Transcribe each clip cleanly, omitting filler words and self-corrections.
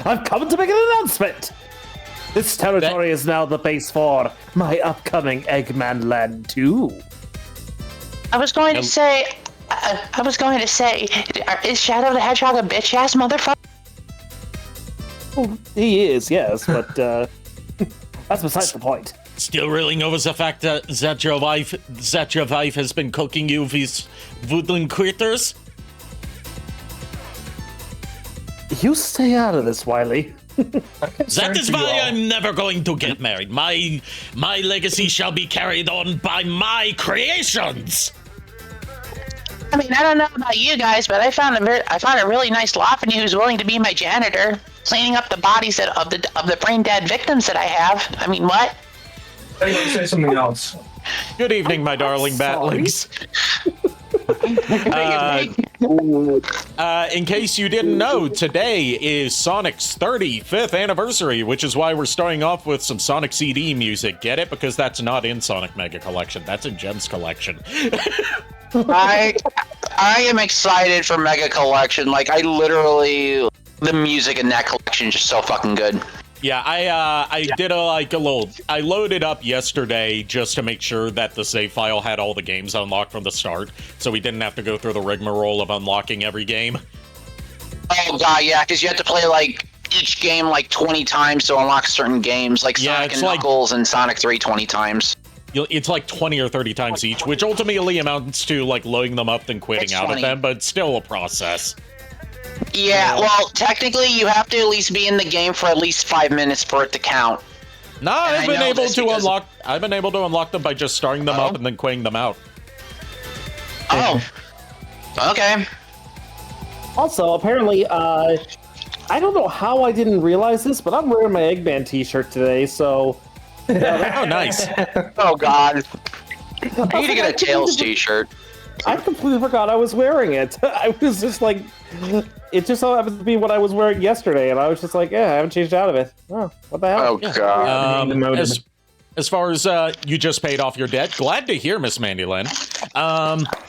I've come to make an announcement! This territory is now the base for my upcoming Eggman Land 2. I was going to say, is Shadow the Hedgehog a bitch-ass motherfucker? Oh, he is, yes, but that's besides the point. Still reeling over the fact that your wife has been cooking you these woodland critters? You stay out of this, Wiley. That is why I'm never going to get married. My legacy shall be carried on by my creations. I mean, I don't know about you guys, but I found a really nice Lophany who's willing to be my janitor, cleaning up the bodies of the brain dead victims that I have. I mean, what? I want to say something else. Good evening, my darling batlings. In case you didn't know, today is Sonic's 35th anniversary, which is why we're starting off with some Sonic CD music. Get it? Because that's not in Sonic Mega Collection. That's in Gems Collection. I am excited for Mega Collection. Like, the music in that collection is just so fucking good. Yeah, I did I loaded up yesterday just to make sure that the save file had all the games unlocked from the start, so we didn't have to go through the rigmarole of unlocking every game. Oh god, yeah, because you have to play like each game like 20 times to unlock certain games, like Sonic and Knuckles and Sonic 3 20 times. It's like 20 or 30 times each, which ultimately amounts to like loading them up then quitting out of them, but it's still a process. Yeah, well, technically you have to at least be in the game for at least 5 minutes for it to count. No, I've been able to unlock them by just starting them up and then quitting them out. Oh. Okay. Also, apparently, I don't know how I didn't realize this, but I'm wearing my Eggman t-shirt today, so... Oh, nice. Oh, God. I need to get a Tails t-shirt. I completely forgot I was wearing it. I was just like... It just so happens to be what I was wearing yesterday, and I was just like, yeah, I haven't changed out of it. Oh, what the hell? Oh, God. As far as you just paid off your debt, glad to hear, Miss Mandylin.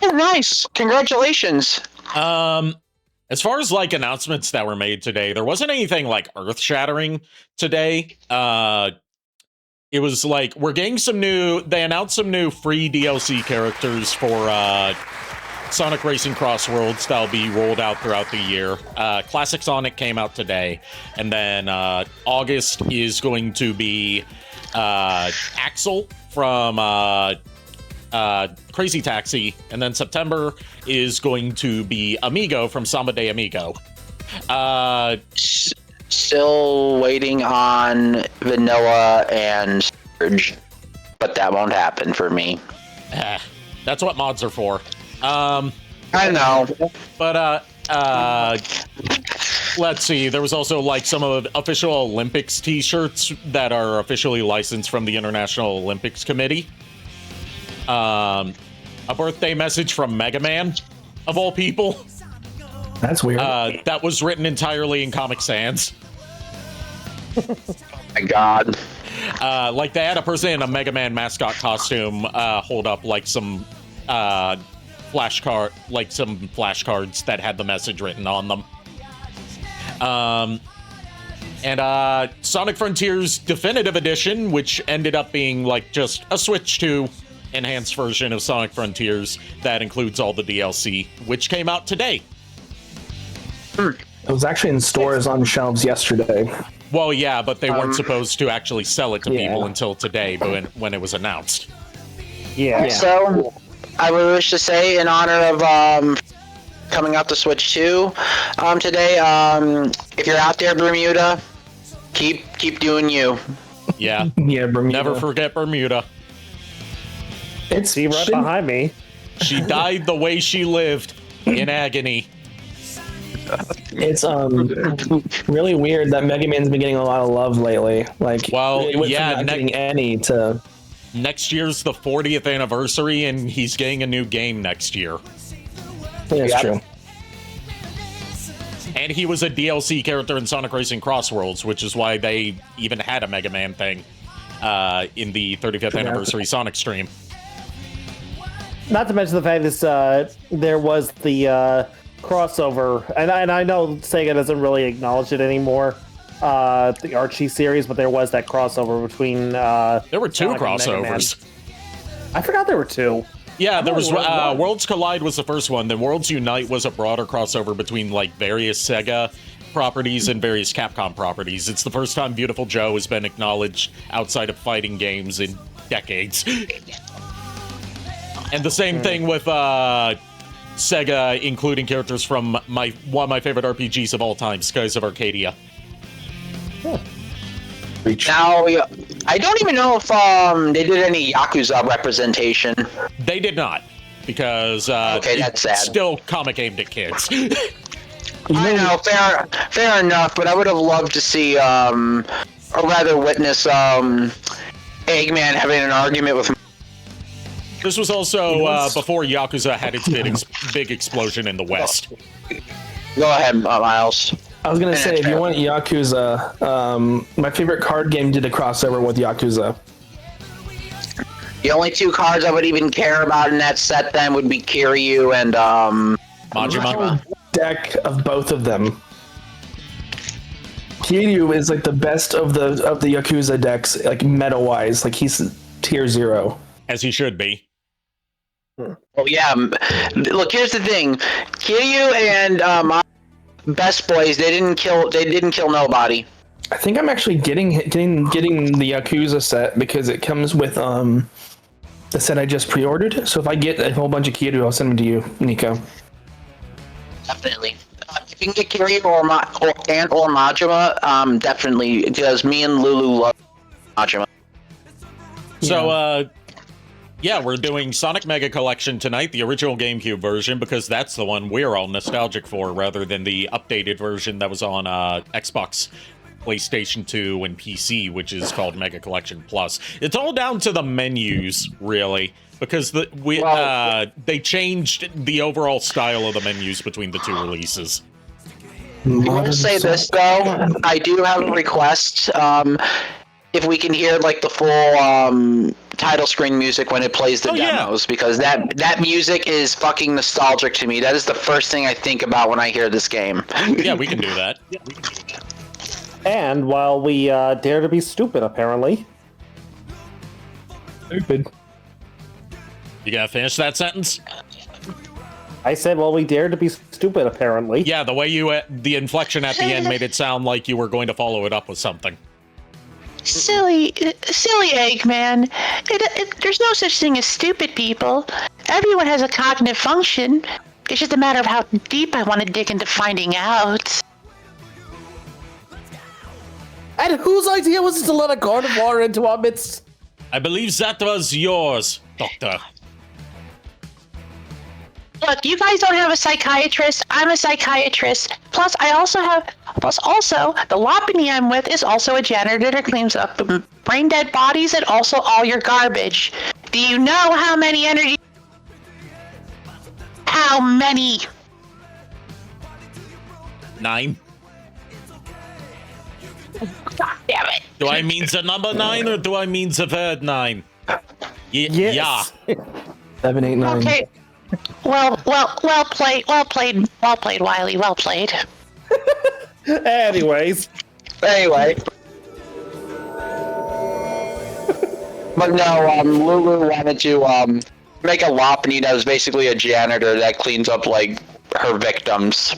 Nice. Congratulations. As far as like announcements that were made today, there wasn't anything like earth-shattering today. It was like they announced some new free DLC characters for Sonic Racing Cross Worlds that'll be rolled out throughout the year. Classic Sonic came out today, and then August is going to be Axel from Crazy Taxi, and then September is going to be Amigo from Samba de Amigo. Still waiting on Vanilla and Surge, but that won't happen for me. That's what mods are for. I know. But, let's see. There was also, like, some of the official Olympics t-shirts that are officially licensed from the International Olympics Committee. A birthday message from Mega Man, of all people. That's weird. That was written entirely in Comic Sans. Oh my God. Like, they had a person in a Mega Man mascot costume hold up, like, some flashcards that had the message written on them. And Sonic Frontiers Definitive Edition, which ended up being like just a Switch 2 enhanced version of Sonic Frontiers that includes all the DLC, which came out today. It was actually in stores on shelves yesterday. Well, yeah, but they weren't supposed to actually sell it to people until today, but when it was announced. Yeah. So, I would wish to say, in honor of coming out the Switch 2 today, if you're out there, Bermuda, keep doing you. Yeah. Yeah, Bermuda. Never forget Bermuda. It's right behind me. She died the way she lived, in agony. It's really weird that Mega Man's been getting a lot of love lately. Like, well, it went from yeah, not getting any to... Next year's the 40th anniversary, and he's getting a new game next year. That's true. And he was a DLC character in Sonic Racing Cross Worlds, which is why they even had a Mega Man thing in the 35th anniversary Sonic stream. Not to mention the fact that there was the crossover, and I know Sega doesn't really acknowledge it anymore, the Archie series, but there was that crossover between. There were two Sonic and Mega Man. crossovers. I forgot there were two. Yeah, there was one. Worlds Collide was the first one. Then Worlds Unite was a broader crossover between like various Sega properties and various Capcom properties. It's the first time Beautiful Joe has been acknowledged outside of fighting games in decades. And the same thing with Sega, including characters from one of my favorite RPGs of all time, Skies of Arcadia. Now, I don't even know if they did any Yakuza representation. They did not, because Okay, that's sad. Still comic aimed at kids. I know, fair enough, but I would have loved to see, or rather witness, Eggman having an argument with. This was also before Yakuza had its big explosion in the West. Go ahead, Miles. I was gonna say, if you want Yakuza, my favorite card game did a crossover with Yakuza. The only two cards I would even care about in that set then would be Kiryu and Majima. Deck of both of them. Kiryu is like the best of the Yakuza decks, like meta wise. Like he's tier 0. As he should be. Oh yeah, look. Here's the thing: Kiryu and Best Boys, they didn't kill nobody. I think I'm actually getting the Yakuza set because it comes with the set I just pre-ordered. So if I get a whole bunch of Kiryu, I'll send them to you, Nico. Definitely. If you can get Kiryu or Majima, definitely, because me and Lulu love Majima. So, yeah, we're doing Sonic Mega Collection tonight, the original GameCube version, because that's the one we're all nostalgic for, rather than the updated version that was on Xbox, PlayStation 2, and PC, which is called Mega Collection Plus. It's all down to the menus, really, because they changed the overall style of the menus between the two releases. I will say this, though. I do have a request. If we can hear like the full title screen music when it plays the demos, because that music is fucking nostalgic to me. That is the first thing I think about when I hear this game. Yeah, we can do that. And while we dare to be stupid, apparently. Stupid. You gotta finish that sentence? I said, well, we dared to be stupid, apparently. Yeah, the way the inflection at the end made it sound like you were going to follow it up with something. Silly Eggman. There's no such thing as stupid people. Everyone has a cognitive function. It's just a matter of how deep I want to dig into finding out. And whose idea was it to let a guard of water into our midst? I believe that was yours, Doctor. Look, you guys don't have a psychiatrist. I'm a psychiatrist. Plus, the Loppany I'm with is also a janitor that cleans up the brain dead bodies and also all your garbage. Do you know how many energy? How many? 9. God damn it. Do I mean the number 9 or do I mean the word 9? Yes. Yeah. 7, 8, 9. Okay. Well played, Wiley, well played. Anyways. Anyway. But no, Lulu wanted to, make a Loppany that was basically a janitor that cleans up, like, her victims.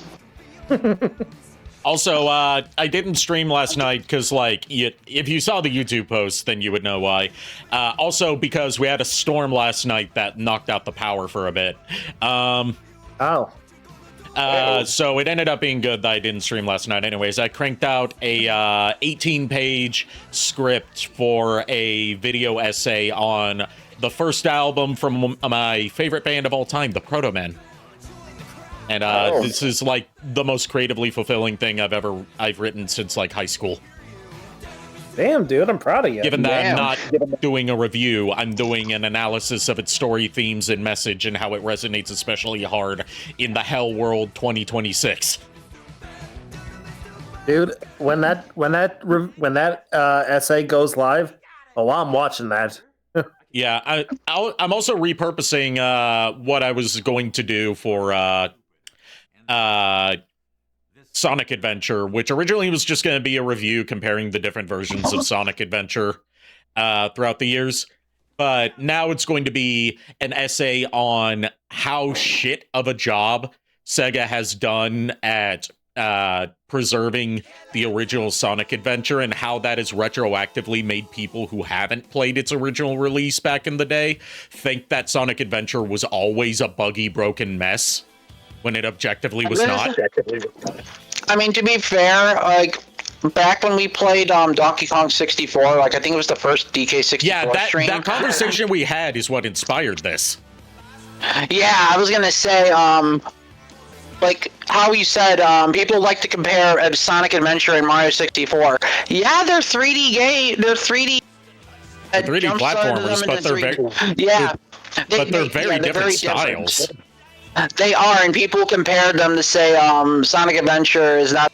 Also, I didn't stream last night because, like, if you saw the YouTube post, then you would know why. Also, because we had a storm last night that knocked out the power for a bit. Oh. So it ended up being good that I didn't stream last night. Anyways, I cranked out a 18-page script for a video essay on the first album from my favorite band of all time, the Proto Men. And this is like the most creatively fulfilling thing I've written since like high school. Damn, dude, I'm proud of you. Given that I'm not doing a review, I'm doing an analysis of its story, themes, and message, and how it resonates especially hard in the Hell World 2026. Dude, when that essay goes live, oh, I'm watching that. Yeah, I'm also repurposing what I was going to do for Sonic Adventure, which originally was just going to be a review comparing the different versions of Sonic Adventure throughout the years. But now it's going to be an essay on how shit of a job Sega has done at preserving the original Sonic Adventure and how that has retroactively made people who haven't played its original release back in the day think that Sonic Adventure was always a buggy, broken mess when it objectively was not. I mean, to be fair, like, back when we played Donkey Kong 64, like, I think it was the first DK64 stream. That conversation we had is what inspired this. Yeah, I was gonna say, like how you said, people like to compare Sonic Adventure and Mario 64. Yeah, they're 3D game. They're 3D. 3D platformers, but they're very different styles. They are, and people compared them to say Sonic Adventure is not.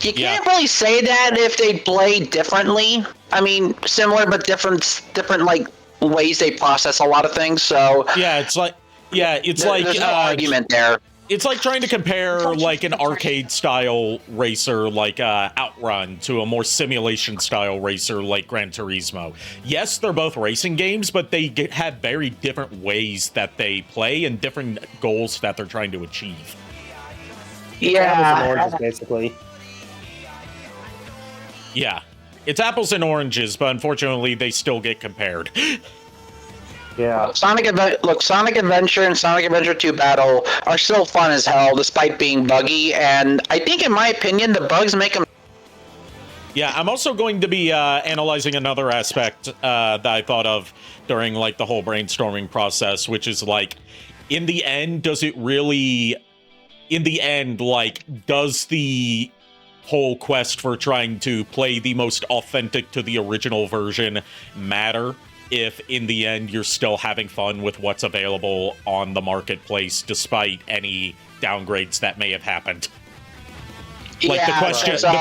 You can't really say that if they play differently. I mean, similar but different like ways they process a lot of things. So it's like there's no argument there. It's like trying to compare like an arcade style racer like Outrun to a more simulation style racer like Gran Turismo. Yes, they're both racing games, but they have very different ways that they play and different goals that they're trying to achieve. Yeah, oranges, basically. Yeah, it's apples and oranges, but unfortunately, they still get compared. Yeah. Sonic Adventure and Sonic Adventure 2 Battle are still fun as hell, despite being buggy. And I think, in my opinion, the bugs make them. Yeah, I'm also going to be analyzing another aspect that I thought of during like the whole brainstorming process, which is like, in the end, does it really? In the end, like, does the whole quest for trying to play the most authentic to the original version matter if in the end you're still having fun with what's available on the marketplace despite any downgrades that may have happened? Like the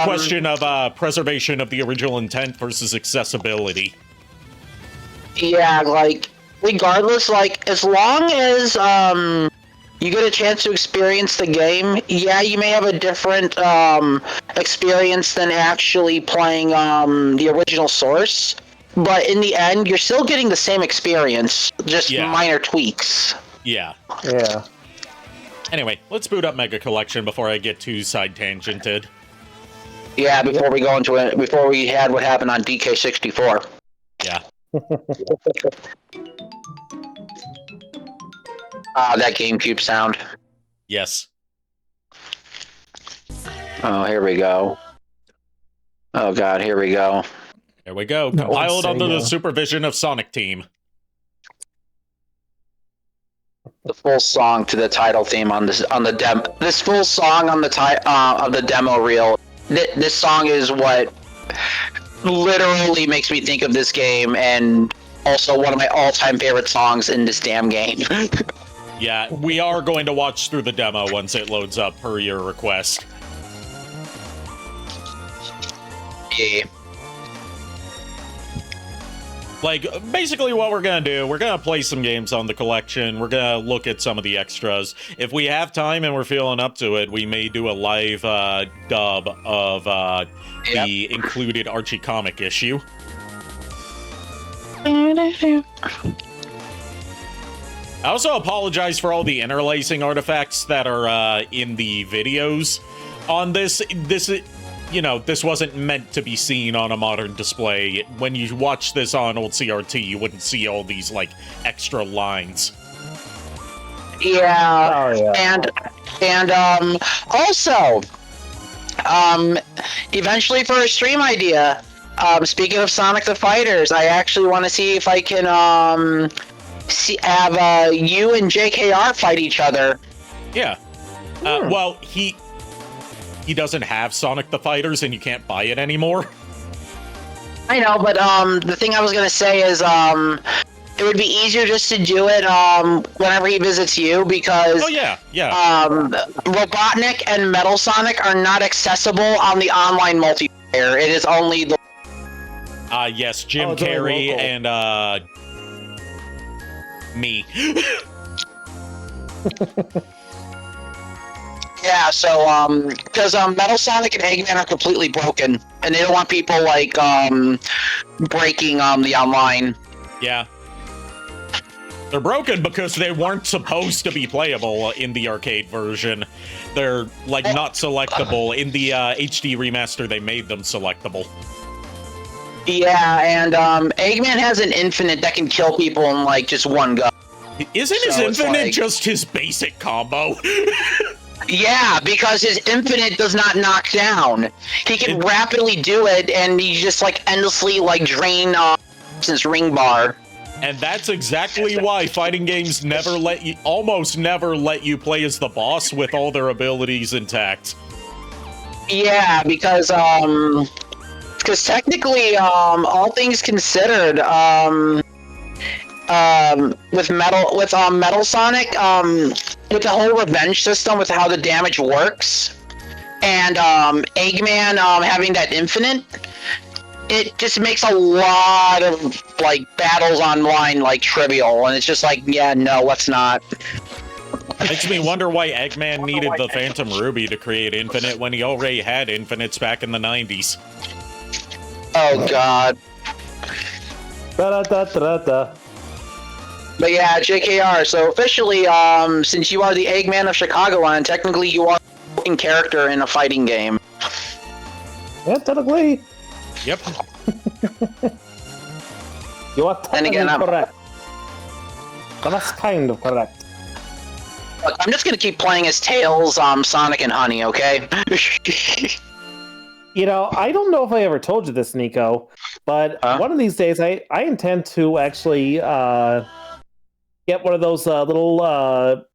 question of preservation of the original intent versus accessibility. Yeah, like, regardless, like, as long as you get a chance to experience the game, yeah, you may have a different experience than actually playing the original source. But in the end, you're still getting the same experience, just minor tweaks. Yeah. Yeah. Anyway, let's boot up Mega Collection before I get too side tangented. Yeah, before we go into it, before we had what happened on DK64. Yeah. That GameCube sound. Yes. Oh, here we go. Oh god, here we go. There we go. Compiled under the supervision of Sonic Team. The full song to the title theme on the demo. This full song on the of the demo reel. This song is what literally makes me think of this game, and also one of my all-time favorite songs in this damn game. Yeah, we are going to watch through the demo once it loads up per your request. Yeah. Like, basically what we're gonna do, we're gonna play some games on the collection, we're gonna look at some of the extras. If we have time and we're feeling up to it, we may do a live dub of the included Archie comic issue. I also apologize for all the interlacing artifacts that are in the videos on this. You know, this wasn't meant to be seen on a modern display. When you watch this on old CRT, you wouldn't see all these, like, extra lines. Yeah, and also, eventually for a stream idea, speaking of Sonic the Fighters, I actually want to see if I can, have you and JKR fight each other. Yeah. Well, he doesn't have Sonic the Fighters, and you can't buy it anymore. I know, but the thing I was gonna say is it would be easier just to do it whenever he visits you, because Robotnik and Metal Sonic are not accessible on the online multiplayer. It is only the yes, Jim Carrey and me. Yeah, so because Metal Sonic and Eggman are completely broken, and they don't want people like breaking the online. Yeah. They're broken because they weren't supposed to be playable in the arcade version. They're like not selectable. In the HD remaster, they made them selectable. Yeah, and Eggman has an infinite that can kill people in like just one go. Isn't his infinite just his basic combo? Yeah, because his infinite does not knock down. He can rapidly do it, and he just like endlessly like drain his ring bar. And that's exactly why fighting games almost never let you play as the boss with all their abilities intact. Yeah, because technically, all things considered, with Metal Sonic, with the whole revenge system, with how the damage works, and Eggman having that infinite, it just makes a lot of like battles online like trivial, and it's just like, yeah, no, let's not. Makes me wonder why Eggman needed the Phantom Ruby to create Infinite when he already had Infinites back in the 90s. Oh god. Da-da-da-da-da. But yeah, JKR, so officially, since you are the Eggman of Chicagoland, technically you are a character in a fighting game. Yeah, technically. Yep. You are technically correct. But that's kind of correct. Look, I'm just gonna keep playing as Tails, Sonic, and Honey, okay? You know, I don't know if I ever told you this, Nico, but one of these days I intend to actually get one of those little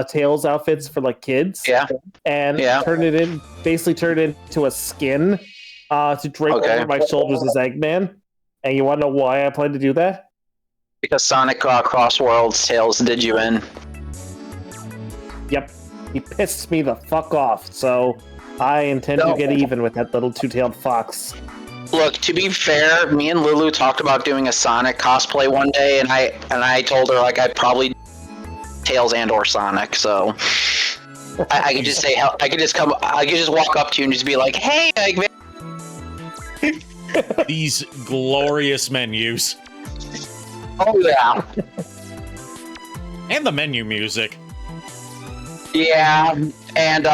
Tails outfits for like kids. Yeah. And turn it into a skin to drape over my shoulders as Eggman. And you want to know why I plan to do that? Because Sonic Cross Worlds Tails did you in. Yep. He pissed me the fuck off, so I intend to get even with that little two-tailed fox. Look, to be fair, me and Lulu talked about doing a Sonic cosplay one day, and I told her like I'd probably Tails and or Sonic, so I could just say I could just walk up to you and just be like, "Hey, Eggman." These glorious menus. Oh yeah. And the menu music. Yeah, and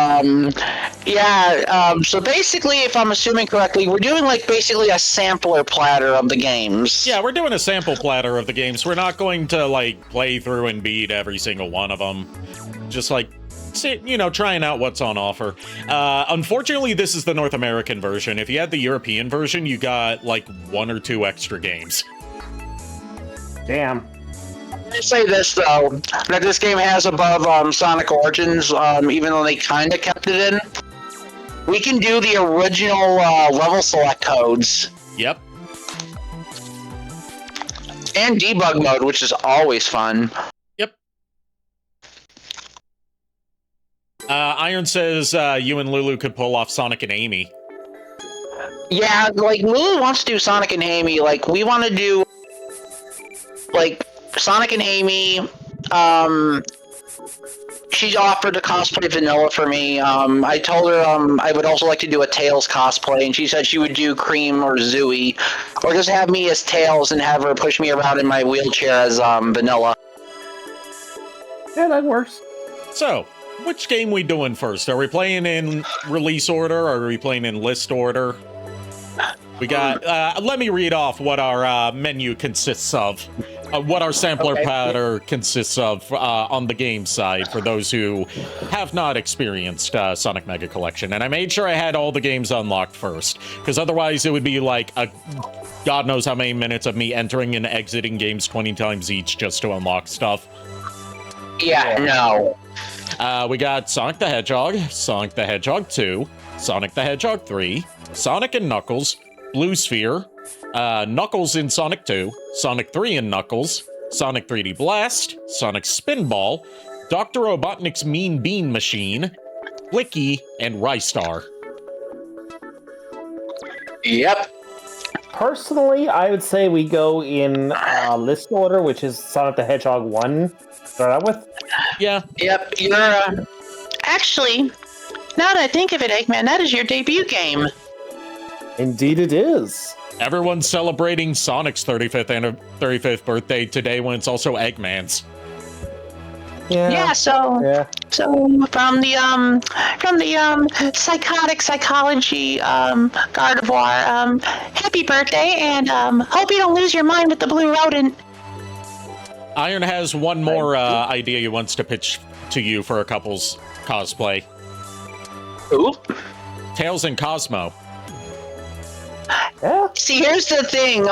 so basically, if I'm assuming correctly, we're doing like basically a sampler platter of the games. Yeah, we're doing a sample platter of the games. We're not going to like play through and beat every single one of them. Just like, trying out what's on offer. Unfortunately, this is the North American version. If you had the European version, you got like 1 or 2 extra games. Damn. I say this though, that this game has above Sonic Origins, even though they kind of kept it in. We can do the original level select codes. Yep. And debug mode, which is always fun. Yep. Iron says you and Lulu could pull off Sonic and Amy. Yeah, like Lulu wants to do Sonic and Amy. Like we want to do like Sonic and Amy. She offered to cosplay Vanilla for me. I told her I would also like to do a Tails cosplay, and she said she would do Cream or Zooey, or just have me as Tails and have her push me around in my wheelchair as Vanilla. Yeah, that works. So, which game we doing first? Are we playing in release order, or are we playing in list order? We got, let me read off what our menu consists of. What our sampler platter consists of on the game side for those who have not experienced Sonic Mega Collection. And I made sure I had all the games unlocked first, because otherwise it would be like God knows how many minutes of me entering and exiting games 20 times each just to unlock stuff. Yeah, no. We got Sonic the Hedgehog, Sonic the Hedgehog 2, Sonic the Hedgehog 3, Sonic and Knuckles, Blue Sphere, Knuckles in Sonic 2, Sonic 3 and Knuckles, Sonic 3D Blast, Sonic Spinball, Dr. Robotnik's Mean Bean Machine, Flicky, and Rystar. Yep. Personally, I would say we go in list order, which is Sonic the Hedgehog 1. Start out with? Yeah. Yep. actually, now that I think of it, Eggman, that is your debut game. Indeed it is. Everyone's celebrating Sonic's 35th birthday today when it's also Eggman's. Yeah. So from the psychotic psychology Gardevoir, happy birthday, and hope you don't lose your mind with the blue rodent. Iron has one more idea he wants to pitch to you for a couple's cosplay. Ooh. Tails and Cosmo. Yeah. See, here's the thing.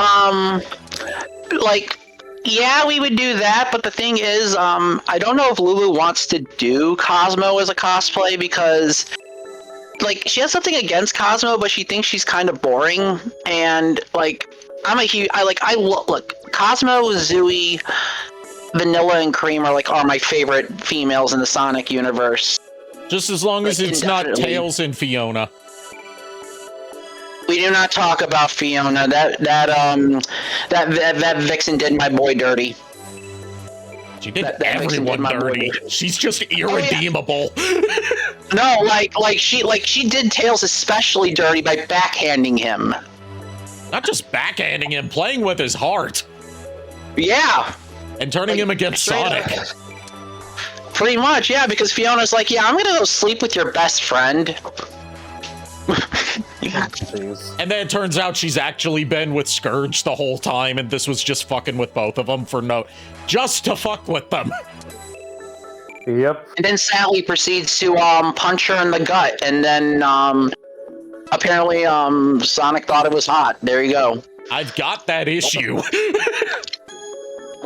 Yeah, we would do that, but the thing is, I don't know if Lulu wants to do Cosmo as a cosplay because, like, she has something against Cosmo, but she thinks she's kind of boring. And like, look, Cosmo, Zooey, Vanilla, and Cream are my favorite females in the Sonic universe. Just as long as it's not Tails and Fiona. We do not talk about Fiona. That Vixen did my boy dirty. She did everyone dirty. She's just irredeemable. No, she did Tails especially dirty by backhanding him. Not just backhanding him, playing with his heart. Yeah. And turning him against Sonic. Pretty much, yeah, because Fiona's like, yeah, I'm gonna go sleep with your best friend. And then it turns out she's actually been with Scourge the whole time, and this was just fucking with both of them just to fuck with them. Yep. And then Sally proceeds to punch her in the gut, and then apparently Sonic thought it was hot. There you go. I've got that issue.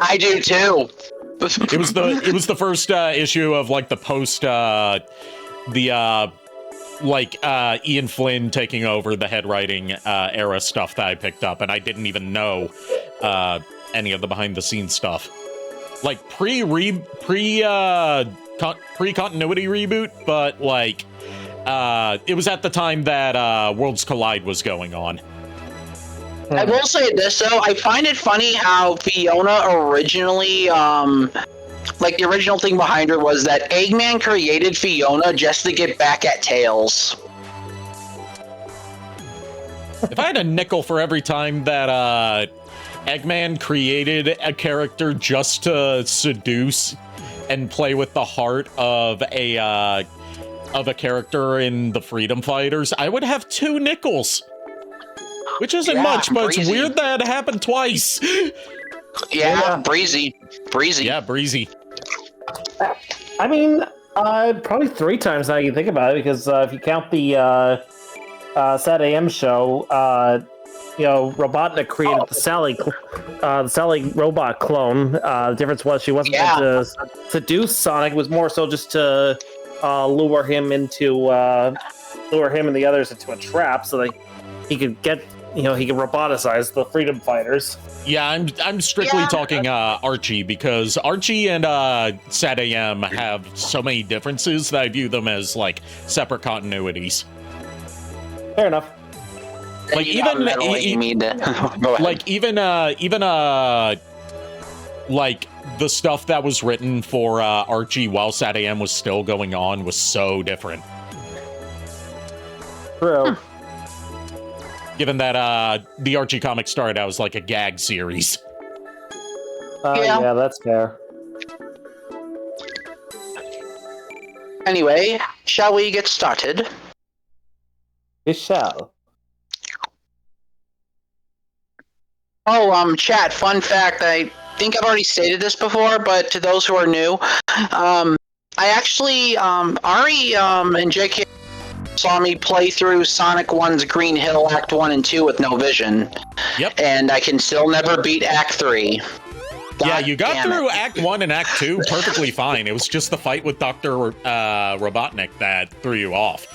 I do too. It was the first issue of like the post Ian Flynn taking over the head writing era stuff that I picked up, and I didn't even know any of the behind the scenes stuff. Like pre-continuity reboot, but like it was at the time that Worlds Collide was going on. I will say this though, I find it funny how Fiona originally the original thing behind her was that Eggman created Fiona just to get back at Tails. If I had a nickel for every time that Eggman created a character just to seduce and play with the heart of a character in the Freedom Fighters, I would have 2 nickels. Which isn't much, but breezy. It's weird that it happened twice. Yeah, breezy. Yeah, breezy. I mean, probably 3 times now you think about it, because if you count the Sad AM show, Robotnik created the Sally robot clone. The difference was she wasn't meant to seduce Sonic; it was more so just to lure him and the others into a trap, so that he could get. He can roboticize the Freedom Fighters. Yeah, I'm strictly talking Archie, because Archie and Sad AM have so many differences that I view them as like separate continuities. Fair enough. Like even the stuff that was written for Archie while Sad AM was still going on was so different. True. Given that the Archie comic started out as like a gag series. Yeah, that's fair. Anyway, shall we get started? We shall. Oh, chat, fun fact, I think I've already stated this before, but to those who are new, I actually, Ari and JK saw me play through Sonic 1's Green Hill Act 1 and 2 with no vision. Yep. And I can still never beat Act 3. Yeah, you got through Act 1 and Act 2 perfectly fine. It was just the fight with Dr. Robotnik that threw you off.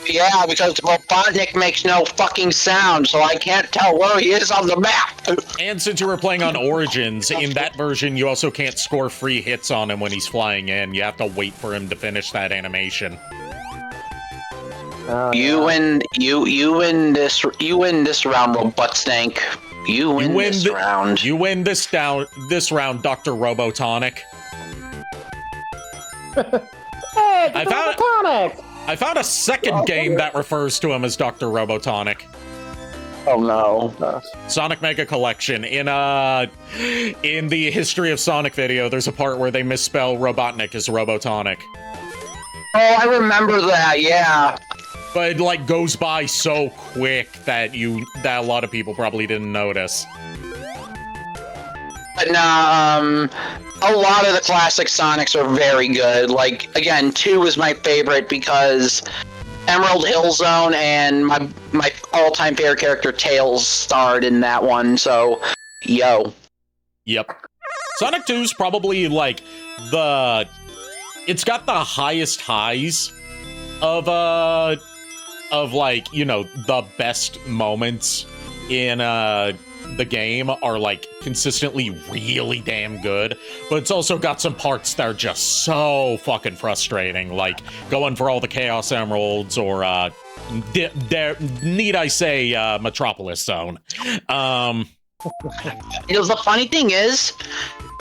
Yeah, because Robotnik makes no fucking sound, so I can't tell where he is on the map. And since you were playing on Origins, in that version, you also can't score free hits on him when he's flying in. You have to wait for him to finish that animation. You win this round, Robotnik. You win this round. You win this round, Dr. Robotonic. Hey, Robotonic! I found a second game that refers to him as Dr. Robotonic. Oh no. Sonic Mega Collection. In the History of Sonic video, there's a part where they misspell Robotnik as Robotonic. Oh, I remember that, yeah. But it, like, goes by so quick that a lot of people probably didn't notice. But nah, a lot of the classic Sonics are very good. Like, again, 2 is my favorite because Emerald Hill Zone and my all-time favorite character, Tails, starred in that one, so, yo. Yep. Sonic 2 is probably, like, it's got the highest highs of like, you know, the best moments in the game are like consistently really damn good, but it's also got some parts that are just so fucking frustrating, like going for all the Chaos Emeralds or need I say Metropolis Zone. Because the funny thing is,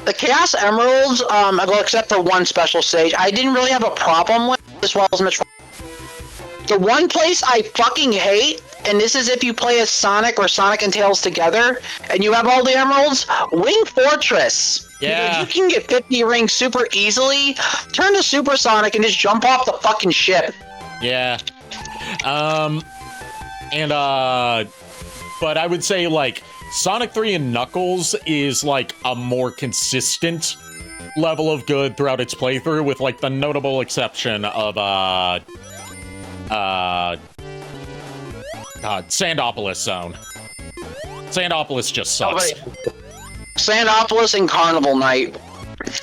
the Chaos Emeralds, well, except for one special stage, I didn't really have a problem with, as well as Metropolis. The one place I fucking hate, and this is if you play as Sonic or Sonic and Tails together, and you have all the emeralds, Wing Fortress. Yeah. Because you can get 50 rings super easily, turn to Super Sonic and just jump off the fucking ship. Yeah. But I would say, like, Sonic 3 and Knuckles is, like, a more consistent level of good throughout its playthrough, with, like, the notable exception of, Sandopolis Zone. Sandopolis just sucks. Sandopolis and Carnival Night.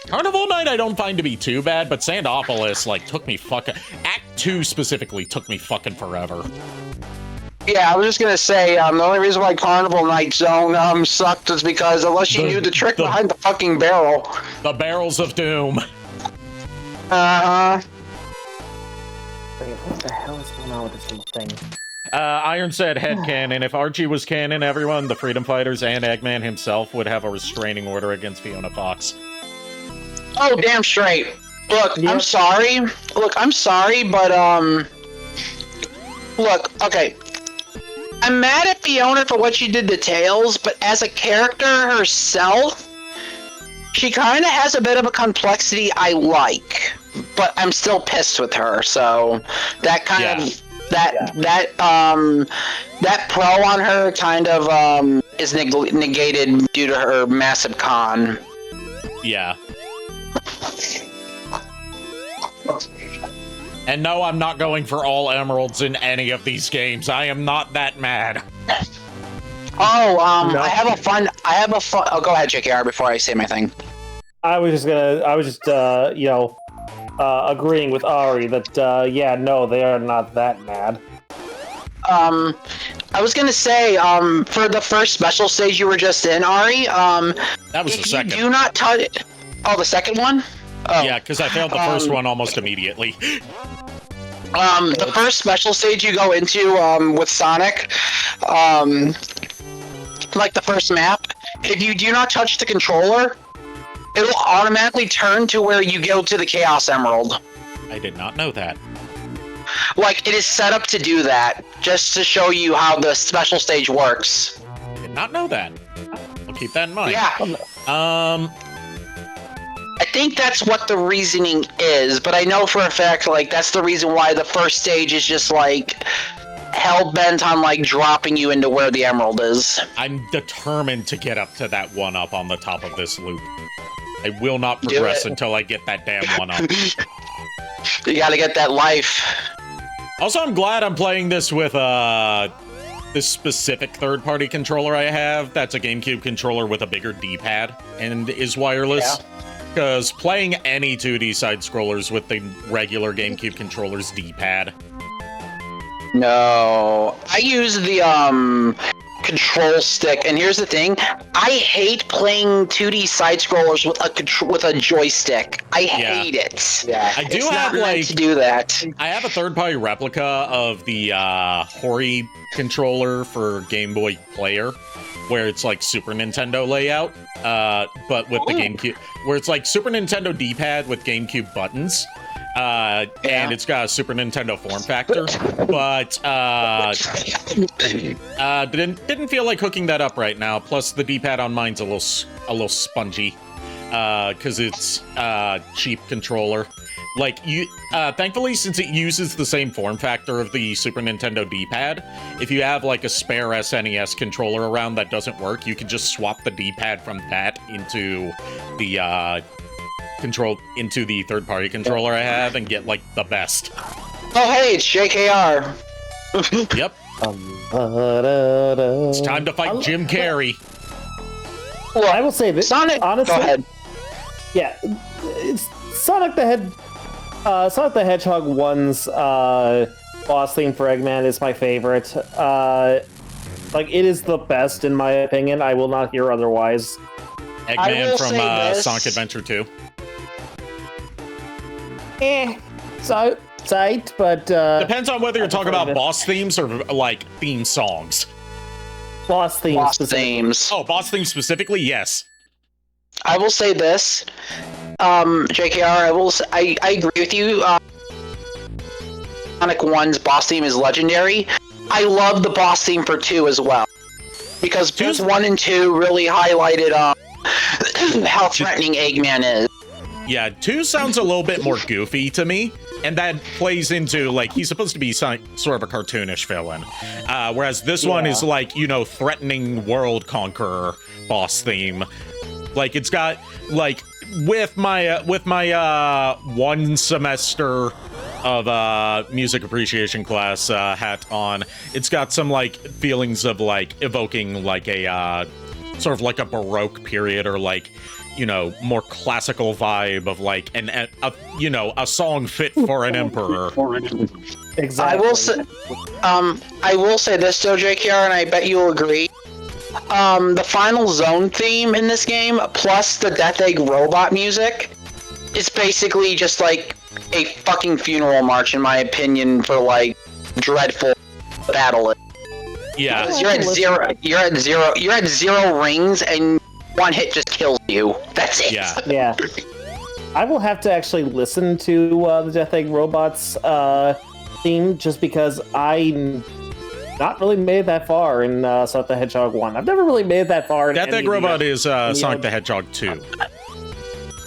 Carnival Night I don't find to be too bad, but Sandopolis, like, took me fucking... Act 2 specifically took me fucking forever. Yeah, I was just gonna say, the only reason why Carnival Night Zone, sucked is because unless you knew the trick behind the fucking barrel. The barrels of doom. Wait, what the hell is going on with this little thing? Iron said headcanon. If Archie was canon, everyone, the Freedom Fighters and Eggman himself, would have a restraining order against Fiona Fox. Oh, damn straight. Look, yep. I'm sorry, but, look, okay. I'm mad at Fiona for what she did to Tails, but as a character herself, she kind of has a bit of a complexity I like, but I'm still pissed with her, so that kind of... That pro on her kind of is negated due to her massive con. Yeah. And no, I'm not going for all emeralds in any of these games. I am not that mad. Oh, no. I have a fun. Oh, go ahead, JKR, before I say my thing. I was just agreeing with Ari that, yeah, no, they are not that mad. I was gonna say, for the first special stage you were just in, Ari, that was the second. You do not touch it. Oh, the second one? Oh. Yeah, because I failed the first one almost immediately. The first special stage you go into, with Sonic, like the first map, if you do not touch the controller, it'll automatically turn to where you go to the Chaos Emerald. I did not know that. Like, it is set up to do that, just to show you how the special stage works. Did not know that. I'll keep that in mind. Yeah. I think that's what the reasoning is, but I know for a fact, like, that's the reason why the first stage is just, like, hell-bent on, like, dropping you into where the emerald is. I'm determined to get up to that 1-up on the top of this loop. I will not progress until I get that damn 1-up. You gotta get that life. Also, I'm glad I'm playing this with, this specific third-party controller I have. That's a GameCube controller with a bigger D-pad and is wireless. Because playing any 2D side-scrollers with the regular GameCube controller's D-pad. No. I use the, control stick, and here's the thing. I hate playing 2D side-scrollers with a joystick. I hate it. Yeah. I do have, like... to do that. I have a third-party replica of the, Hori controller for Game Boy Player, where it's like Super Nintendo layout, but with the GameCube, where it's like Super Nintendo D-pad with GameCube buttons, and it's got a Super Nintendo form factor, but didn't feel like hooking that up right now. Plus, the D-pad on mine's a little spongy, because it's cheap controller. Like thankfully, since it uses the same form factor of the Super Nintendo D-pad, if you have like a spare SNES controller around that doesn't work, you can just swap the D-pad from that into the third-party controller I have and get like the best. Oh hey, it's JKR. Yep. It's time to fight Jim Carrey. Well, I will say this. Sonic, honestly, go ahead. Yeah, it's Sonic the Hedgehog 1's boss theme for Eggman is my favorite. Like, it is the best in my opinion. I will not hear otherwise. Eggman from Sonic Adventure 2. So tight, but depends on whether you're talking about boss themes or like theme songs. Boss themes. Oh, boss themes specifically? Yes. I will say this, JKR. I agree with you. Sonic 1's boss theme is legendary. I love the boss theme for 2 as well, because both 1 and 2 really highlighted how threatening Eggman is. Yeah, 2 sounds a little bit more goofy to me, and that plays into, like, he's supposed to be sort of a cartoonish villain. Whereas this one is, like, you know, threatening world conqueror boss theme. Like, it's got, like, with my 1 semester of music appreciation class hat on, it's got some, like, feelings of, like, evoking, like, a, sort of like a Baroque period, or, like, you know, more classical vibe of like a song fit for an emperor. Exactly. I will say this though, JKR, and I bet you'll agree. The final zone theme in this game, plus the Death Egg robot music, is basically just like a fucking funeral march, in my opinion, for like dreadful battle. Yeah. Because you're at zero rings, and one hit just kills you. That's it. Yeah. I will have to actually listen to the Death Egg Robots theme, just because I not really made that far in Sonic the Hedgehog 1. I've never really made that far in Death Egg Robot is Sonic the Hedgehog 2.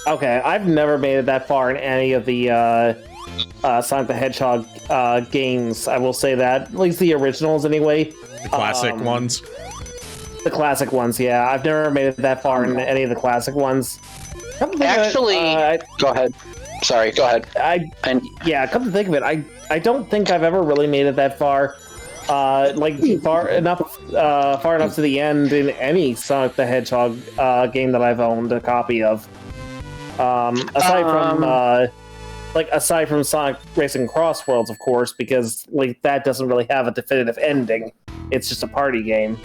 Okay, I've never made it that far in any of the Sonic the Hedgehog games. I will say that, at least the originals anyway. The classic ones. The classic ones, yeah. I've never made it that far in any of the classic ones. Actually, go ahead. Sorry, go ahead. Come to think of it, I don't think I've ever really made it that far. Like far enough to the end in any Sonic the Hedgehog game that I've owned a copy of. Aside from Sonic Racing Cross Worlds, of course, because like that doesn't really have a definitive ending. It's just a party game.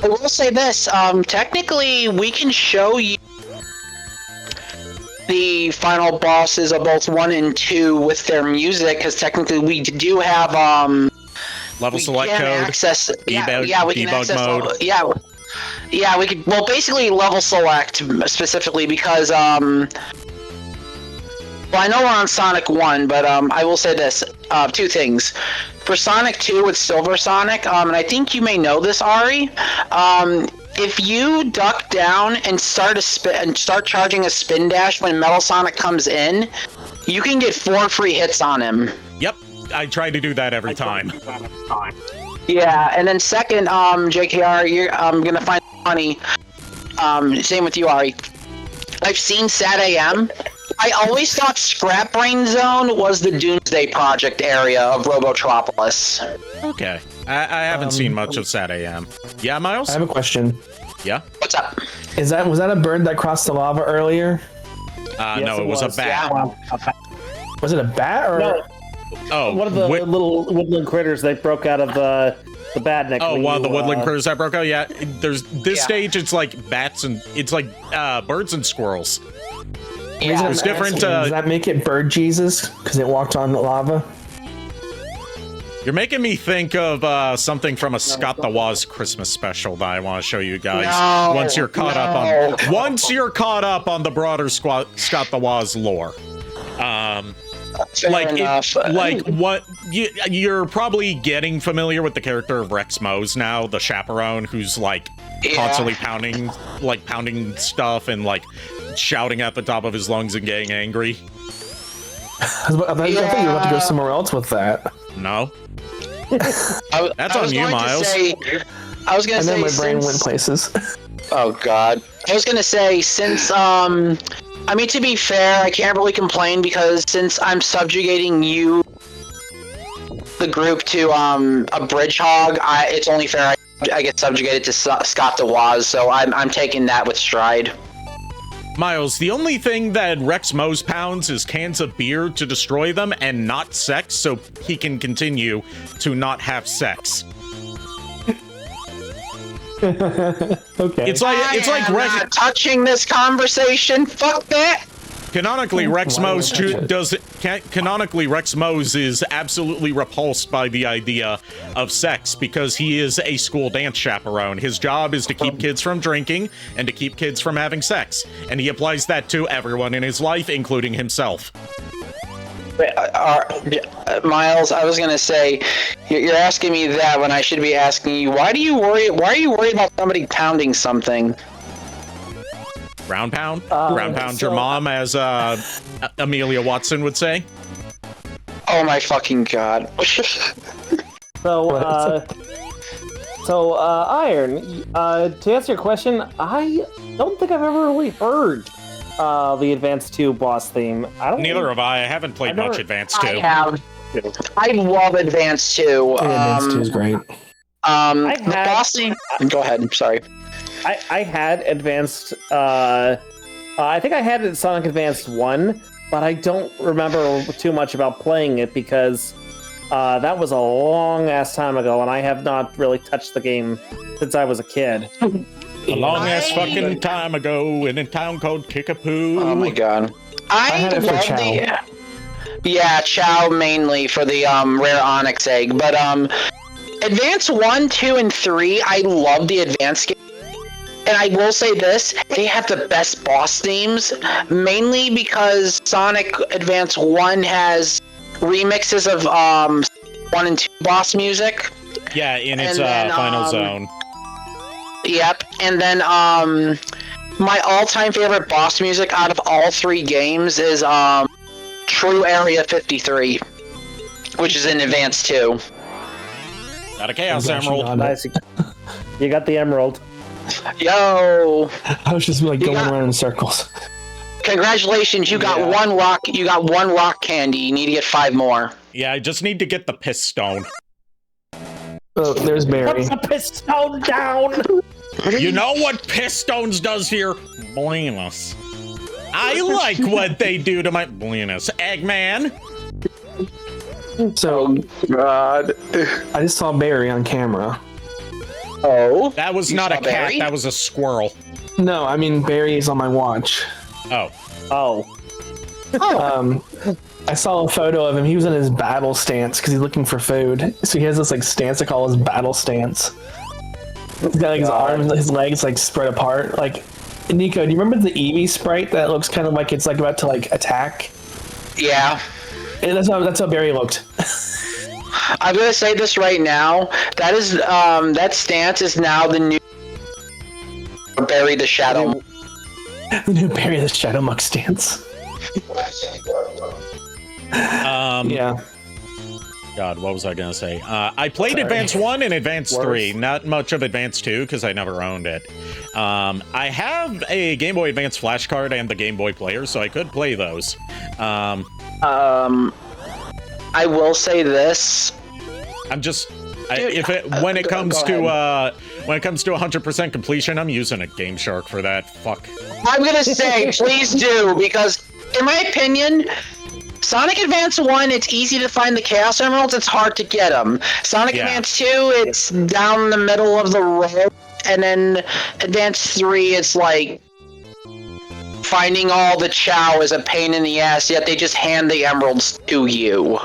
I will say this, technically we can show you the final bosses of both 1 and 2 with their music, because technically we do have level select code, access, we can access mode. We could, well, basically level select specifically, because well, I know we're on Sonic 1, but I will say this, 2 things. For Sonic 2 with Silver Sonic, and I think you may know this, Ari, if you duck down and start charging a spin dash when Metal Sonic comes in, you can get 4 free hits on him. Yep, I try to do that every time. Yeah, and then second, JKR, I'm gonna find it funny. Same with you, Ari. I've seen Sad AM. I always thought Scrap Brain Zone was the Doomsday Project area of Robotropolis. Okay. I haven't seen much of Sad AM. Yeah, Miles? I have a question. Yeah? What's up? Was that a bird that crossed the lava earlier? Yes, no, it was a bat. Yeah. Was it a bat or? No. Oh, one of the little woodland critters that broke out of the badnik. Oh, one of the woodland critters that broke out? Yeah. There's this stage, it's like bats and it's like birds and squirrels. Yeah, it's different. Does that make it Bird Jesus because it walked on the lava? You're making me think of something from a Scott the Woz Christmas special that I want to show you guys once you're caught up on the broader Scott the Woz lore. You're probably getting familiar with the character of Rex Mose now, the chaperone who's like constantly pounding stuff and like shouting at the top of his lungs and getting angry. I thought you were about to go somewhere else with that. No. That's on you, Miles. I was gonna say, my brain went places. Oh God. I was gonna say, since I mean, to be fair, I can't really complain because since I'm subjugating you, the group, to a bridge hog, it's only fair I get subjugated to Scott DeWaz, so I'm taking that with stride. Miles, the only thing that Rex Mose pounds is cans of beer to destroy them and not sex, so he can continue to not have sex. Okay. It's like Rex not touching this conversation. Fuck that. Canonically, Rex Mose is absolutely repulsed by the idea of sex because he is a school dance chaperone. His job is to keep kids from drinking and to keep kids from having sex, and he applies that to everyone in his life, including himself. Miles, I was gonna say, you're asking me that when I should be asking you, why are you worried about somebody pounding something? Ground pound? Ground pound your mom, as Amelia Watson would say. Oh my fucking God. Iron, to answer your question, I don't think I've ever really heard the Advance 2 boss theme. Neither have I. I haven't played much Advance 2. I have. I love Advance 2. Advance 2 is great. The boss theme... Go ahead, I'm sorry. I had Advanced, I think I had it in Sonic Advanced 1, but I don't remember too much about playing it because that was a long-ass time ago, and I have not really touched the game since I was a kid. A long-ass fucking time ago in a town called Kickapoo. Oh my God. I had it for Chow. Yeah, Chow mainly for the rare Onyx egg, but Advance 1, 2, and 3, I love the Advance game. And I will say this, they have the best boss themes, mainly because Sonic Advance 1 has remixes of 1 and 2 boss music. Yeah, in its final zone. Yep, and then my all-time favorite boss music out of all 3 games is True Area 53, which is in Advance 2. Got a Chaos Emerald. Nice. You got the Emerald. Yo! I was just like going around in circles. Congratulations, you got one rock. You got 1 rock candy. You need to get 5 more. Yeah, I just need to get the Piss Stone. Oh, there's Barry. Put the Piss Stone down. You know what Piss Stones does here? Buenos. I like what they do to my Buenos. Eggman. So, God, I just saw Barry on camera. Oh, that was not a cat. Barry? That was a squirrel. No, I mean Barry is on my watch. Oh. I saw a photo of him. He was in his battle stance because he's looking for food. So he has this like stance I call his battle stance. He's got like his arms, his legs like spread apart. Like, Nico, do you remember the Eevee sprite that looks kind of like it's like about to like attack? Yeah. And that's how Barry looked. I'm gonna say this right now. That is that stance is now the new Barry the Shadow. The new Barry the Shadow Muck stance. Yeah. God, what was I gonna say? I played Advance 1 and Advance 3. Not much of Advance 2 because I never owned it. I have a Game Boy Advance flash card and the Game Boy Player, so I could play those. I will say this. I'm just when it comes to 100% completion, I'm using a Game Shark for that. Fuck. I'm gonna say, please do, because in my opinion, Sonic Advance 1, it's easy to find the Chaos Emeralds. It's hard to get them. Sonic Advance 2, it's down the middle of the road, and then Advance 3, it's like finding all the Chow is a pain in the ass. Yet they just hand the emeralds to you.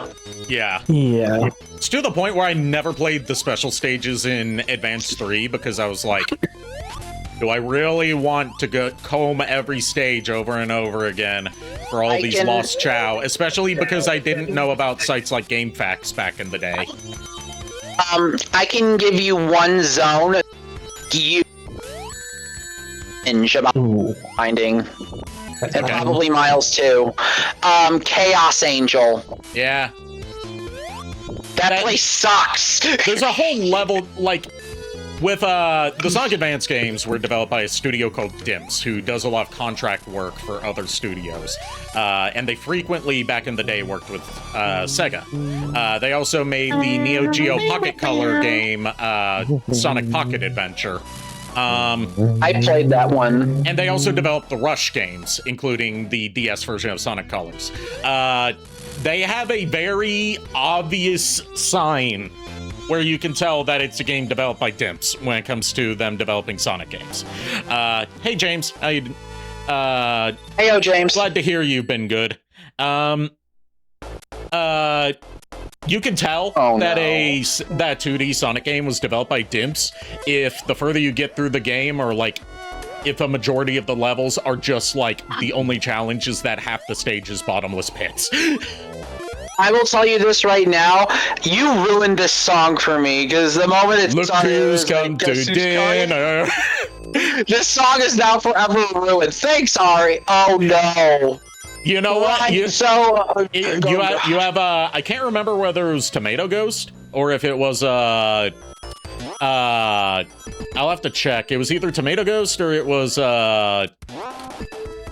Yeah. It's to the point where I never played the special stages in Advance 3 because I was like, Do I really want to go comb every stage over and over again for all these lost chow? Especially because I didn't know about sites like GameFAQs back in the day. I can give you one zone. You about finding. And probably Miles too. Chaos Angel. Yeah. That place sucks. There's a whole level, like, with the Sonic Advance games were developed by a studio called Dimps, who does a lot of contract work for other studios. And they frequently, back in the day, worked with Sega. They also made the Neo Geo Pocket Color game, Sonic Pocket Adventure. I played that one. And they also developed the Rush games, including the DS version of Sonic Colors. They have a very obvious sign where you can tell that it's a game developed by Dimps when it comes to them developing Sonic games. Hey, James. How you? Heyo, James. Glad to hear you've been good. You can tell that that 2D Sonic game was developed by Dimps if the further you get through the game, or like if a majority of the levels are just like the only challenge is that half the stage is bottomless pits. I will tell you this right now, you ruined this song for me, because the moment it's Look who's come to dinner. This song is now forever ruined. Thanks, Ari. Oh no. You know what? You have I can't remember whether it was Tomato Ghost or if it was I'll have to check. It was either Tomato Ghost or it was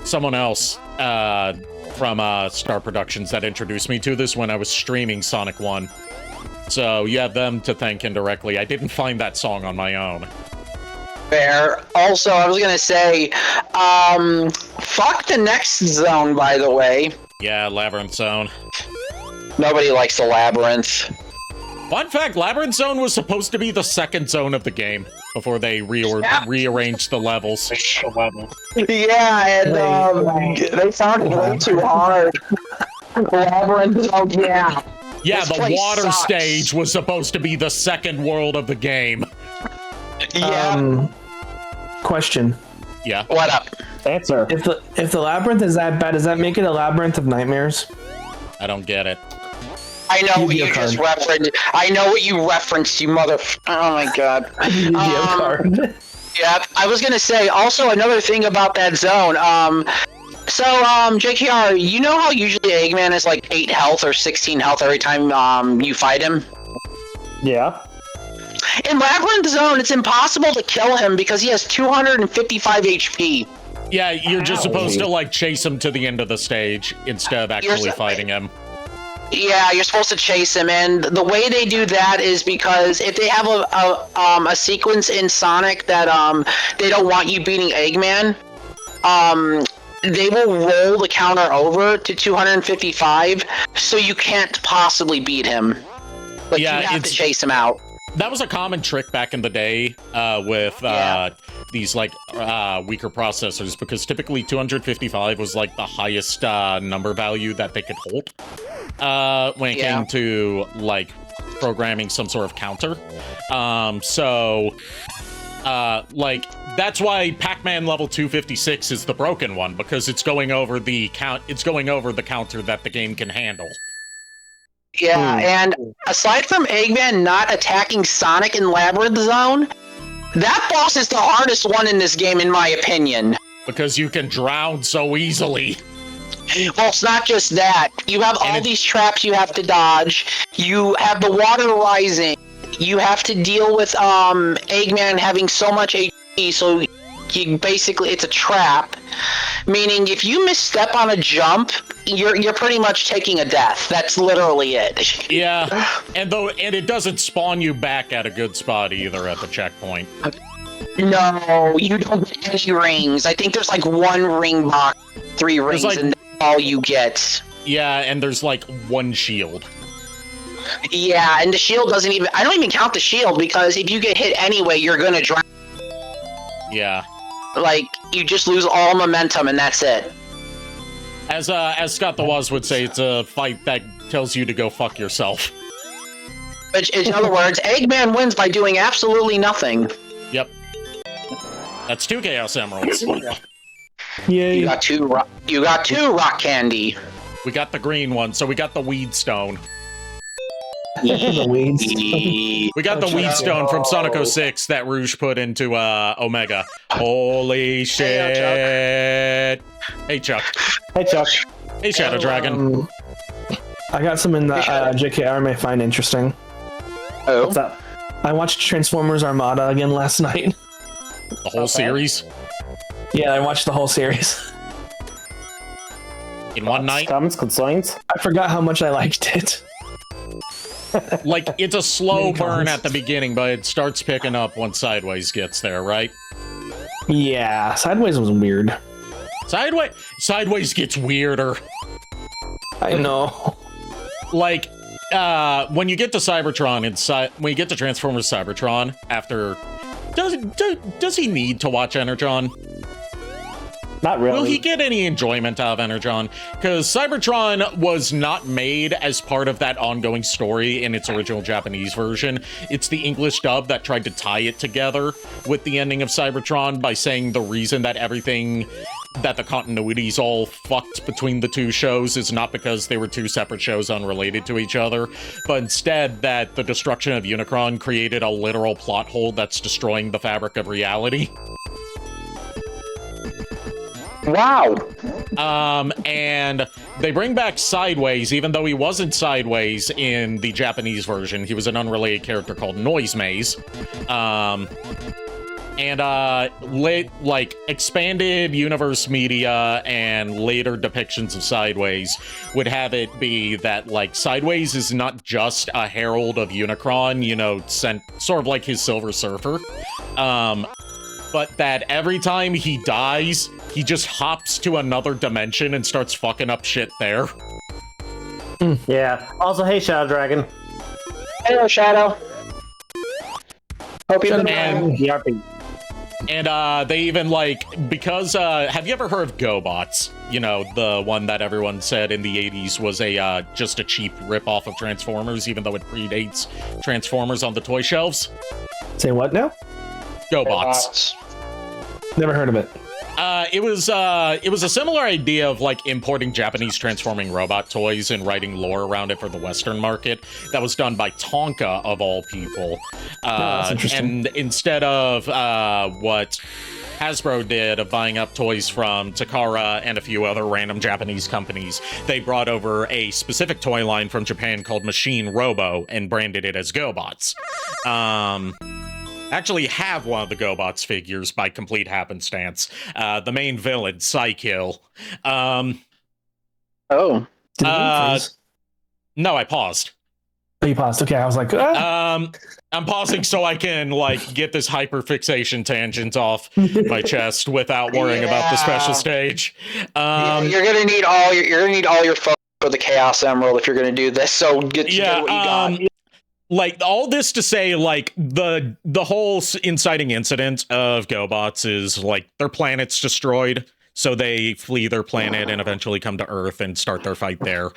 someone else from Star Productions that introduced me to this when I was streaming Sonic 1. So you have them to thank indirectly. I didn't find that song on my own. Fair. Also, I was gonna say, fuck the next zone, by the way. Yeah, Labyrinth Zone. Nobody likes the Labyrinth. Fun fact, Labyrinth Zone was supposed to be the second zone of the game before they rearranged the levels. Yeah, and they found it way too hard. Labyrinth Zone, yeah. Yeah, This the water sucks. stage was supposed to be the second world of the game. Yeah. Question. Yeah. What up? Answer. If the labyrinth is that bad, does that make it a labyrinth of nightmares? I don't get it. I know what Yu-Gi-Oh you just card. referenced. I know what you referenced, you mother. Oh my god. Yu-Gi-Oh card. Yeah, I was gonna say also another thing about that zone. So JKR, you know how usually Eggman is like 8 health or 16 health every time you fight him? Yeah. In Labyrinth Zone, it's impossible to kill him because he has 255 HP. Yeah, you're just supposed to like chase him to the end of the stage instead of actually fighting him. Yeah, you're supposed to chase him, and the way they do that is because if they have a sequence in Sonic that they don't want you beating Eggman, they will roll the counter over to 255, so you can't possibly beat him. Like, Yeah, you have to chase him out. That was a common trick back in the day with these like weaker processors, because typically 255 was like the highest number value that they could hold when it came to like programming some sort of counter. Like that's why Pac-Man level 256 is the broken one, because it's going over the count. It's going over the counter that the game can handle. Yeah, and aside from Eggman not attacking Sonic in Labyrinth Zone, that boss is the hardest one in this game, in my opinion. Because you can drown so easily. Well, it's not just that. You have all these traps you have to dodge. You have the water rising. You have to deal with Eggman having so much HP, so you basically it's a trap. Meaning, if you misstep on a jump, you're pretty much taking a death. That's literally it. Yeah, and it doesn't spawn you back at a good spot either at the checkpoint. No, you don't get any rings. I think there's like 1 ring box, 3 rings, like, and that's all you get. Yeah, and there's like 1 shield. Yeah, and the shield doesn't even... I don't even count the shield, because if you get hit anyway, you're gonna drown. Yeah. Like, you just lose all momentum, and that's it. As Scott the Woz would say, it's a fight that tells you to go fuck yourself. Which, in other words, Eggman wins by doing absolutely nothing. Yep. That's 2 Chaos Emeralds. Yay. You got two rock candy. We got the green one, so we got the Weed Stone. The weeds. We got the Weed Stone from Sonic 06 that Rouge put into Omega. Holy shit! Hey Chuck. Hey Chuck. Hey Shadow Dragon. I got something that JKR may find interesting. Oh. What's up? I watched Transformers Armada again last night. The whole series Yeah, I watched the whole series. in one night. Comments, concerns? I forgot how much I liked it. Like, it's a slow Many burn comments. at the beginning, but it starts picking up once Sideways gets there, right? Yeah, Sideways was weird. Sideways gets weirder. I know. Like, when you get to Cybertron when you get to Transformers Cybertron, after does he need to watch Energon? Not really. Will he get any enjoyment out of Energon? Because Cybertron was not made as part of that ongoing story in its original Japanese version. It's the English dub that tried to tie it together with the ending of Cybertron by saying the reason that the continuity's all fucked between the two shows is not because they were two separate shows unrelated to each other, but instead that the destruction of Unicron created a literal plot hole that's destroying the fabric of reality. Wow. And they bring back Sideways, even though he wasn't Sideways in the Japanese version. He was an unrelated character called Noise Maze. Expanded universe media and later depictions of Sideways would have it be that, like, Sideways is not just a herald of Unicron, you know, sort of like his Silver Surfer. But that every time he dies, he just hops to another dimension and starts fucking up shit there. Yeah. Also, hey, Shadow Dragon. Hello, Shadow. Hope you're And they even, like, because, have you ever heard of GoBots? You know, the one that everyone said in the 80s was just a cheap ripoff of Transformers, even though it predates Transformers on the toy shelves? Say what now? GoBots. Never heard of it. It was a similar idea of, like, importing Japanese transforming robot toys and writing lore around it for the Western market. That was done by Tonka, of all people. That's interesting. And instead of what Hasbro did of buying up toys from Takara and a few other random Japanese companies, they brought over a specific toy line from Japan called Machine Robo and branded it as GoBots. Actually have one of the GoBots figures by complete happenstance. The main villain, Psykill. Oh. Did it freeze? No, I paused. Oh, you paused. Okay, I was like, I'm pausing so I can, like, get this hyperfixation tangent off my chest without worrying about the special stage. You're gonna need all your focus for the Chaos Emerald if you're gonna do this. So get what you got. Like, all this to say, like, the whole inciting incident of GoBots is, like, their planet's destroyed, so they flee their planet and eventually come to Earth and start their fight there.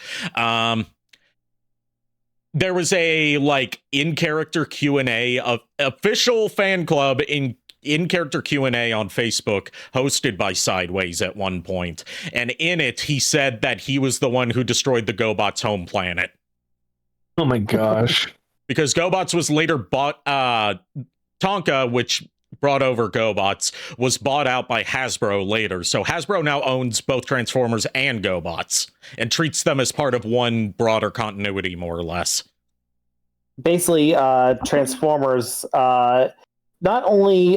There was a, like, in-character Q&A, of official fan club in-character Q&A on Facebook hosted by Sideways at one point, and in it, he said that he was the one who destroyed the GoBots' home planet. oh my gosh. Because GoBots was later bought, Tonka, which brought over GoBots, was bought out by Hasbro later. So Hasbro now owns both Transformers and GoBots and treats them as part of one broader continuity, more or less. Basically, Transformers, not only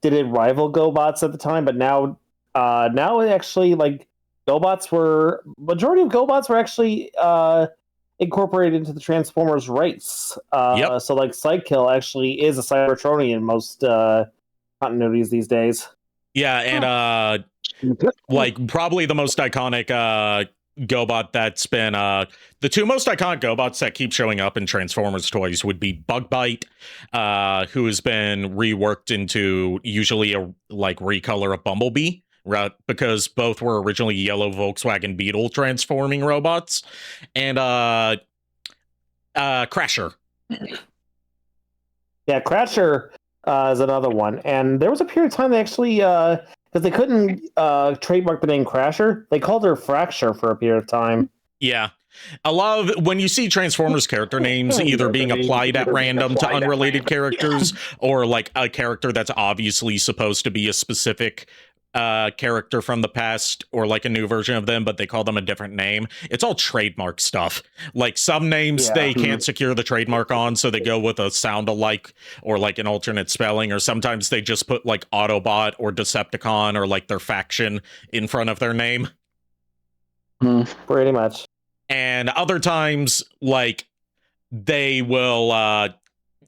did it rival GoBots at the time, but now it actually, like, majority of GoBots were actually incorporated into the Transformers race. So, like, Psykill actually is a Cybertronian in most continuities these days. Yeah, and like, probably the most iconic GoBot that's been the two most iconic GoBots that keep showing up in Transformers toys would be Bugbite, who has been reworked into usually a, like, recolor of Bumblebee. Right, because both were originally yellow Volkswagen Beetle transforming robots, and Crasher. Yeah, Crasher is another one. And there was a period of time they actually, because they couldn't trademark the name Crasher, they called her Fracture for a period of time. Yeah. A lot of when you see Transformers character names either being applied at random to unrelated characters or like a character that's obviously supposed to be a specific character from the past or like a new version of them, but they call them a different name. It's all trademark stuff. Like some names they can't secure the trademark on, so they go with a sound alike or like an alternate spelling, or sometimes they just put like Autobot or Decepticon or like their faction in front of their name. Pretty much. And other times, like, they will,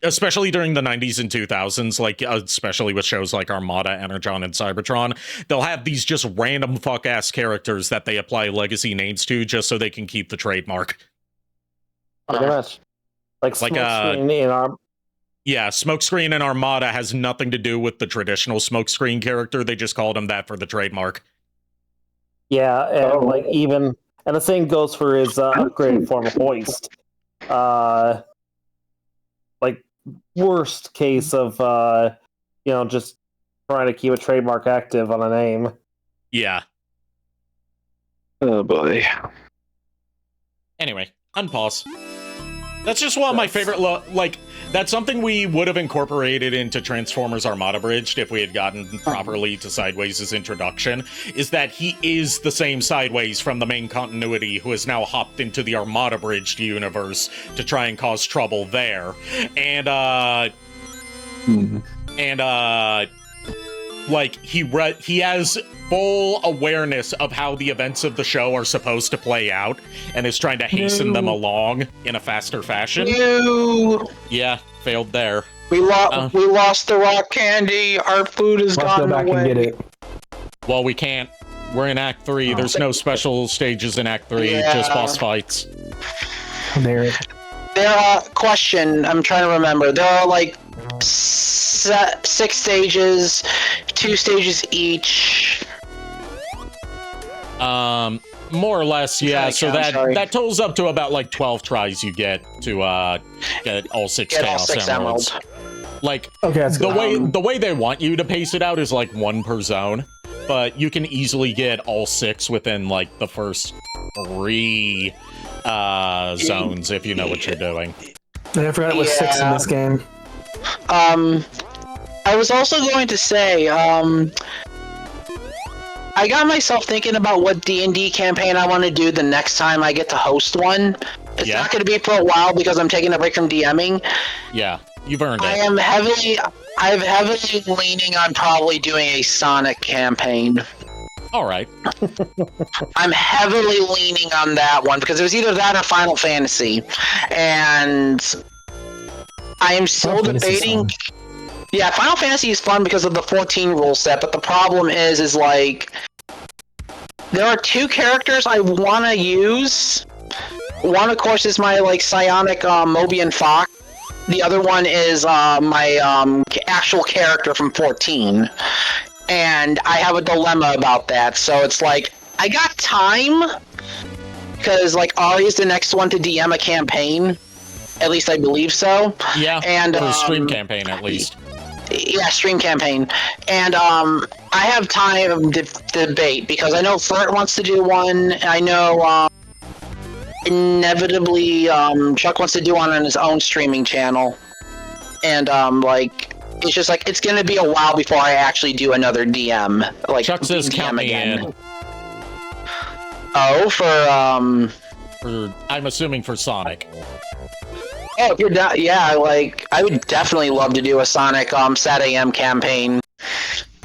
especially during the 90s and 2000s, like, especially with shows like Armada, Energon, and Cybertron, they'll have these just random fuck-ass characters that they apply legacy names to just so they can keep the trademark. Pretty much. Like Smokescreen in our... Yeah, Smokescreen in Armada has nothing to do with the traditional Smokescreen character. They just called him that for the trademark. Yeah, and like even... And the same goes for his upgraded form of Hoist. Like, worst case of, just trying to keep a trademark active on a name. Yeah. Oh, boy. Anyway, unpause. That's just one of my favorite, that's something we would have incorporated into Transformers Armada Bridged if we had gotten properly to Sideways' introduction, is that he is the same Sideways from the main continuity who has now hopped into the Armada Bridged universe to try and cause trouble there. And, he has full awareness of how the events of the show are supposed to play out and is trying to hasten them along in a faster fashion. Yeah, failed there. We lost the rock candy. Our food is gone go back away. And get it. Well, we can't. We're in Act 3. There's no special stages in Act 3, just boss fights. There. Question, I'm trying to remember. There are like 6 stages, 2 stages each. More or less, yeah. So that totals up to about like 12 tries you get to get all 6 Chaos Emeralds. Like, the way they want you to pace it out is like 1 per zone, but you can easily get all 6 within like the first 3 zones if you know what you're doing. I forgot it was 6 in this game. I was also going to say, I got myself thinking about what D&D campaign I want to do the next time I get to host one. It's not going to be for a while because I'm taking a break from DMing. Yeah, you've earned it. I'm heavily leaning on probably doing a Sonic campaign. All right. I'm heavily leaning on that one because it was either that or Final Fantasy. And I am still debating... Yeah, Final Fantasy is fun because of the 14 rule set, but the problem is like... There are 2 characters I want to use. One, of course, is my, like, psionic Mobian Fox. The other one is my actual character from 14. And I have a dilemma about that, so it's like, I got time, because, like, Ari is the next one to DM a campaign. At least I believe so. Yeah, and for a stream campaign, at least. Yeah, stream campaign. And I have time to debate, because I know Fert wants to do one, I know inevitably Chuck wants to do one on his own streaming channel. And like, it's just like, it's gonna be a while before I actually do another DM. Like, Chuck says count me in. Oh, for I'm assuming for Sonic. Oh, if you're down, yeah, like, I would definitely love to do a Sonic Sat AM campaign.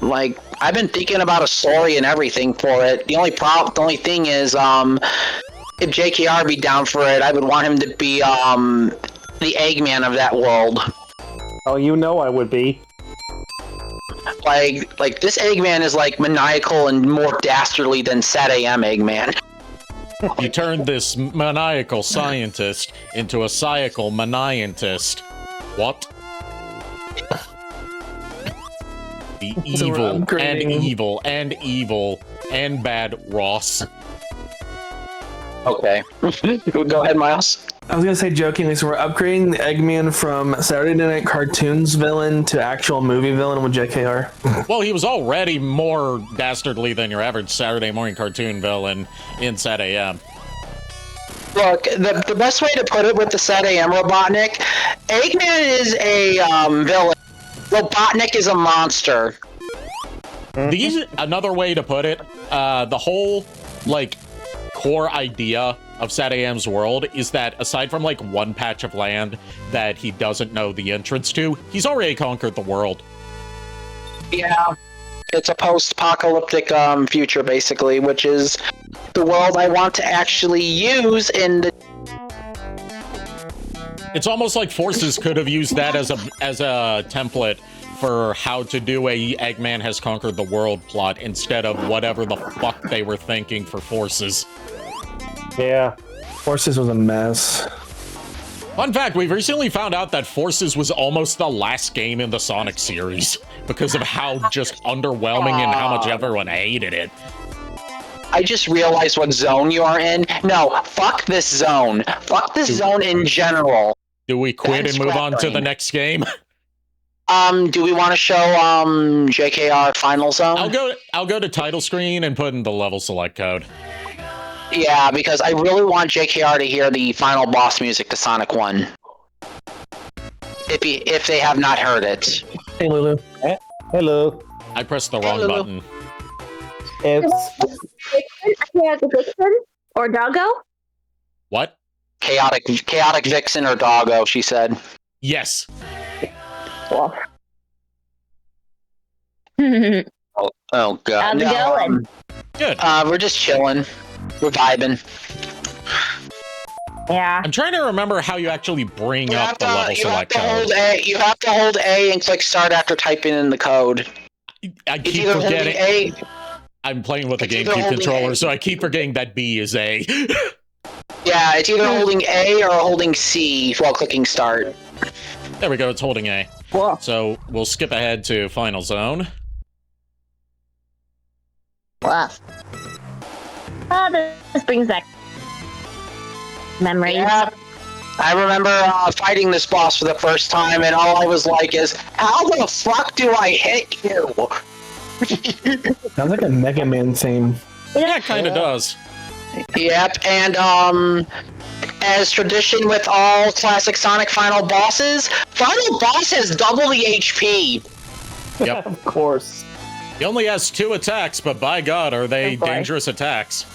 Like, I've been thinking about a story and everything for it. The only thing is, if JKR be down for it, I would want him to be the Eggman of that world. Oh, you know I would be. Like this Eggman is like maniacal and more dastardly than Sat AM Eggman. You turned this maniacal scientist into a psychical manientist. What? The evil and bad Ross. Okay. Go ahead, Miles. I was gonna say jokingly, so we're upgrading the Eggman from Saturday Night Cartoons villain to actual movie villain with JKR. Well, he was already more dastardly than your average Saturday morning cartoon villain in Sat AM. Look, the best way to put it with the Sat AM Robotnik, Eggman is a villain. Robotnik is a monster. Another way to put it, the whole, like, core idea of Sat AM's world is that aside from, like, one patch of land that he doesn't know the entrance to, he's already conquered the world. Yeah. It's a post-apocalyptic future, basically, which is the world I want to actually use in the... It's almost like Forces could have used that as a template for how to do a Eggman Has Conquered the World plot instead of whatever the fuck they were thinking for Forces. Yeah. Forces was a mess. Fun fact, we've recently found out that Forces was almost the last game in the Sonic series because of how just underwhelming and how much everyone hated it. I just realized what zone you are in. No, fuck this zone. Fuck this zone in general. Do we quit and move on to the next game? Do we want to show JKR Final Zone? I'll go to title screen and put in the level select code. Yeah, because I really want JKR to hear the final boss music to Sonic 1. If they have not heard it. Hey, Lulu. Hello. I pressed the wrong button. It's Chaotic Vixen or Doggo? What? Chaotic Vixen or Doggo, she said. Yes. Cool. Oh god. How's it going? Good. We're just chilling. We're vibing. Yeah. I'm trying to remember how you actually bring up the level select code. You have to hold A and click start after typing in the code. I keep forgetting. I'm playing with a GameCube controller, so I keep forgetting that B is A. Yeah, it's either holding A or holding C while clicking start. There we go, it's holding A. Cool. So we'll skip ahead to Final Zone. Wow. This brings back memories. Yeah. I remember fighting this boss for the first time, and all I was like is, how the fuck do I hit you? Sounds like a Mega Man theme. Yeah, it kind of does. Yep, and as tradition with all classic Sonic final bosses, final boss has double the HP. Yep. of course. He only has 2 attacks, but by God, are they dangerous attacks.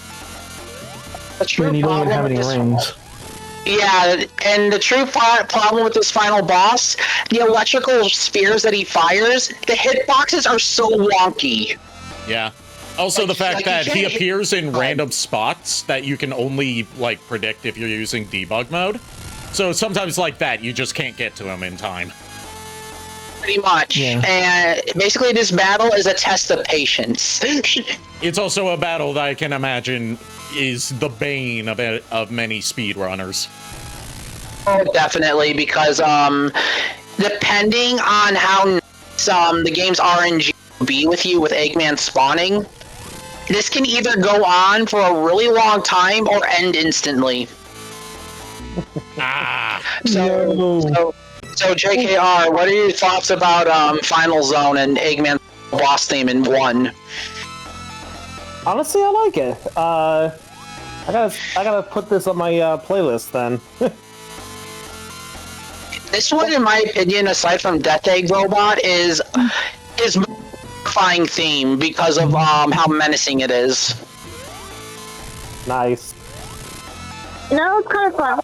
The true And you don't even have any problem rings. Yeah, and the true problem with this final boss, the electrical spheres that he fires, the hitboxes are so wonky. Yeah. Also, the fact that he appears in random spots that you can only, like, predict if you're using debug mode. So sometimes like that, you just can't get to him in time. Pretty much. Yeah. And basically this battle is a test of patience. It's also a battle that I can imagine is the bane of many speedrunners. Oh, definitely, because depending on how the game's RNG will be with you with Eggman spawning, this can either go on for a really long time or end instantly. So JKR, what are your thoughts about Final Zone and Eggman boss theme in 1? Honestly, I like it. I gotta put this on my playlist then. This one, in my opinion, aside from Death Egg Robot, is terrifying theme because of how menacing it is. Nice. No, it's kind of fun.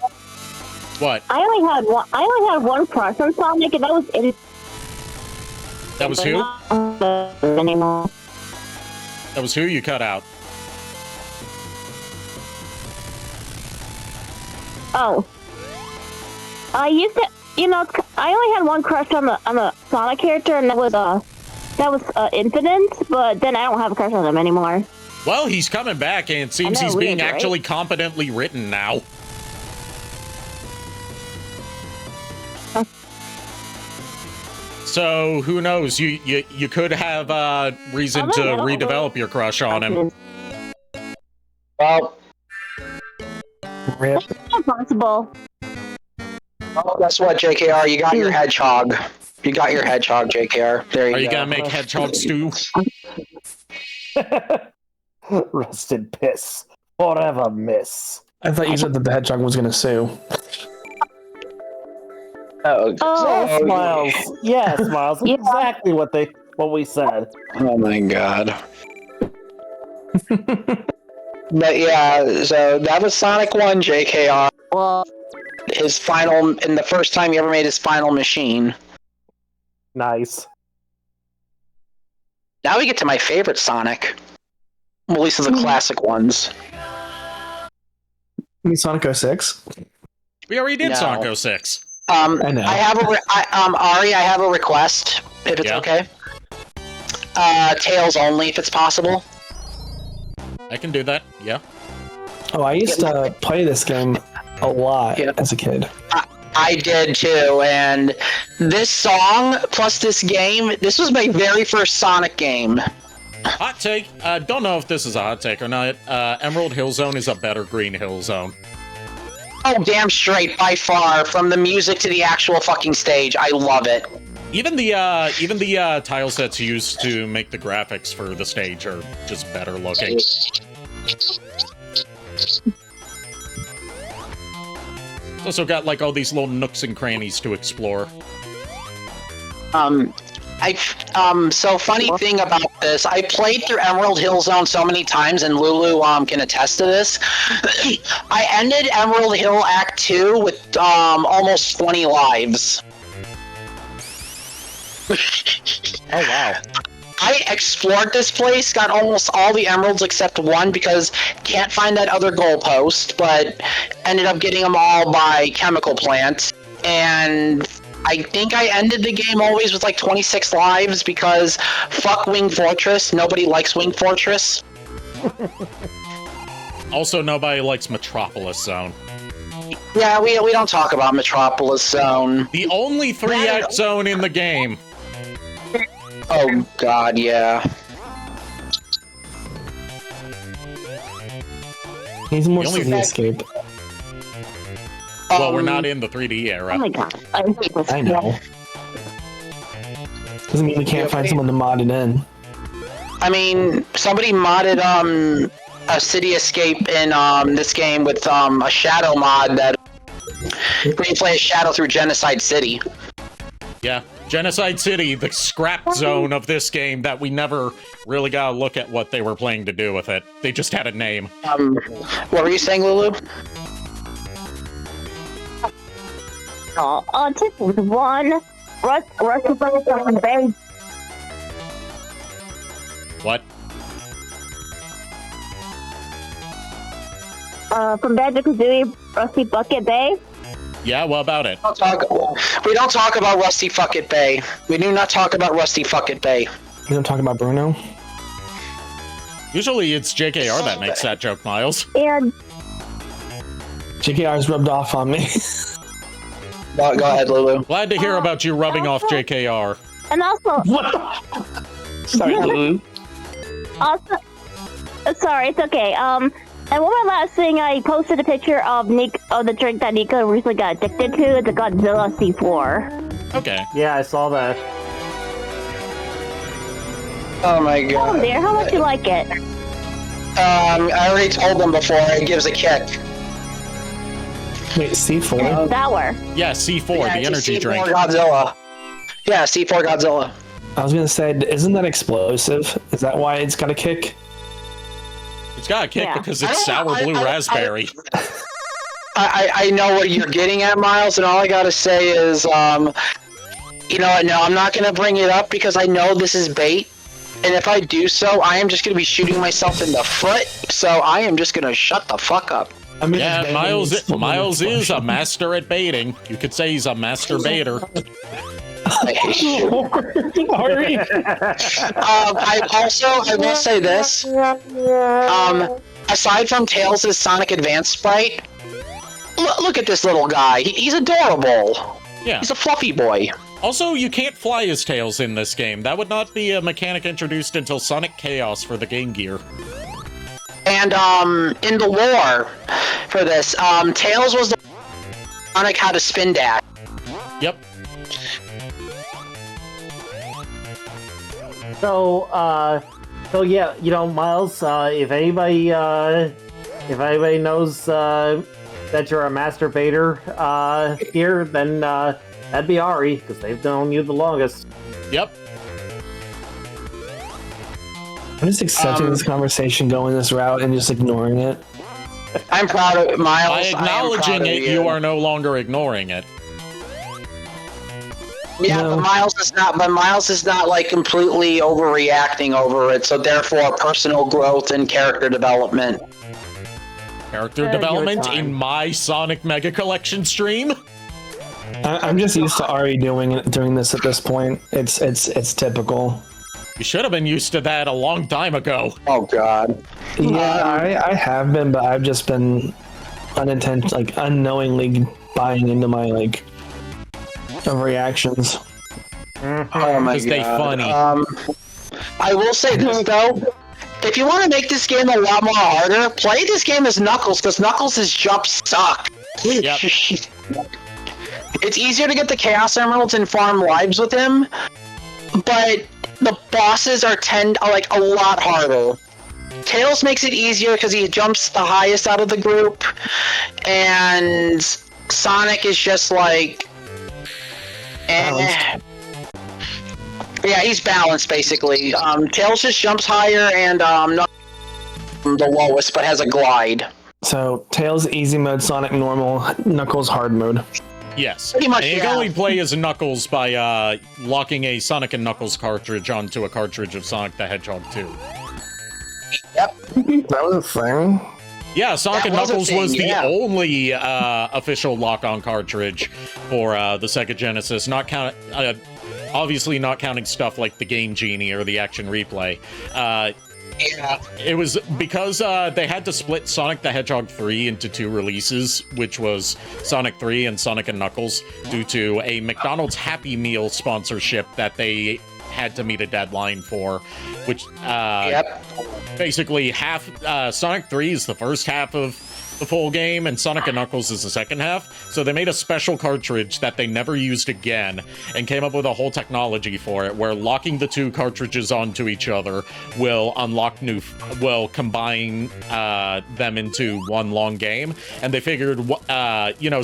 What? I only had one crush on Sonic, and that was it. That was who? Anymore. That was who you cut out. Oh. I used to, I only had one crush on the Sonic character, and that was Infinite. But then I don't have a crush on him anymore. Well, he's coming back, and it seems he's being actually competently written now. So who knows? You could have reason to redevelop your crush on him. Well, It's not possible. Oh, guess what, JKR? You got your hedgehog. You got your hedgehog, JKR. There you go. Are you gonna make hedgehog stew? Rest in piss. Forever, miss. I thought you said that the hedgehog was gonna sue. Yes, Miles. Yes, Miles. Yeah. Exactly what we said. Oh my god. But yeah, so that was Sonic 1, JKR. Well, His final, and the first time he ever made his final machine. Nice. Now we get to my favorite Sonic. Well, at least of the classic ones. You mean Sonic 06? We already did No. Sonic 06. I know. I have Ari, I have a request, if it's okay. Tails only, if it's possible. I can do that, yeah. Oh, I used to play this game a lot as a kid. I did too, and this song plus this game, this was my very first Sonic game. Hot take, don't know if this is a hot take or not. Emerald Hill Zone is a better Green Hill Zone. Oh, damn straight, by far, from the music to the actual fucking stage. I love it. Even the tile sets used to make the graphics for the stage are just better looking. It's also got like all these little nooks and crannies to explore. So funny thing about this, I played through Emerald Hill Zone so many times, and Lulu can attest to this. I ended Emerald Hill Act 2 with almost 20 lives. Oh, wow. I explored this place, got almost all the emeralds except one because can't find that other goalpost, but ended up getting them all by Chemical Plant. And I think I ended the game always with like 26 lives because fuck Wing Fortress. Nobody likes Wing Fortress. Also, nobody likes Metropolis Zone. Yeah, we don't talk about Metropolis Zone. The only 3-act zone in the game. Oh god, yeah. He's more The only City thing- Escape. Well, we're not in the 3D era. oh my god. I hate this. I know. Doesn't mean we can't find someone to mod it in. I mean, somebody modded a City Escape in this game with a shadow mod that where you play a shadow through Genocide City. Yeah, Genocide City, the scrap zone of this game that we never really got to look at what they were planning to do with it. They just had a name. What were you saying, Lulu? Oh, just one. Rusty Bucket from Bay. What? From Banjo-Kazooie, Rusty Bucket Bay. Yeah, what about it? We don't talk about Rusty Fucket Bay. We do not talk about Rusty Fucket Bay. We don't talk about Bruno. Usually it's JKR that makes that joke, Miles. And JKR's rubbed off on me. Go ahead, Lulu. Glad to hear about you rubbing off JKR. and also, Sorry, Lulu. also, sorry, it's okay. And one more last thing, I posted a picture of the drink that Nico recently got addicted to. It's a Godzilla C4. Okay. Yeah, I saw that. Oh my Oh god. dear, how much you like it? I already told them before, it gives a kick. Wait, C4? Sour. Yeah, C4, Yeah, the it's a energy C4 drink. Godzilla. Yeah, C4 Godzilla. I was gonna say, isn't that explosive? Is that why it's got a kick? It's got a kick Yeah. because it's sour blue raspberry. I know what you're getting at, Miles, and all I gotta say is, you know what, no, I'm not gonna bring it up because I know this is bait, and if I do so, I am just gonna be shooting myself in the foot, so I am just gonna shut the fuck up. I mean, Yeah, it's Miles baiting, is a master at baiting. You could say he's a master baiter. I hate you. Sorry. I will say this, aside from Tails' Sonic Advance sprite, look at this little guy, he's adorable. Yeah. He's a fluffy boy. Also, you can't fly his tails in this game. That would not be a mechanic introduced until Sonic Chaos for the Game Gear. And in the lore for this, Tails was the Sonic how to spin dash. Yep. So yeah, you know, Miles, if anybody knows that you're a masturbator here, then that'd be Ari, because they've known you the longest. Yep. I'm just accepting this conversation going this route and just ignoring it. I'm proud of Miles. By acknowledging it, you are no longer ignoring it. Yeah, No. but Miles is not like completely overreacting over it, so therefore personal growth and character development. Character development in my Sonic Mega Collection stream? I'm just used to Ari doing this at this point. It's typical. You should have been used to that a long time ago. Oh god. Yeah, I have been, but I've just been unknowingly buying into my reactions. Oh my god. Because they funny. I will say this though. If you want to make this game a lot more harder, play this game as Knuckles, because Knuckles' jumps suck. Yep. It's easier to get the Chaos Emeralds and farm lives with him, but the bosses are a lot harder. Tails makes it easier because he jumps the highest out of the group, and Sonic is just Yeah, he's balanced basically. Tails just jumps higher, and not the lowest, but has a glide. So Tails easy mode, Sonic normal, Knuckles hard mode. Yes. Pretty much, and you yeah. can only play as Knuckles by locking a Sonic and Knuckles cartridge onto a cartridge of Sonic the Hedgehog 2. Yep. That was a thing. Yeah, Sonic That and was a Knuckles thing, was the yeah. only official lock-on cartridge for the Sega Genesis. Obviously not counting stuff like the Game Genie or the Action Replay. Yeah. It was because they had to split Sonic the Hedgehog 3 into 2 releases, which was Sonic 3 and Sonic and Knuckles, due to a McDonald's Happy Meal sponsorship that they had to meet a deadline for, which basically Sonic 3 is the first half of the full game, and Sonic and Knuckles is the second half. So they made a special cartridge that they never used again, and came up with a whole technology for it, where locking the 2 cartridges onto each other will combine them into one long game. And they figured,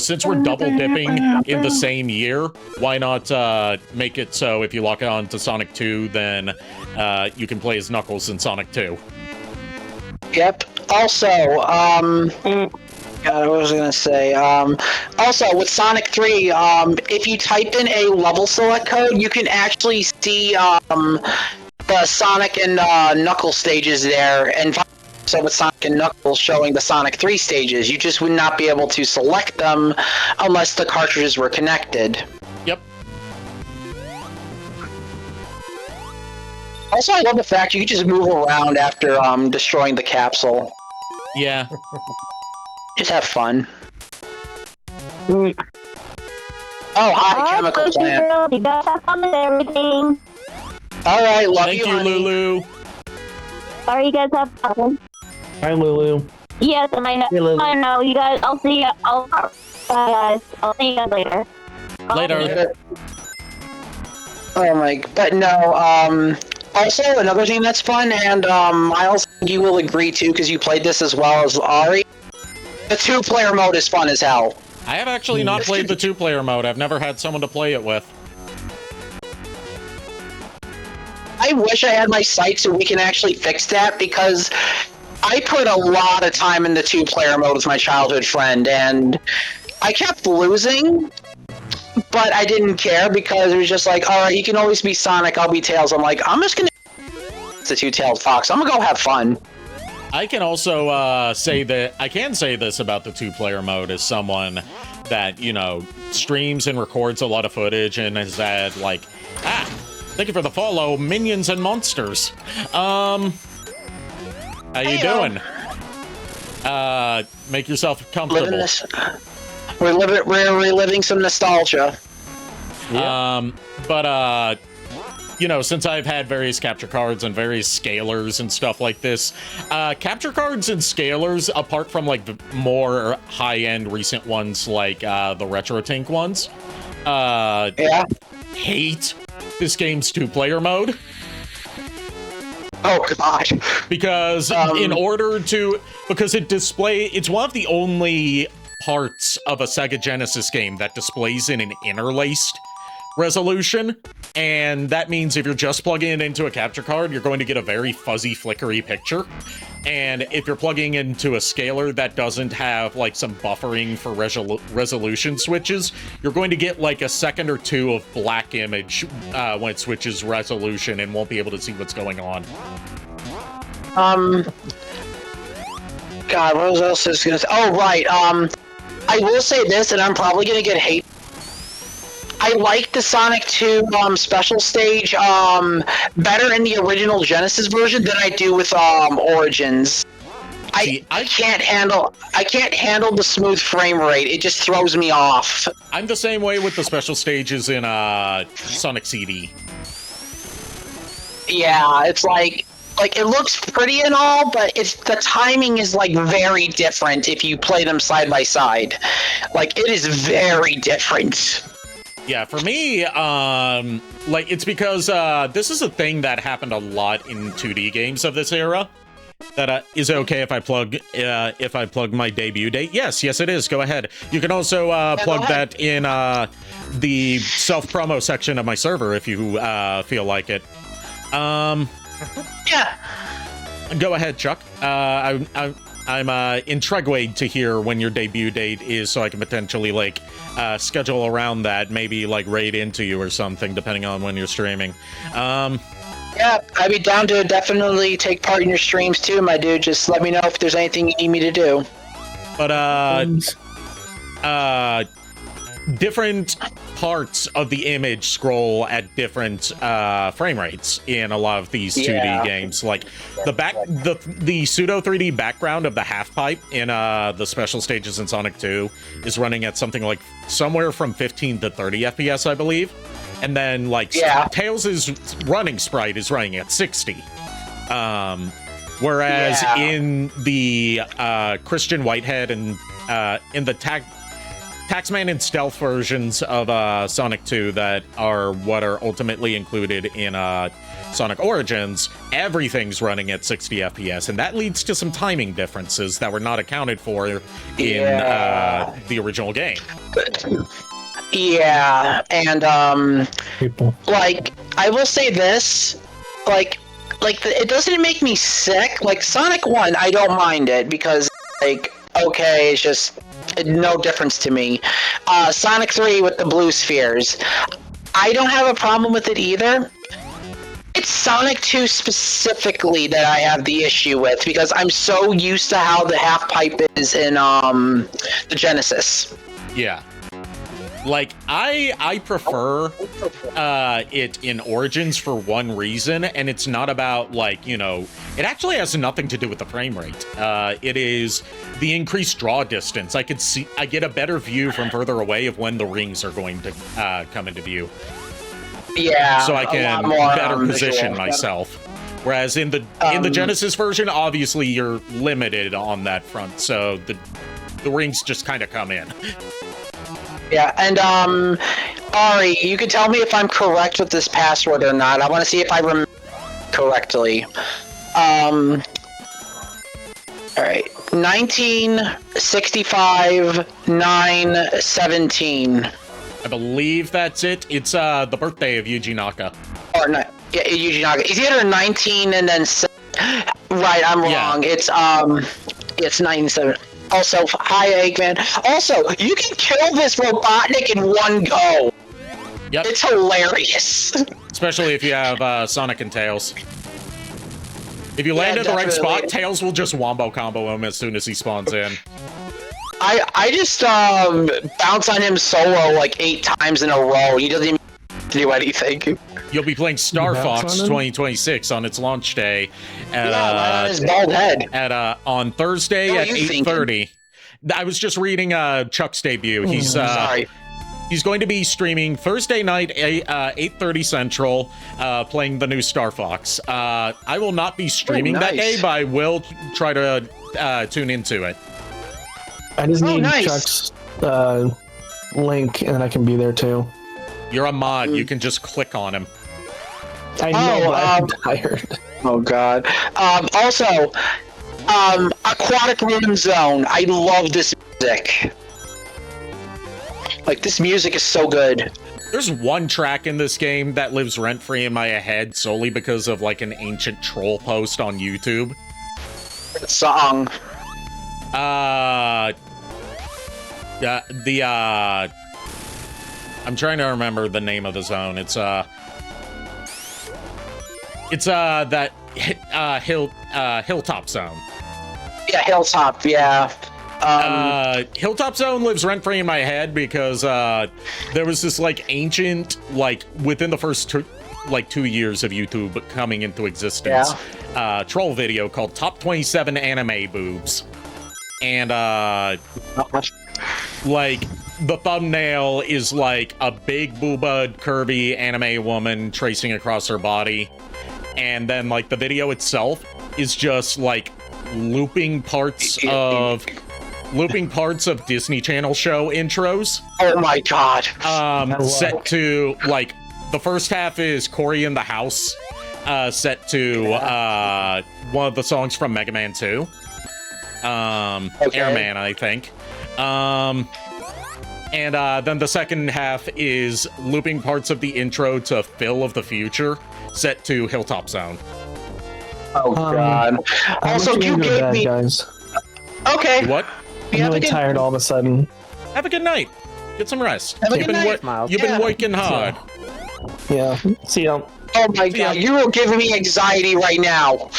since we're double dipping in the same year, why not make it so if you lock it on to Sonic 2, then you can play as Knuckles in Sonic 2. Yep. Also, God, what was I gonna say? Also, with Sonic 3, if you type in a level select code, you can actually see the Sonic and Knuckles stages there, and so with Sonic and Knuckles showing the Sonic 3 stages, you just would not be able to select them unless the cartridges were connected. Yep. Also, I love the fact you can just move around after destroying the capsule. Yeah. Just have fun. Oh, hi, chemical plant. You guys have fun with everything. Alright, love Thank you, honey. Lulu. Sorry, you guys have fun. Hi, Lulu. Yes, and I know. Hey, Lulu. I know. You guys. I'll see you. Guys. I'll see you guys later. Later. Oh my, but no, also another thing that's fun, and Miles, you will agree too, because you played this as well as Ari, the 2-player mode is fun as hell. I have actually not played the 2-player mode. I've never had someone to play it with. I wish I had my site so we can actually fix that, because I put a lot of time in the 2-player mode with my childhood friend, and I kept losing, but I didn't care, because it was just like, alright, you can always be Sonic, I'll be Tails. I'm like, I'm just gonna the 2-tailed fox. I'm gonna go have fun. I can also say that I can say this about the 2-player mode as someone that, streams and records a lot of footage and has had thank you for the follow, minions and monsters. How you doing? Make yourself comfortable. We're reliving some nostalgia. But you know, since I've had various capture cards and various scalers and stuff like this, capture cards and scalers, apart from like the more high-end recent ones like the RetroTink ones, hate this game's 2-player mode. Oh god. Because it's one of the only parts of a Sega Genesis game that displays in an interlaced resolution, and that means if you're just plugging it into a capture card, you're going to get a very fuzzy, flickery picture. And if you're plugging into a scaler that doesn't have like some buffering for resolution switches, you're going to get like a second or two of black image when it switches resolution and won't be able to see what's going on. God, what else is gonna say? Oh, right. I will say this, and I'm probably gonna get hate. I like the Sonic 2 special stage better in the original Genesis version than I do with Origins. I can't handle the smooth frame rate. It just throws me off. I'm the same way with the special stages in Sonic CD. Yeah, it's like it looks pretty and all, but the timing is like very different if you play them side by side. Like it is very different. Yeah, for me, like it's because this is a thing that happened a lot in 2D games of this era. That is it okay if I plug my debut date? Yes, it is. Go ahead. You can also plug that in the self-promo section of my server if you feel like it. Yeah. Go ahead, Chuck. I'm intrigued to hear when your debut date is, so I can potentially like schedule around that, maybe like raid into you or something, depending on when you're streaming. Yeah, I'd be down to definitely take part in your streams too, my dude. Just let me know if there's anything you need me to do. But different parts of the image scroll at different frame rates in a lot of these 2D games. Like the pseudo 3D background of the half pipe in the special stages in Sonic 2 is running at something like somewhere from 15 to 30 FPS, I believe. And then like Tails' running sprite is running at 60. Whereas in the Christian Whitehead and in the Taxman and Stealth versions of Sonic 2 that are what are ultimately included in Sonic Origins, everything's running at 60 FPS, and that leads to some timing differences that were not accounted for in the original game. Yeah, and like I will say this, it doesn't make me sick. Like Sonic 1, I don't mind it because like okay, it's just no difference to me. Sonic 3 with the blue spheres, I don't have a problem with it either. It's Sonic 2 specifically that I have the issue with because I'm so used to how the half pipe is in the Genesis. Yeah. Like, I prefer it in Origins for one reason, and it's not about, like, you know, it actually has nothing to do with the frame rate. It is the increased draw distance. I get a better view from further away of when the rings are going to come into view. Yeah. So I can better position myself. Whereas in the Genesis version, obviously you're limited on that front, so the rings just kind of come in. Yeah, and Ari, you can tell me if I'm correct with this password or not. I want to see if I remember correctly. All right, 1965 9/17. I believe that's it. It's the birthday of Yuji Naka. Or no, yeah, Yuji Naka. Is either 19 and then right? I'm wrong. Yeah. It's 97. Also, hi, Eggman. Also, you can kill this Robotnik in one go. Yep. It's hilarious. Especially if you have Sonic and Tails. If you land at the right spot, Tails will just wombo combo him as soon as he spawns in. I just bounce on him solo like 8 times in a row. He doesn't even do anything. You'll be playing Star Fox 2026 on its launch day at on his bald head on Thursday at 8:30. I was just reading Chuck's debut. He's He's going to be streaming Thursday night, 8:30 Central, playing the new Star Fox. I will not be streaming that day, but I will try to tune into it. I just need Chuck's link, and then I can be there too. You're a mod. You can just click on him. I know, but I'm tired. Oh God. Also, Aquatic Ruin Zone. I love this music. Like, this music is so good. There's one track in this game that lives rent-free in my head solely because of, like, an ancient troll post on YouTube. Song. I'm trying to remember the name of the zone. It's that Hilltop Zone. Yeah, Hilltop, yeah. Hilltop Zone lives rent-free in my head because there was this, like, ancient, like, within the first 2 years of YouTube coming into existence, troll video called Top 27 Anime Boobs. And, like, the thumbnail is, like, a big boobad, curvy anime woman tracing across her body. And then, like, the video itself is just, like, looping parts of Disney Channel show intros. Oh my God. Set to, like, the first half is Cory in the House, set to one of the songs from Mega Man 2. Airman, I think. And then the second half is looping parts of the intro to Phil of the Future, set to Hilltop Zone. Oh God. Also, you gave me... guys. Okay. What? I'm really tired all of a sudden. Have a good night. Get some rest. Have a good night. You've been working hard. Yeah. See ya. Oh my God, you are giving me anxiety right now.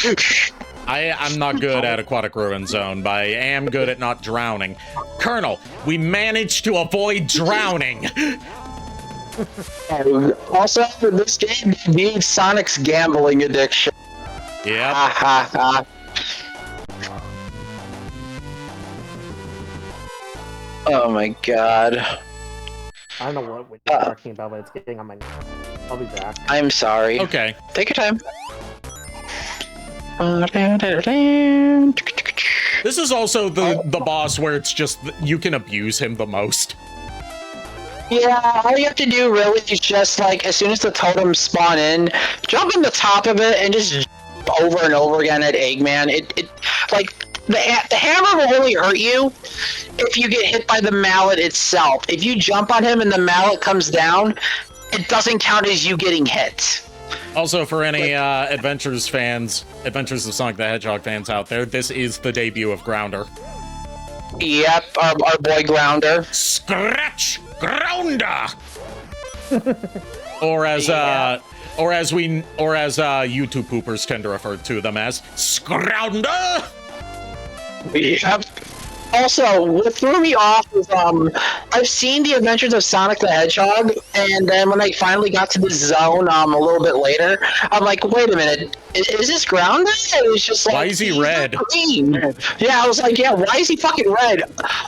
I'm not good at Aquatic Ruin Zone, but I am good at not drowning. Colonel, we managed to avoid drowning. Also, for this game, needs Sonic's gambling addiction. Yeah. Oh my God. I don't know what you're talking about, but it's getting on my nerves. I'll be back. I'm sorry. Okay. Take your time. This is also the boss where it's just you can abuse him the most. Yeah, all you have to do really is just, like, as soon as the totems spawn in, jump on the top of it and just over and over again at Eggman. It like, the hammer will only hurt you if you get hit by the mallet itself. If you jump on him and the mallet comes down, it doesn't count as you getting hit. Also, for any Adventures of Sonic the Hedgehog fans out there, this is the debut of Grounder. Yep, our boy Grounder. Scratch Grounder! or as YouTube poopers tend to refer to them as Scrounder! Yep. Also, what threw me off was, I've seen the Adventures of Sonic the Hedgehog, and then when I finally got to the zone, a little bit later, I'm like, wait a minute, is this grounded? And it's just like, why is he red? Green. Yeah, I was like, yeah, why is he fucking red?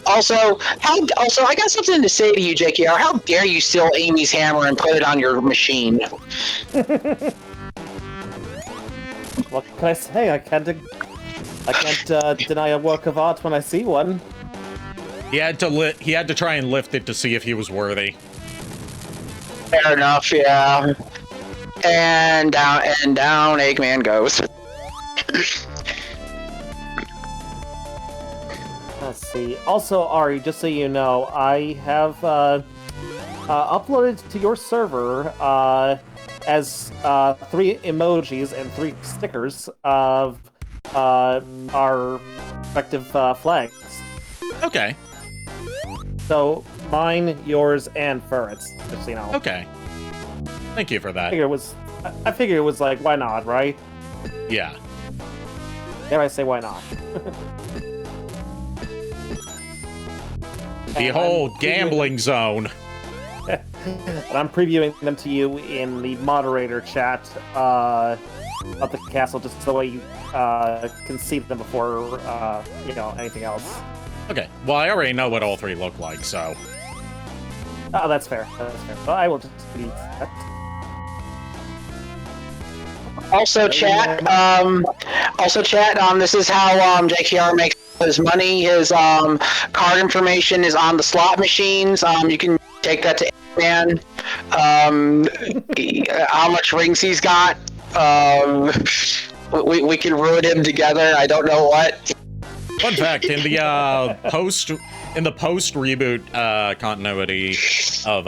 Also, I got something to say to you, JKR. How dare you steal Amy's hammer and put it on your machine? What can I say? I can't deny a work of art when I see one. He had to try and lift it to see if he was worthy. Fair enough, yeah. And down Eggman goes. Let's see. Also, Ari, just so you know, I have uploaded to your server as 3 emojis and 3 stickers of our respective flags. Okay. So mine, yours, and Furret's, just so you know. Okay. Thank you for that. I figured it was like, why not, right? Yeah. Dare I say, why not? Behold, gambling zone. And I'm previewing them to you in the moderator chat of the castle, just so you can see them before anything else. Okay. Well, I already know what all 3 look like, so. Oh, that's fair. That's fair. Well, I will just delete that. Also, chat. This is how JKR makes his money. His card information is on the slot machines. You can take that to man. How much rings he's got. We can ruin him together. I don't know what. Fun fact: in the post reboot continuity of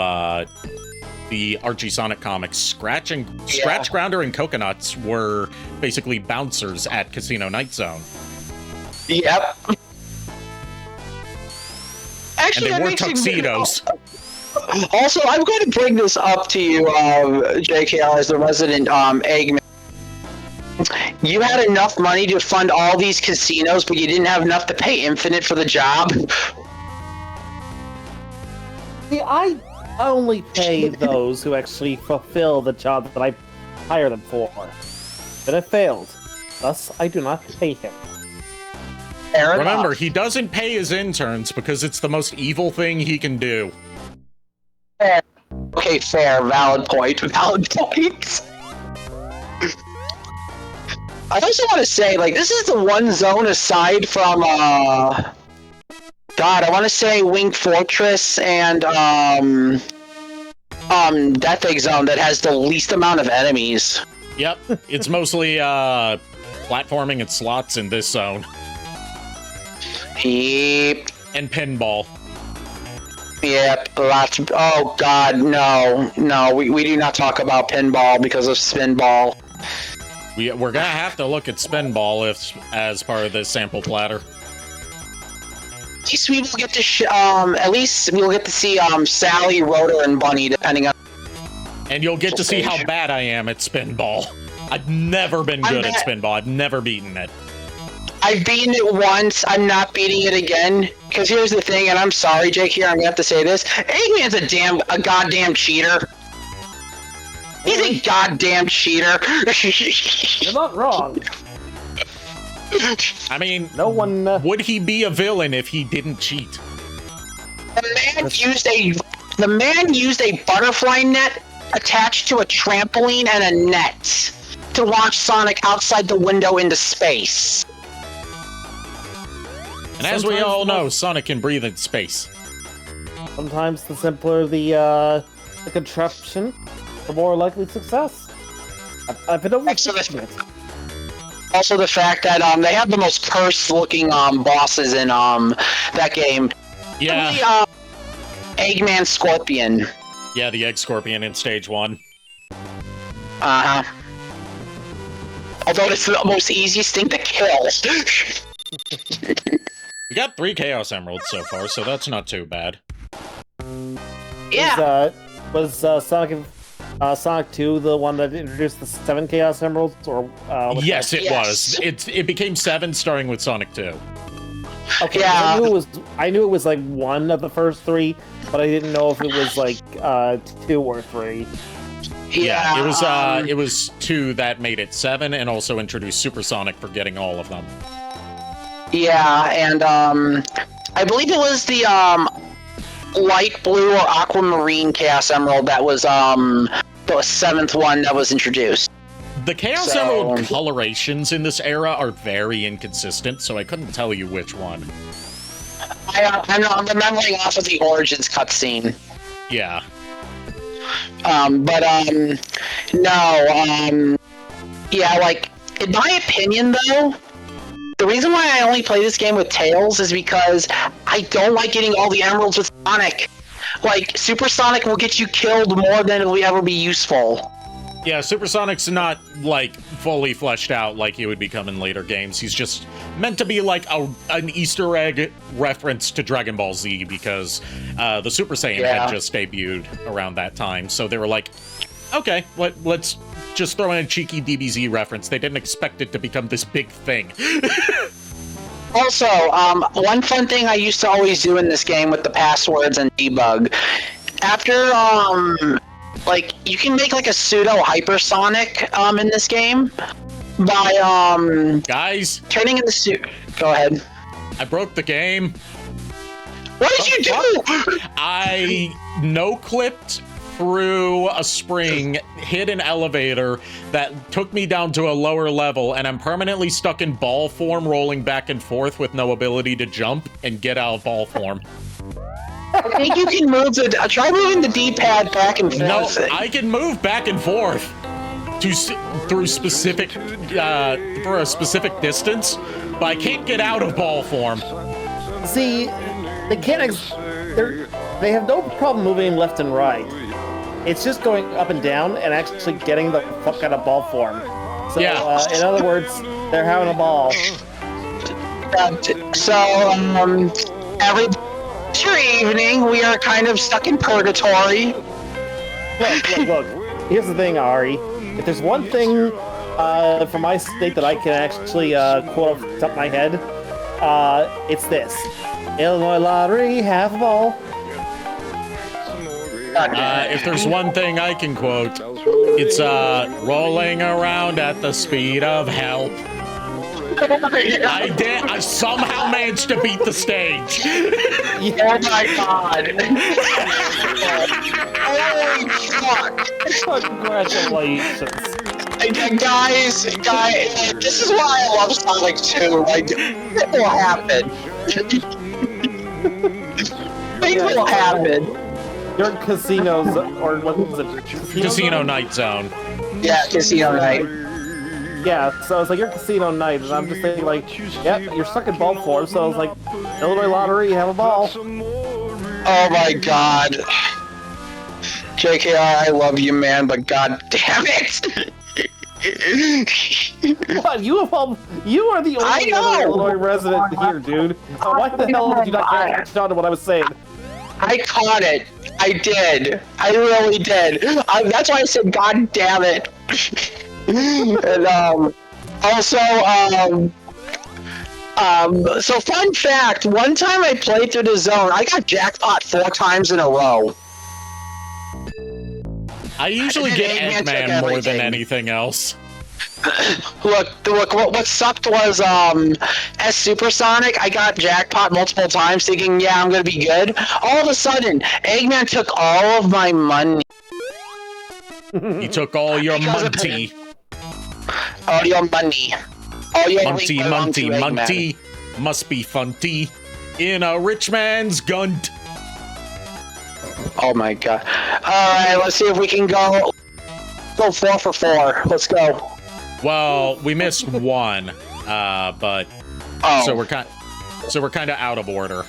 the Archie Sonic comics, Scratch, Grounder, and Coconuts were basically bouncers at Casino Night Zone. Yep. Actually, and they wore tuxedos. Also, I'm going to bring this up to you, JKR, as the resident Eggman. You had enough money to fund all these casinos, but you didn't have enough to pay Infinite for the job. See, I only pay those who actually fulfill the job that I hire them for. But it failed. Thus, I do not pay him. Remember, he doesn't pay his interns because it's the most evil thing he can do. Fair. Okay, fair. Valid point. Valid point. I also want to say, like, this is the one zone aside from, God, I want to say Wing Fortress and, Death Egg Zone that has the least amount of enemies. Yep, it's mostly, platforming and slots in this zone. Yep. And pinball. Yep, lots of, oh god, no. No, we do not talk about pinball because of Spinball. We're gonna have to look at Spinball as part of this sample platter. At least we will get to at least we'll get to see Sally, Rotor, and Bunny, depending on. And you'll get to see how bad I am at Spinball. I've never been good at Spinball. I've never beaten it. I've beaten it once. I'm not beating it again. Because here's the thing, and I'm sorry, Jake. Here, I'm gonna have to say this: Eggman's a goddamn cheater. He's a goddamn cheater. You're not wrong. I mean, no one. Would he be a villain if he didn't cheat? The man used a butterfly net attached to a trampoline and a net to launch Sonic outside the window into space. And as we all know, Sonic can breathe in space. Sometimes the simpler the contraption, the more likely success. I've been over Also the fact that they have the most cursed-looking bosses in that game. Yeah. Eggman Scorpion. Yeah, the Egg Scorpion in Stage 1. Uh-huh. Although it's the most easiest thing to kill. We got 3 Chaos Emeralds so far, so that's not too bad. Yeah. Was Sonic 2 the one that introduced the 7 Chaos Emeralds? Or yes, it was. It became 7 starting with Sonic 2. Okay, yeah. I knew it was like one of the first 3, but I didn't know if it was like 2 or 3. Yeah, it was 2 that made it 7, and also introduced Supersonic for getting all of them. Yeah, and I believe it was the light blue or aquamarine Chaos Emerald that was the 7th one that was introduced. The Chaos Emerald colorations in this era are very inconsistent, so I couldn't tell you which one. I'm remembering off of the Origins cutscene. Yeah. Yeah, like, in my opinion, though, the reason why I only play this game with Tails is because I don't like getting all the emeralds with Sonic. Like, Supersonic will get you killed more than it will ever be useful. Yeah, Supersonic's not, like, fully fleshed out like he would become in later games. He's just meant to be, like, an Easter egg reference to Dragon Ball Z because the Super Saiyan had just debuted around that time. So they were like, okay, let's just throw in a cheeky DBZ reference. They didn't expect it to become this big thing. Also, one fun thing I used to always do in this game with the passwords and debug, after, like, you can make, like, a pseudo-hypersonic, in this game by, Guys? turning in the suit. Go ahead. I broke the game. What did you do? I no-clipped through a spring, hit an elevator that took me down to a lower level, and I'm permanently stuck in ball form, rolling back and forth with no ability to jump and get out of ball form. I think you can move try moving the D-pad back and forth. No, I can move back and forth through specific, for a specific distance, but I can't get out of ball form. See, the mechanics, they have no problem moving left and right. It's just going up and down and actually getting the fuck out of ball form. So, yeah. In other words, they're having a ball. Every evening, we are kind of stuck in purgatory. Look. Here's the thing, Ari. If there's one thing from my state that I can actually quote off the top of my head, it's this. Illinois lottery, half a ball. If there's one thing I can quote, it's rolling around at the speed of help. I somehow managed to beat the stage. Oh my god. Holy fuck. Congratulations. Guys, this is why I love Sonic 2. Like, it will happen. Things will happen. Your casinos, or what was it? Casino Night Zone. Yeah, Casino Night. Yeah, so it's like your casino night, and I'm just thinking like, yep, you're stuck in ball form, so I was like, Illinois lottery, have a ball. Oh my god. JKR, I love you, man, but god damn it! What? You are the only other Illinois resident here, dude. So why the hell did you not catch on to what I was saying? I caught it. I did. I really did. That's why I said, god damn it. And also, so fun fact, one time I played through the zone, I got jackpot 4 times in a row. I usually get Eggman more than anything else. Look, what sucked was, as Supersonic, I got jackpot multiple times thinking, yeah, I'm gonna be good. All of a sudden, Eggman took all of my money. He took all your money. All your money. All your Monty. Must be funty. In a rich man's gunt. Oh my god. Alright, let's see if we can go 4 for 4. Let's go. Well, we missed one, but so we're kind of out of order.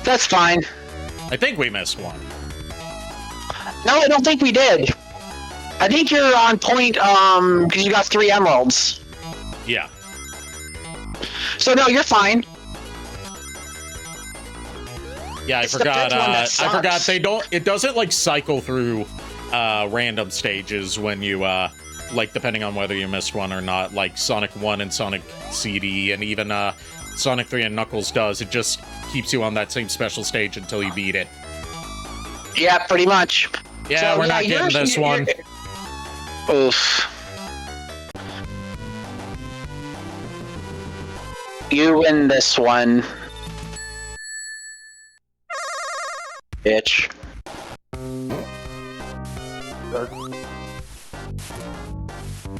That's fine. I think we missed one. No, I don't think we did. I think you're on point, because you got 3 emeralds. Yeah. So no, you're fine. Yeah, I forgot it doesn't like cycle through random stages when you like depending on whether you missed one or not, like Sonic 1 and Sonic CD and even Sonic 3 and Knuckles does. It just keeps you on that same special stage until you beat it. Yeah, pretty much. Yeah, so, we're not getting this one. Oof. You win this one. Bitch.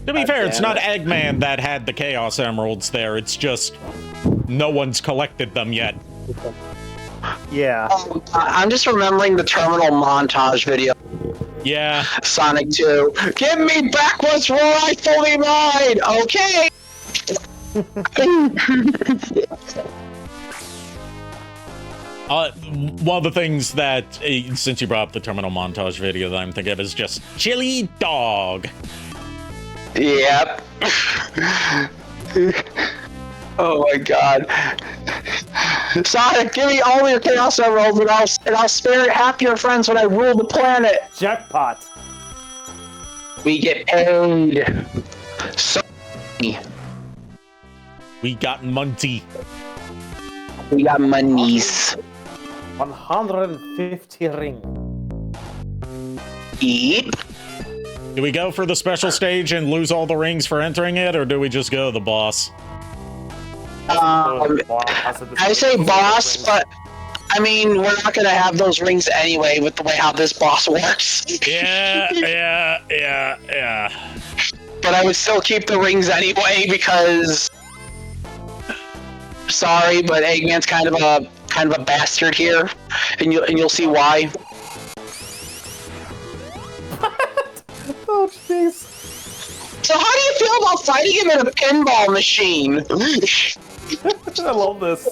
To be fair, it's not Eggman that had the Chaos Emeralds there. It's just no one's collected them yet. Yeah. I'm just remembering the terminal montage video. Yeah. Sonic 2. Give me back what's rightfully mine! Okay! One of the things that, since you brought up the terminal montage video that I'm thinking of is just Chili Dog. Yep. Oh my god. Sonic, give me all your Chaos Emeralds and I'll spare half your friends when I rule the planet. Jackpot. We get paid. So we got Monty. We got monies. 150 ring. Yep. Do we go for the special stage and lose all the rings for entering it, or do we just go to the boss? I say boss, but I mean, we're not gonna have those rings anyway with the way how this boss works. Yeah. But I would still keep the rings anyway because, sorry, but Eggman's kind of a bastard here, and you'll see why. Oh, jeez. So how do you feel about fighting him in a pinball machine? I love this.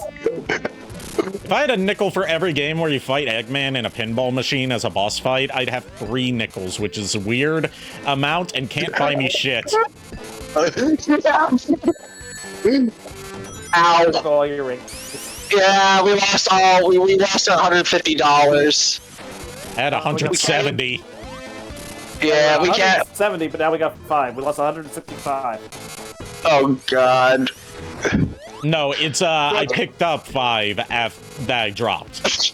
If I had a nickel for every game where you fight Eggman in a pinball machine as a boss fight, I'd have 3 nickels, which is a weird amount and can't buy me shit. Ow. All your rings. Yeah, we lost we lost $150. I had 170. Yeah, we can't. 70, but now we got 5. We lost 165. Oh God. No, it's I picked up 5 after that I dropped.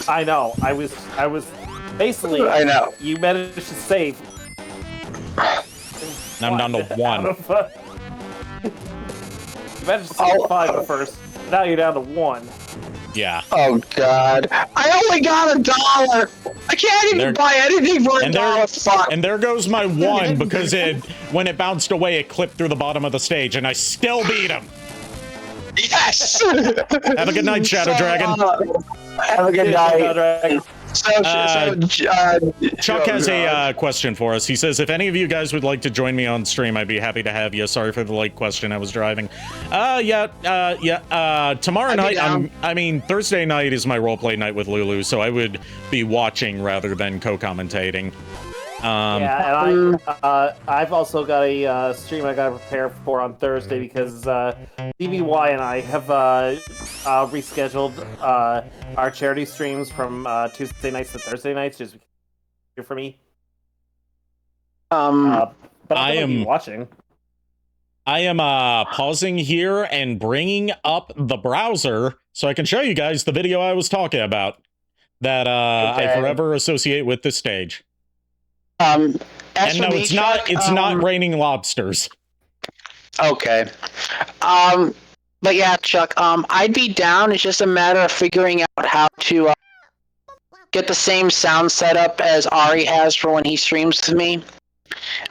I know. I was basically. I know. You managed to save. Now I'm down to 1. You managed to save 5 at first. Now you're down to 1. Yeah. Oh God. I only got $1. I can't even buy anything for $1. Fuck. And there goes my 1 because when it bounced away, it clipped through the bottom of the stage, and I still beat him. Yes. Have a good night, Shadow Dragon. Have a good night. Chuck has a question for us. He says, if any of you guys would like to join me on stream, I'd be happy to have you. Sorry for the late question. I was driving. Tomorrow night, Thursday night is my roleplay night with Lulu, so I would be watching rather than co-commentating. Yeah, and I've also got a stream I gotta prepare for on Thursday because DBY and I have rescheduled our charity streams from Tuesday nights to Thursday nights just here for me. But I am watching. I am pausing here and bringing up the browser so I can show you guys the video I was talking about that I forever associate with this stage. And no, it's not raining lobsters. Okay. But yeah, Chuck, I'd be down. It's just a matter of figuring out how to get the same sound setup as Ari has for when he streams to me.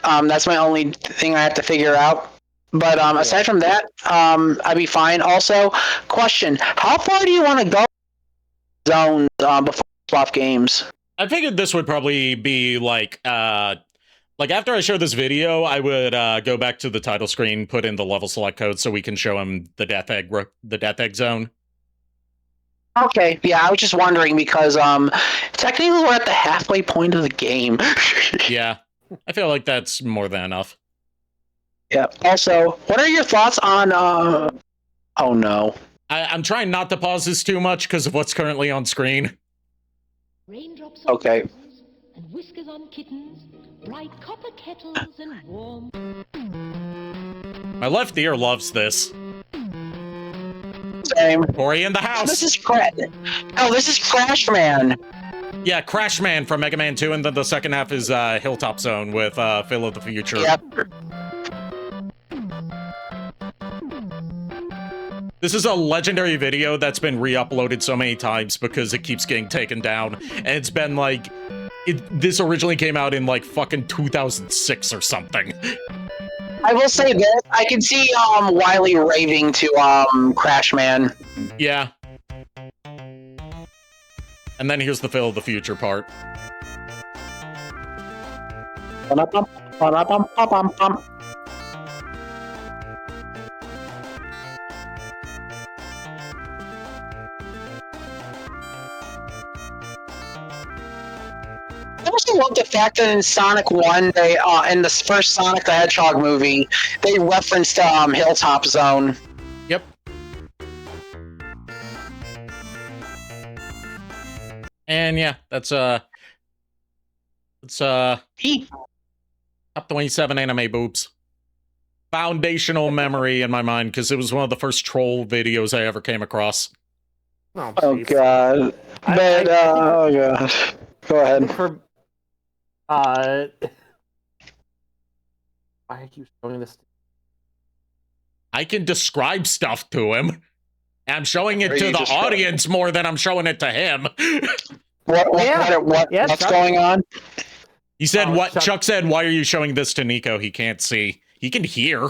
That's my only thing I have to figure out. But aside from that, I'd be fine. Also, question: how far do you want to go zones before swap games? I figured this would probably be like after I show this video, I would go back to the title screen, put in the level select code so we can show him the death egg zone. Okay, yeah, I was just wondering because technically we're at the halfway point of the game. Yeah, I feel like that's more than enough. Yeah. Also, what are your thoughts on oh no. I'm trying not to pause this too much because of what's currently on screen. Raindrops on roses and whiskers on kittens, bright copper kettles and warm. My left ear loves this. Same. Ori in the house. This is this is Crash Man. Yeah, Crash Man from Mega Man 2, and then the second half is Hilltop Zone with Phil of the Future. Yep. This is a legendary video that's been re-uploaded so many times because it keeps getting taken down. And it's been like... this originally came out in like fucking 2006 or something. I will say this, I can see Wily raving to Crash Man. Yeah. And then here's the Phil of the Future part. I also love the fact that in Sonic 1, they in the first Sonic the Hedgehog movie, they referenced Hilltop Zone. Yep. And yeah, that's top 27 anime boobs. Foundational memory in my mind because it was one of the first troll videos I ever came across. Oh god. But oh god. Go ahead. Why are you showing this? I can describe stuff to him. I'm showing it to the audience more than I'm showing it to him. What's going on? He said, Chuck said, why are you showing this to Nico? He can't see. He can hear.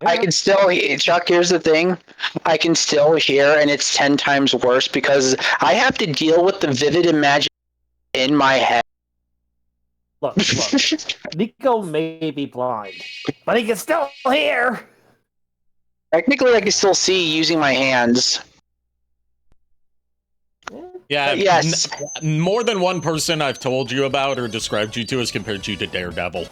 I can still hear. Chuck, here's the thing. I can still hear, and it's 10 times worse because I have to deal with the vivid imagination in my head. Look. Nico may be blind, but he can still hear. Technically, I can still see using my hands. Yeah, yes. More than one person I've told you about or described you to has compared you to Daredevil.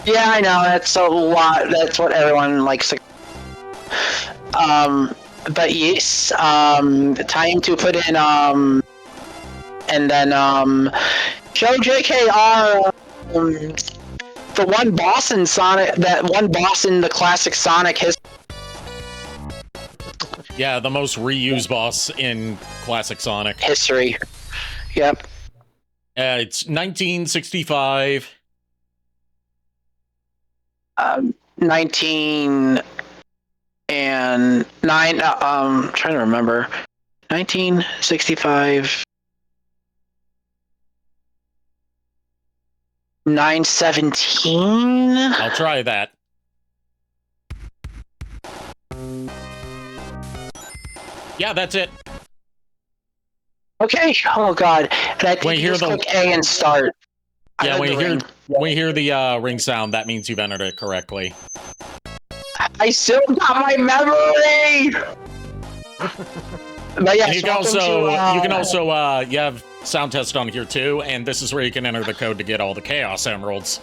Yeah, I know. That's a lot. That's what everyone likes. But yes, time to put in, and then, show JKR, the one boss in Sonic, that one boss in the classic Sonic history. Yeah, the most reused boss in classic Sonic history. Yep. It's 1965. 19 and 9. Trying to remember. 1965. 917. I'll try that. Yeah, that's it. Okay. Oh God. And I think you just click A and start. Yeah, when you hear the ring sound, that means you've entered it correctly. I still got my memory. But yeah, and you can also you have sound test on here too, and this is where you can enter the code to get all the Chaos Emeralds.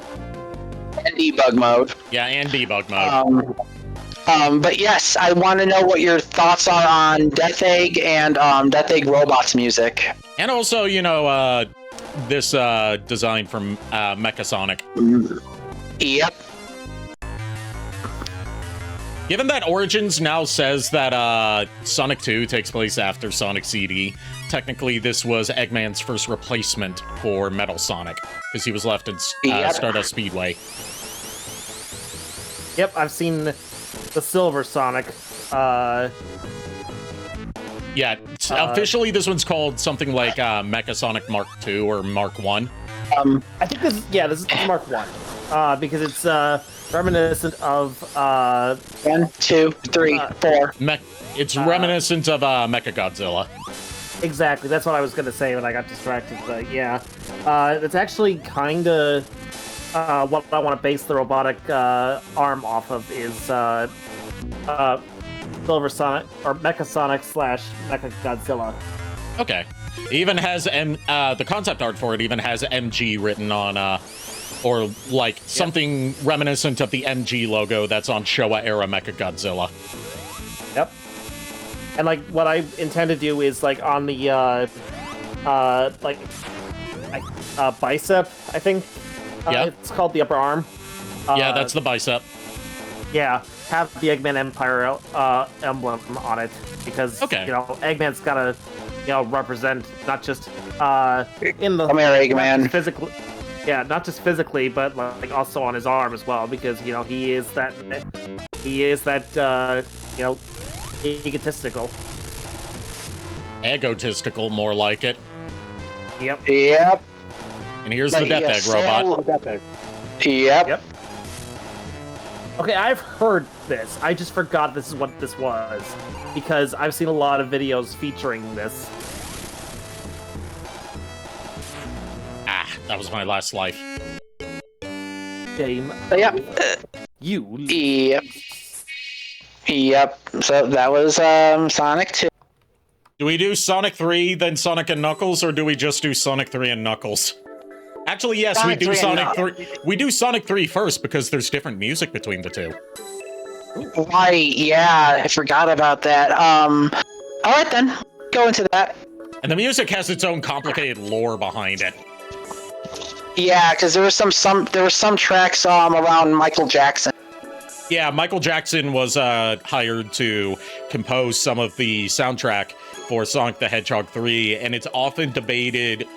And debug mode. Yeah, and debug mode. But yes, I want to know what your thoughts are on Death Egg and Death Egg Robots music. And also, you know, this design from Mecha Sonic. Yep. Given that Origins now says that Sonic 2 takes place after Sonic CD, technically this was Eggman's first replacement for Metal Sonic, because he was left in Stardust Speedway. Yep, I've seen the Silver Sonic. Yeah, officially this one's called something like Mecha Sonic Mark II or Mark 1. I think this is Mark 1. Because it's reminiscent of 1, 2, 3, 4. It's reminiscent of Mechagodzilla. Exactly, that's what I was gonna say when I got distracted. But yeah, it's actually kind of what I want to base the robotic arm off of is Silver Sonic or Mecha Sonic / Mechagodzilla. Okay, it even has the concept art for it even has MG written on or like something reminiscent of the MG logo that's on Showa era Mechagodzilla. Yep. And like what I intend to do is like on the bicep, I think. It's called the upper arm. Yeah, that's the bicep. Yeah, have the Eggman Empire emblem on it because you know Eggman's gotta represent not just in the come here, Eggman. Physically. Yeah, not just physically, but like also on his arm as well, because he is that egotistical. Egotistical, more like it. Yep. Yep. And here's the Death Egg robot. Yep. Okay, I've heard this. I just forgot this is what this was because I've seen a lot of videos featuring this. That was my last life. Game. Yep. You. Yep. So that was Sonic 2. Do we do Sonic 3, then Sonic and Knuckles, or do we just do Sonic 3 and Knuckles? Actually, yes, we do Sonic 3. We do Sonic 3 first because there's different music between the two. Right, yeah, I forgot about that. Alright then, go into that. And the music has its own complicated lore behind it. Yeah, because there were some tracks around Michael Jackson. Yeah, Michael Jackson was hired to compose some of the soundtrack for Sonic the Hedgehog 3, and it's often debated,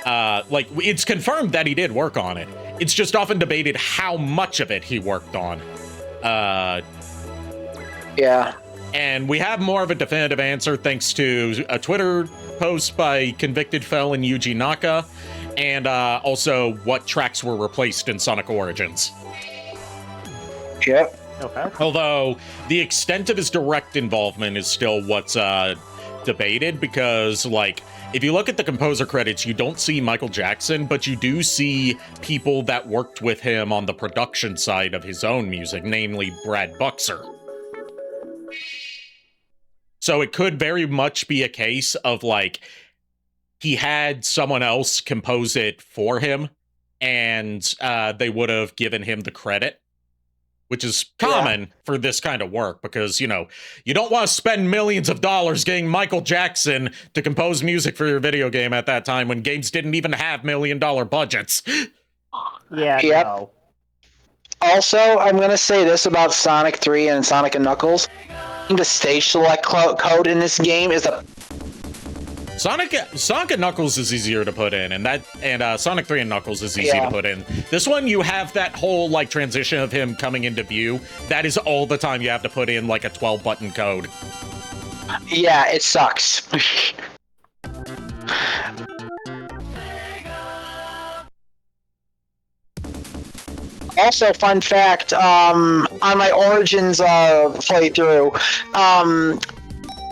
it's confirmed that he did work on it. It's just often debated how much of it he worked on. Yeah. And we have more of a definitive answer thanks to a Twitter post by convicted felon Yuji Naka, and also what tracks were replaced in Sonic Origins. Yep. Okay. Although the extent of his direct involvement is still what's debated, because, like, if you look at the composer credits, you don't see Michael Jackson, but you do see people that worked with him on the production side of his own music, namely Brad Buxer. So it could very much be a case of, like, he had someone else compose it for him, and they would have given him the credit, which is common for this kind of work, because, you know, you don't want to spend millions of dollars getting Michael Jackson to compose music for your video game at that time when games didn't even have $1 million budgets. Yeah, Yep. no. Also, I'm going to say this about Sonic 3 and Sonic & Knuckles. The stage select code in this game is a... Sonic and Knuckles is easier to put in, and Sonic 3 and Knuckles is easy to put in. This one, you have that whole, like, transition of him coming into view. That is all the time you have to put in, like, a 12-button code. Yeah, it sucks. Also, fun fact, on my Origins playthrough,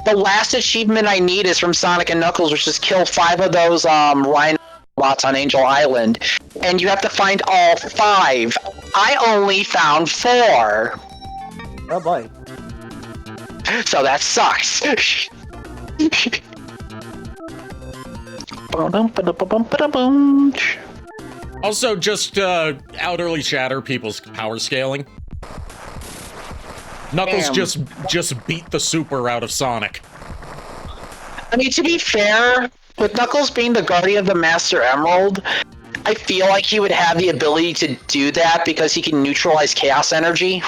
the last achievement I need is from Sonic and Knuckles, which is kill 5 of those rhino robots on Angel Island. And you have to find all 5. I only found 4. Oh boy. So that sucks. Also, just outerly shatter people's power scaling. Knuckles just beat the super out of Sonic. I mean, to be fair, with Knuckles being the guardian of the Master Emerald, I feel like he would have the ability to do that because he can neutralize chaos energy.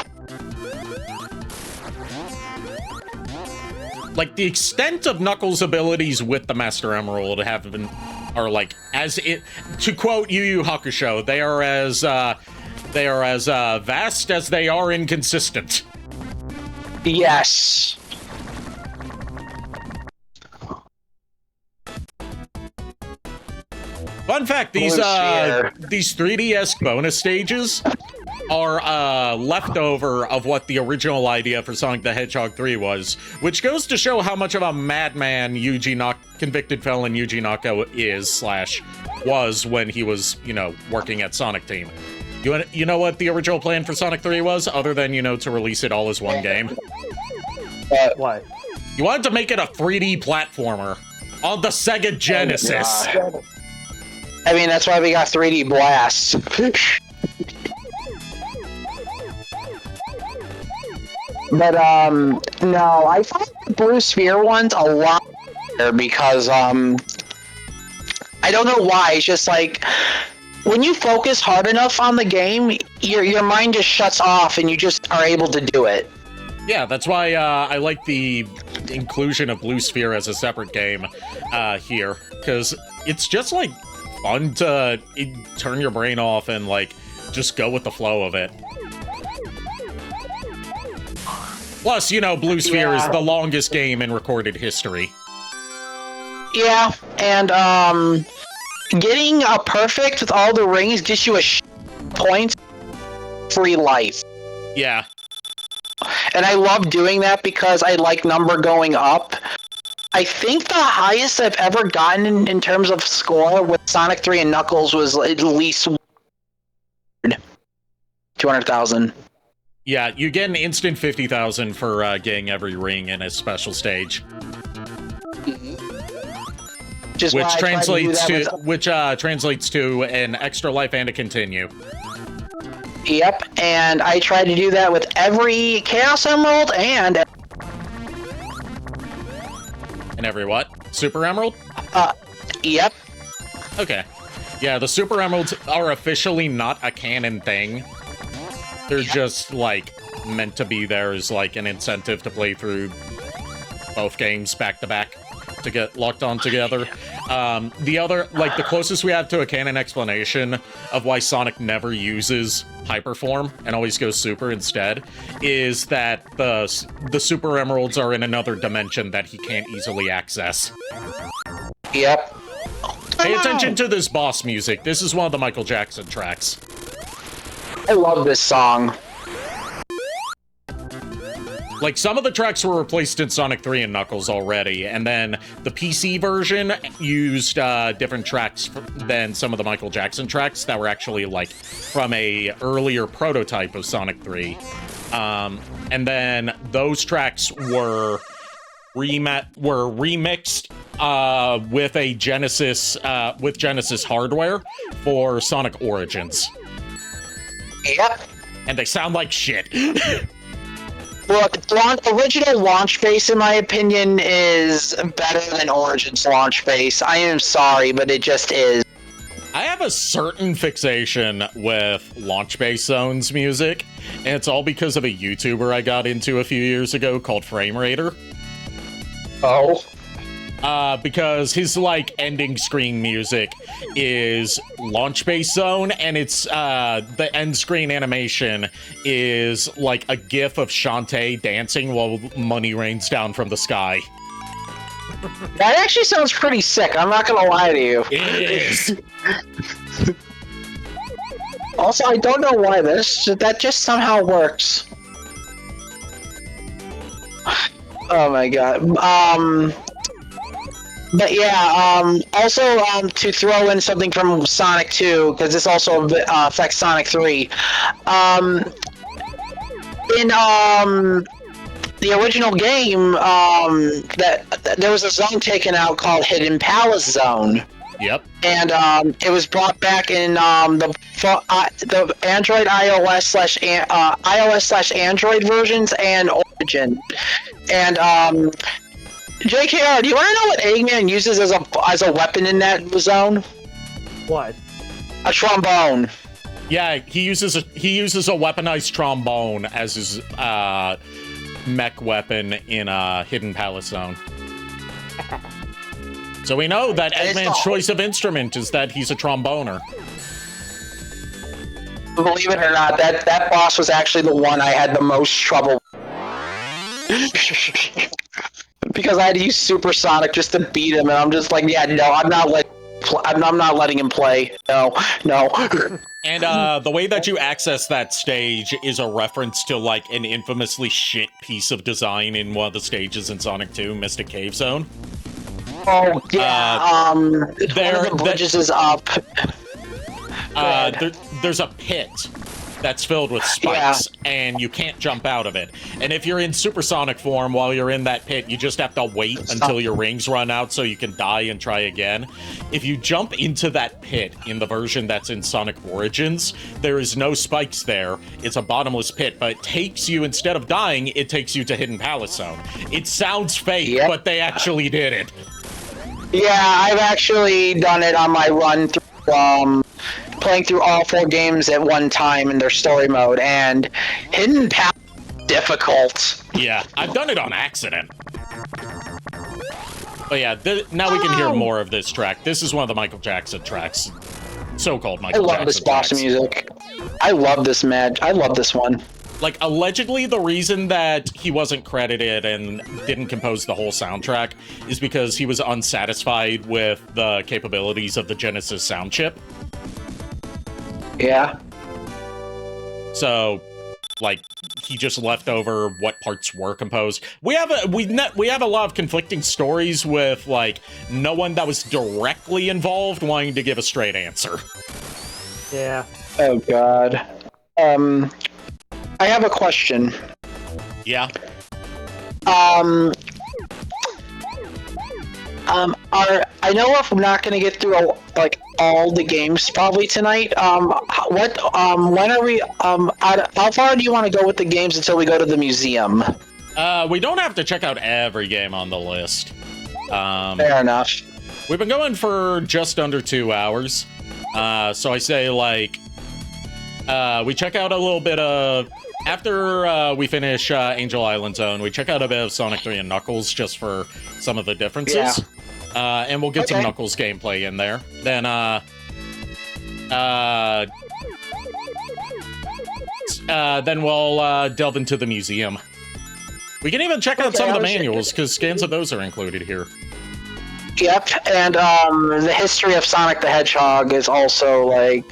Like, the extent of Knuckles' abilities with the Master Emerald are like, as it, to quote Yu Yu Hakusho, they are as vast as they are inconsistent. Yes. Fun fact, these 3DS bonus stages are leftover of what the original idea for Sonic the Hedgehog 3 was, which goes to show how much of a madman convicted felon Yuji Naka was when he was, you know, working at Sonic Team. You know what the original plan for Sonic 3 was, other than, you know, to release it all as one game? What? You wanted to make it a 3D platformer on the Sega Genesis. I mean, that's why we got 3D Blast. But, no, I find the Blue Sphere ones a lot better because, I don't know why, it's just like, when you focus hard enough on the game, your mind just shuts off and you just are able to do it. Yeah, that's why I like the inclusion of Blue Sphere as a separate game here, because it's just, like, fun to turn your brain off and, like, just go with the flow of it. Plus, you know, Blue Sphere is the longest game in recorded history. Yeah, and, getting a perfect with all the rings gives you a point free life. Yeah. And I love doing that because I like number going up. I think the highest I've ever gotten in terms of score with Sonic 3 and Knuckles was at least 200,000. Yeah, you get an instant 50,000 for getting every ring in a special stage. Which translates to an extra life and a continue. Yep, and I try to do that with every Chaos Emerald and every what? Super Emerald? Yep. Okay. Yeah, the Super Emeralds are officially not a canon thing. They're just, like, meant to be there as, like, an incentive to play through both games back-to-back to get locked on together. The other, like, the closest we have to a canon explanation of why Sonic never uses Hyperform and always goes Super instead is that the Super Emeralds are in another dimension that he can't easily access. Yep. Pay attention to this boss music. This is one of the Michael Jackson tracks. I love this song. Like, some of the tracks were replaced in Sonic 3 and Knuckles already, and then the PC version used different tracks than some of the Michael Jackson tracks that were actually, like, from a earlier prototype of Sonic 3. And then those tracks were remixed with a Genesis with Genesis hardware for Sonic Origins. Yep. And they sound like shit. Look, original launch base, in my opinion, is better than Origins launch base. I am sorry, but it just is. I have a certain fixation with launch base zones music, and it's all because of a YouTuber I got into a few years ago called Frame Raider. Oh. Because his, like, ending screen music is launch base zone, and it's, the end screen animation is, like, a gif of Shantae dancing while money rains down from the sky. That actually sounds pretty sick, I'm not gonna lie to you. It is. Also, I don't know why that just somehow works. Oh my god. But yeah, also, to throw in something from Sonic 2, because this also affects Sonic 3. In, the original game, there was a zone taken out called Hidden Palace Zone. Yep. And, it was brought back in, the Android iOS/Android versions and Origin. And, JKR, do you want to know what Eggman uses as a weapon in that zone? What? A trombone. Yeah, he uses a weaponized trombone as his mech weapon in Hidden Palace Zone. So we know that Eggman's choice of instrument is that he's a tromboner. Believe it or not, that boss was actually the one I had the most trouble because I had to use Supersonic just to beat him, and I'm just like, yeah, no, I'm not letting him play. No. And the way that you access that stage is a reference to, like, an infamously shit piece of design in one of the stages in Sonic 2, Mystic Cave Zone. Oh yeah. One of the bridges is up. There's a pit that's filled with spikes, and you can't jump out of it. And if you're in supersonic form while you're in that pit, you just have to wait until your rings run out so you can die and try again. If you jump into that pit in the version that's in Sonic Origins, there is no spikes there. It's a bottomless pit, but it takes you, instead of dying, it takes you to Hidden Palace Zone. It sounds fake, but they actually did it. Yeah, I've actually done it on my run through, playing through all 4 games at one time in their story mode, and Hidden Palace is difficult. Yeah, I've done it on accident. But yeah, now we can hear more of this track. This is one of the Michael Jackson tracks. So-called Michael Jackson I love this boss music. I love this match. I love this one. Like, allegedly, the reason that he wasn't credited and didn't compose the whole soundtrack is because he was unsatisfied with the capabilities of the Genesis sound chip. Yeah. So, like, he just left over what parts were composed. We have a lot of conflicting stories with, like, no one that was directly involved wanting to give a straight answer. Yeah. Oh god. I have a question. Yeah. I know if I'm not gonna get through all the games probably tonight. When are we? How far do you want to go with the games until we go to the museum? We don't have to check out every game on the list. Fair enough. We've been going for just under 2 hours. So I say, like, we check out a little bit of... After we finish Angel Island Zone, we check out a bit of Sonic 3 and Knuckles just for some of the differences. And we'll get some Knuckles gameplay in there. Then, then we'll delve into the museum. We can even check out some of the manuals, because scans of those are included here. Yep, and the history of Sonic the Hedgehog is also, like,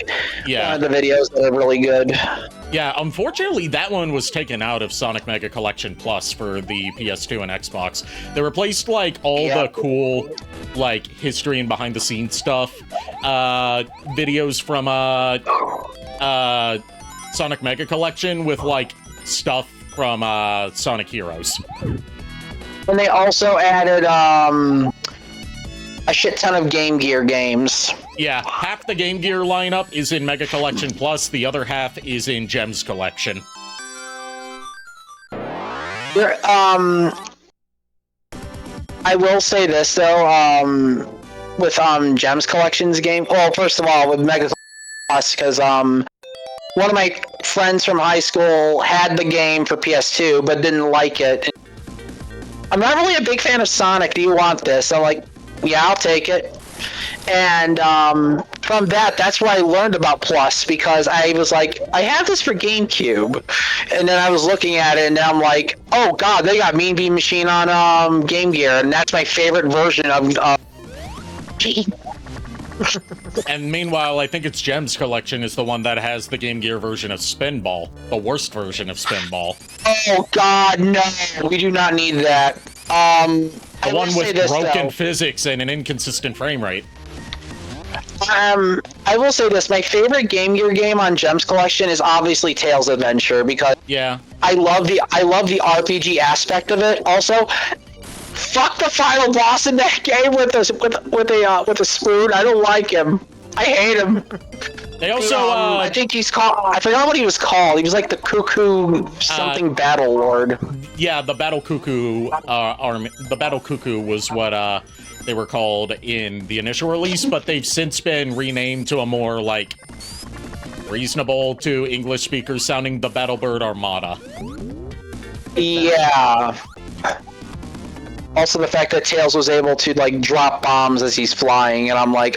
one of the videos that are really good. Yeah, unfortunately, that one was taken out of Sonic Mega Collection Plus for the PS2 and Xbox. They replaced, like, all the cool, like, history and behind-the-scenes stuff, videos from, Sonic Mega Collection with, like, stuff from, Sonic Heroes. And they also added, a shit ton of Game Gear games. Yeah, half the Game Gear lineup is in Mega Collection Plus, the other half is in Gems Collection. I will say this, though, with Gems Collection's game, well, first of all, with Mega Plus, because one of my friends from high school had the game for PS2, but didn't like it. I'm not really a big fan of Sonic, do you want this? I'm like, yeah, I'll take it. And from that's where I learned about Plus, because I was like, I have this for GameCube. And then I was looking at it, and I'm like, oh god, they got Mean Bean Machine on Game Gear, and that's my favorite version of And meanwhile, I think it's Gems Collection is the one that has the Game Gear version of Spinball. The worst version of Spinball. Oh god, no. We do not need that. The one with broken physics and an inconsistent frame rate. I will say this, my favorite Game Gear game on Gems Collection is obviously Tails Adventure, because I love the RPG aspect of it. Also, fuck the final boss in that game with a spoon. I don't like him. I hate him. They also I think he's called, I forgot what he was called. He was like the Cuckoo something Battle Lord. Yeah, the Battle Cuckoo army. The Battle Cuckoo was what they were called in the initial release, but they've since been renamed to a more like reasonable to English speakers sounding the Battlebird Armada. Yeah. Also the fact that Tails was able to like drop bombs as he's flying, and I'm like,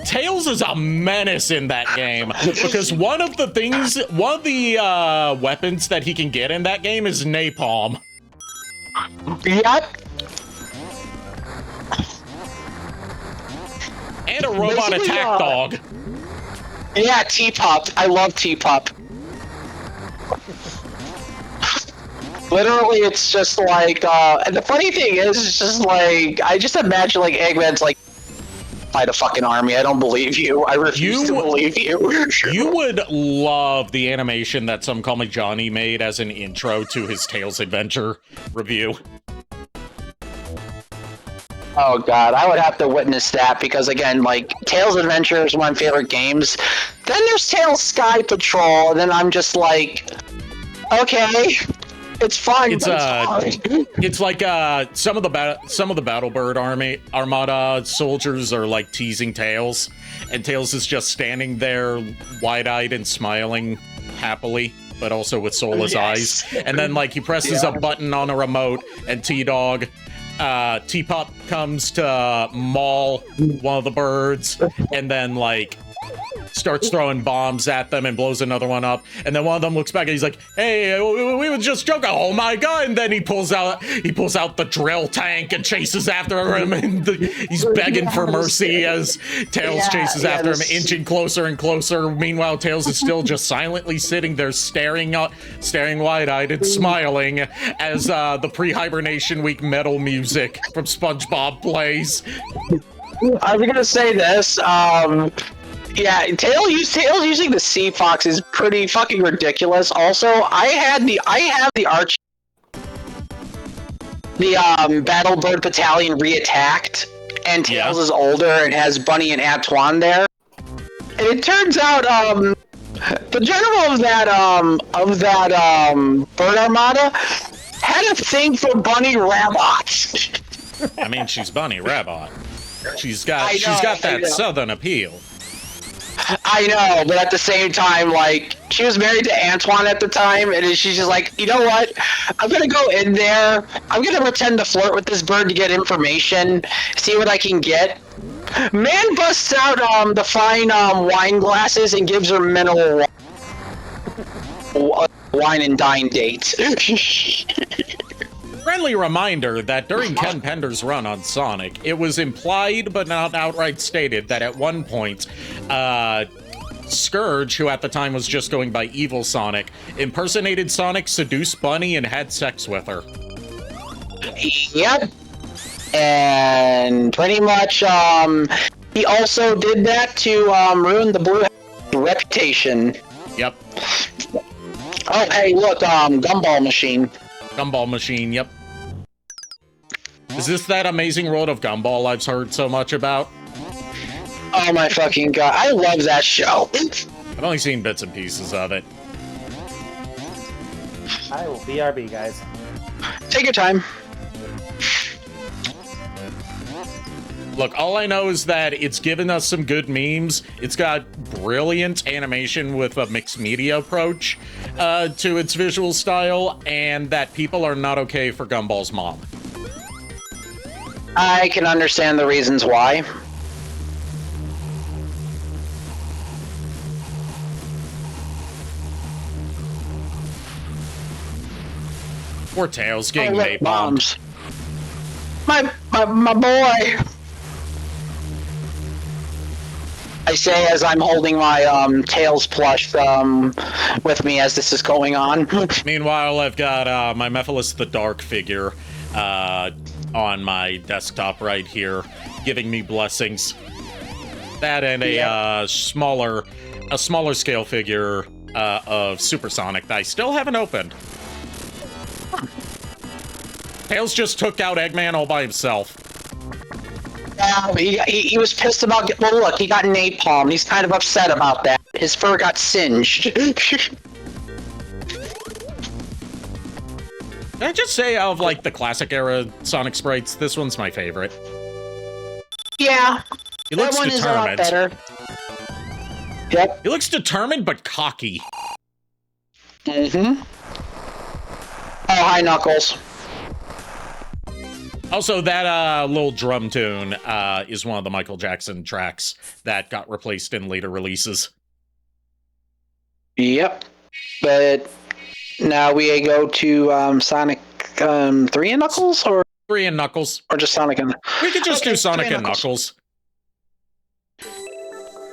Tails is a menace in that game, because one of the weapons that he can get in that game is napalm. Yep. And a robot attack dog. Yeah, T-Pup. I love T-Pup. Literally, it's just like, and the funny thing is, it's just like, I just imagine like Eggman's like, fight a fucking army. I don't believe you. I refuse to believe you. You would love the animation that Some Call Me Johnny made as an intro to his Tails Adventure review. Oh god, I would have to witness that, because again, like, Tails Adventure is one of my favorite games. Then there's Tails Sky Patrol, and then I'm just like, okay, it's fine. It's like some of the Battlebird Armada soldiers are like teasing Tails, and Tails is just standing there, wide-eyed and smiling happily, but also with soulless eyes. And then like he presses a button on a remote, and T-Dog. T-Pup comes to maul one of the birds, and then, like, starts throwing bombs at them and blows another one up. And then one of them looks back and he's like, hey, we were just joking. Oh my god. And then he pulls out the drill tank and chases after him, and he's begging for mercy as Tails chases after him, inching closer and closer. Meanwhile, Tails is still just silently sitting there staring wide-eyed and smiling as the pre-hibernation week metal music from SpongeBob plays. I was gonna say this, yeah, Tails using the Sea Fox is pretty fucking ridiculous. Also, I have the Battlebird Battalion reattacked, and Tails is older and has Bunny and Antoine there. And it turns out, the general of that Bird Armada had a thing for Bunny Rabbit. I mean, she's Bunny Rabbit. She's got that southern appeal. I know, but at the same time, like, she was married to Antoine at the time, and she's just like, you know what? I'm gonna go in there. I'm gonna pretend to flirt with this bird to get information, see what I can get. Man busts out the fine wine glasses and gives her mineral wine and dine date. Friendly reminder that during Ken Pender's run on Sonic, it was implied but not outright stated that at one point, Scourge, who at the time was just going by Evil Sonic, impersonated Sonic, seduced Bunny, and had sex with her. Yep. And pretty much, he also did that to ruin the Blue reputation. Yep. Oh, hey, look, Gumball Machine. Gumball Machine, yep. Is this that amazing world of Gumball I've heard so much about? Oh my fucking god, I love that show. I've only seen bits and pieces of it. I will BRB, guys. Take your time. Look, all I know is that it's given us some good memes. It's got brilliant animation with a mixed media approach to its visual style, and that people are not okay for Gumball's mom. I can understand the reasons why. Poor Tails getting napalmed. My boy. I say as I'm holding my Tails plush with me as this is going on. Meanwhile, I've got my Mephiles the Dark figure on my desktop right here, giving me blessings. That and a smaller scale figure of Supersonic that I still haven't opened. Tails just took out Eggman all by himself. He was pissed about. Well, look, he got napalm. He's kind of upset about that. His fur got singed. Can I just say, out of like the classic era Sonic sprites, this one's my favorite. Yeah, he looks that one determined. is a lot better. Yep. He looks determined but cocky. Mm-hmm. Oh, hi, Knuckles. Also, that little drum tune is one of the Michael Jackson tracks that got replaced in later releases. Yep. But now we go to Sonic 3 and Knuckles, or 3 and Knuckles, or just Sonic and. We could just do Sonic and Knuckles.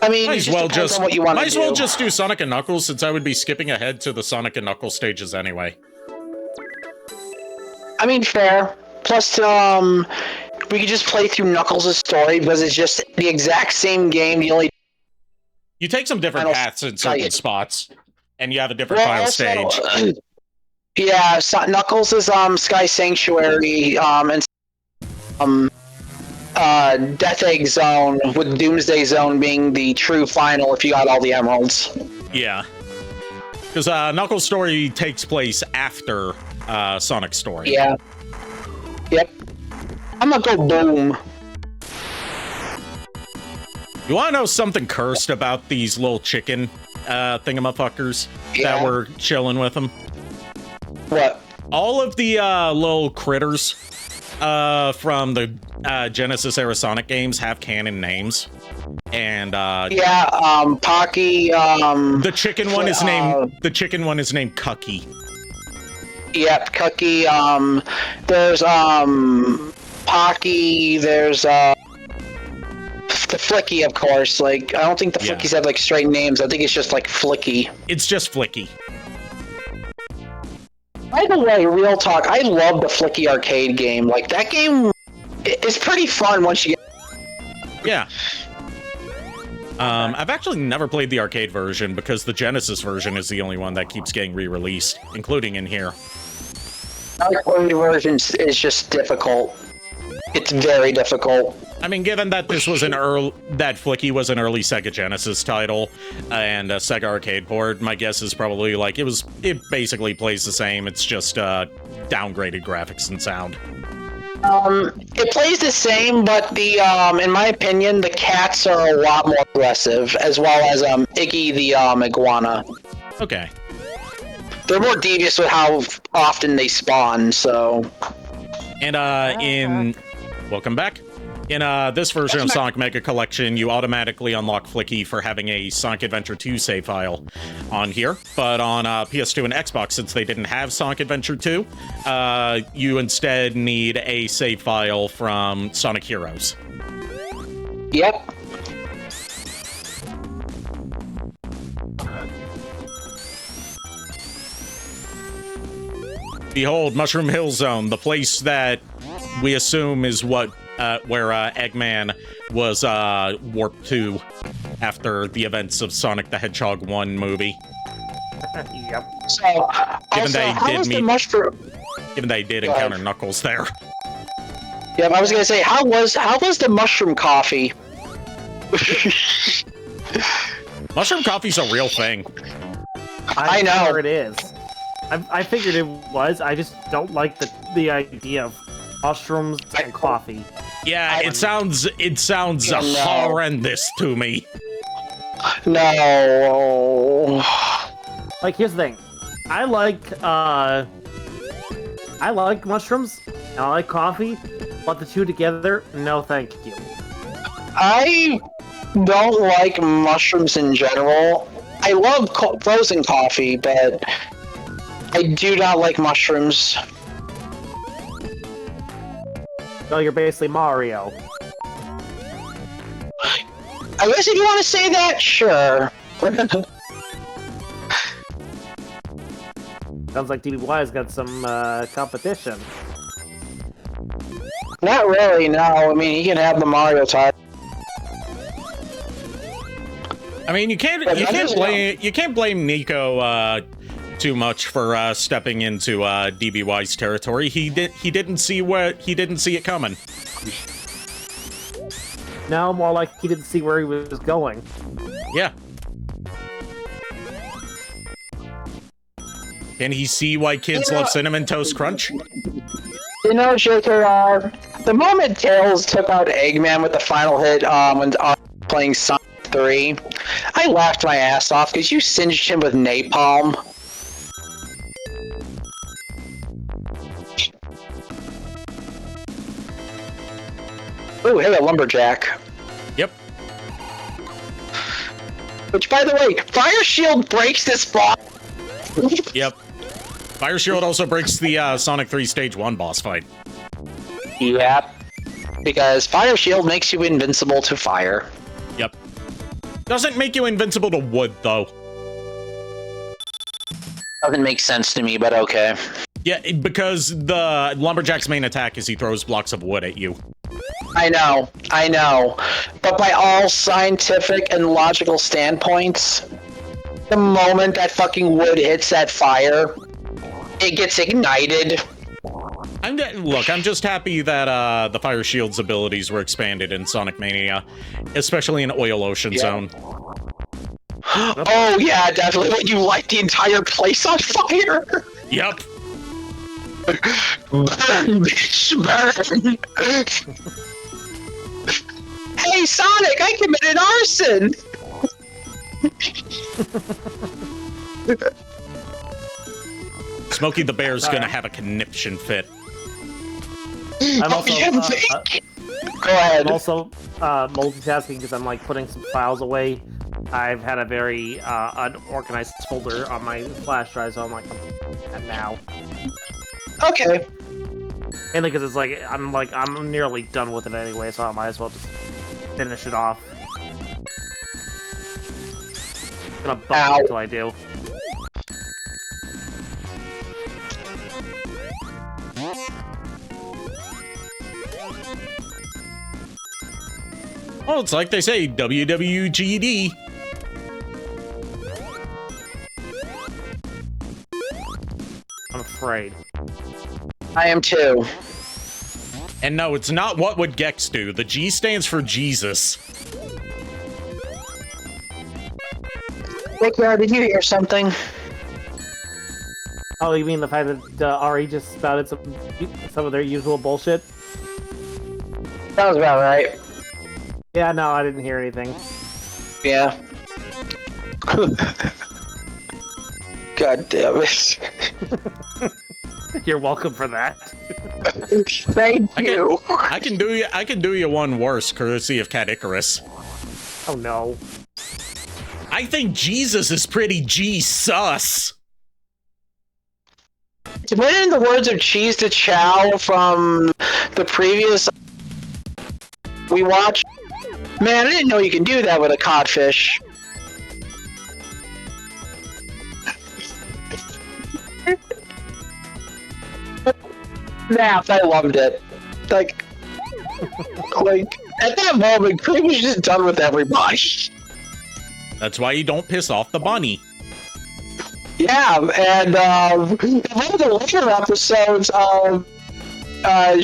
I mean, might as well just what you want might as well just do Sonic and Knuckles, since I would be skipping ahead to the Sonic and Knuckles stages anyway. I mean, fair. Plus, we could just play through Knuckles' story because it's just the exact same game. You take some different paths in certain spots, and you have a different final stage. Yeah, Knuckles is Sky Sanctuary, and Death Egg Zone, with Doomsday Zone being the true final if you got all the emeralds. Yeah, because Knuckles' story takes place after Sonic's story. Yeah. Yep. I'm gonna go boom. You wanna know something cursed about these little chicken thingamafuckers that were chilling with them? What? All of the little critters from the Genesis era Sonic games have canon names. And Pocky, the chicken one is named Cucky. Yep, Cookie, there's, Pocky, there's, the Flicky, of course. Like, I don't think the Flickies have, like, straight names. I think it's just, like, Flicky. It's just Flicky. By the way, real talk, I love the Flicky arcade game. Like, that game is pretty fun once you get... Yeah. I've actually never played the arcade version because the Genesis version is the only one that keeps getting re-released, including in here. The arcade version is just difficult. It's very difficult. I mean, given that this was that Flicky was an early Sega Genesis title and a Sega arcade port, my guess is probably like it basically plays the same. It's just downgraded graphics and sound. It plays the same, but the in my opinion, the cats are a lot more aggressive, as well as Iggy the iguana. Okay. they're more devious with how often they spawn. So, and welcome back. In this version of Sonic Mega Collection, you automatically unlock Flicky for having a Sonic Adventure 2 save file on here. But on PS2 and Xbox, since they didn't have Sonic Adventure 2, you instead need a save file from Sonic Heroes. Yep. Behold, Mushroom Hill Zone, the place that we assume is where Eggman was warped to after the events of Sonic the Hedgehog 1 movie. Yep. So, Given they did encounter ahead. Knuckles there. Yeah, I was gonna say, how was the mushroom coffee? Mushroom coffee's a real thing. I know. Sure it is. I figured it was. I just don't like the idea of mushrooms and coffee. Yeah, it sounds horrendous to me. No. Like, here's the thing. I like mushrooms and I like coffee, but the two together, no thank you. I don't like mushrooms in general. I love frozen coffee, but I do not like mushrooms. So you're basically Mario. I guess if you want to say that, sure. Sounds like DBY's got some competition. Not really, no. I mean, he can have the Mario type. I mean, you can't blame Nico too much for stepping into DBY's territory. He didn't see it coming. No, more like he didn't see where he was going. Yeah. Can he see why kids love Cinnamon Toast Crunch? You know, Joker, the moment Tails took out Eggman with the final hit when playing Sonic 3, I laughed my ass off because you singed him with napalm. Ooh, hey, a lumberjack. Yep. Which, by the way, Fire Shield breaks this boss. Yep. Fire Shield also breaks the Sonic 3 Stage 1 boss fight. Yep. Because Fire Shield makes you invincible to fire. Yep. Doesn't make you invincible to wood, though. Doesn't make sense to me, but okay. Yeah, because the Lumberjack's main attack is he throws blocks of wood at you. I know. But by all scientific and logical standpoints, the moment that fucking wood hits that fire, it gets ignited. I'm just happy that the Fire Shield's abilities were expanded in Sonic Mania, especially in Oil Ocean Zone. Oh yeah, definitely. When you light the entire place on fire. Yep. Burn, bitch, burn. Hey Sonic, I committed arson. Smokey the Bear's gonna have a conniption fit. I'm also, Go ahead. I'm also multitasking because I'm like putting some files away. I've had a very unorganized folder on my flash drive, so I'm like, I'm now. Okay. Mainly because it's like I'm nearly done with it anyway, so I might as well just finish it off. I'm gonna bump it until I do. Oh, it's like they say, WWGD. I'm afraid. I am too. And no, it's not what would Gex do. The G stands for Jesus. Nick, did you hear something? Oh, you mean the fact that RE just spouted some of their usual bullshit? Sounds about right. Yeah, no, I didn't hear anything. Yeah. God damn it. You're welcome for that. Thank you. I can do you one worse, courtesy of Cat Icarus. Oh no. I think Jesus is pretty G-sus. To put it in the words of Cheese to Chow from the previous we watched, man, I didn't know you can do that with a codfish. Naps, I loved it. Like, at that moment, Cream was just done with everybody. That's why you don't piss off the bunny. Yeah, and in one of the later episodes,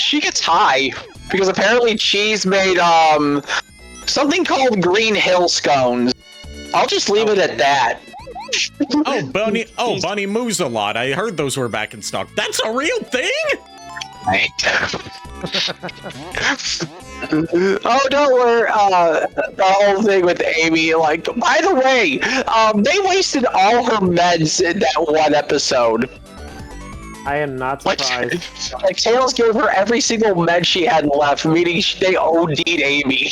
she gets high because apparently Cheese made something called Green Hill scones. I'll just leave it at that. Bunny moves a lot. I heard those were back in stock. That's a real thing? Right. Oh, don't worry. The whole thing with Amy, like, by the way, they wasted all her meds in that one episode. I am not surprised. Like Tails gave her every single med she had left, meaning they OD'd Amy.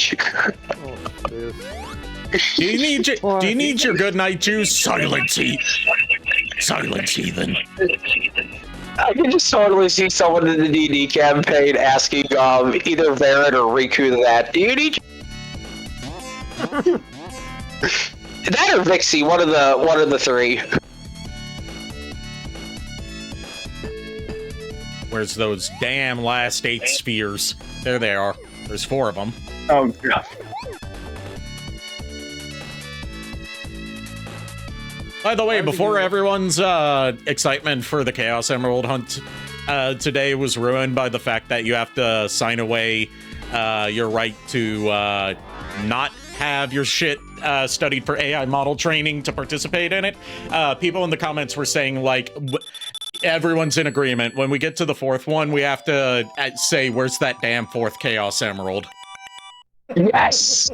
Do you need your good night juice? Silence, heathen. I can just totally see someone in the DD campaign asking either Varrett or Riku that. Do you need that or Vixie? One of the three. Where's those damn last 8 spheres? There they are. There's 4 of them. Oh god. By the way, before everyone's excitement for the Chaos Emerald hunt today was ruined by the fact that you have to sign away your right to not have your shit studied for AI model training to participate in it, people in the comments were saying, like, everyone's in agreement. When we get to the 4th one, we have to say, where's that damn 4th Chaos Emerald? Yes!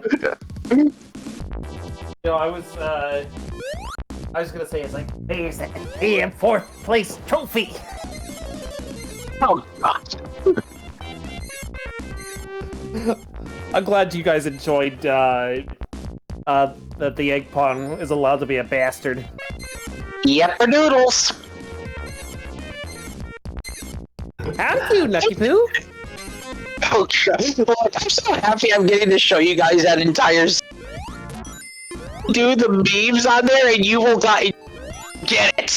I was gonna say, it's like, there's that damn 4th place trophy! Oh god. I'm glad you guys enjoyed, that the egg pong is allowed to be a bastard. Yep, noodles! How you, Nucky Poo? Oh god. Look, I'm so happy I'm getting to show you guys that entire do the memes on there and you will get it.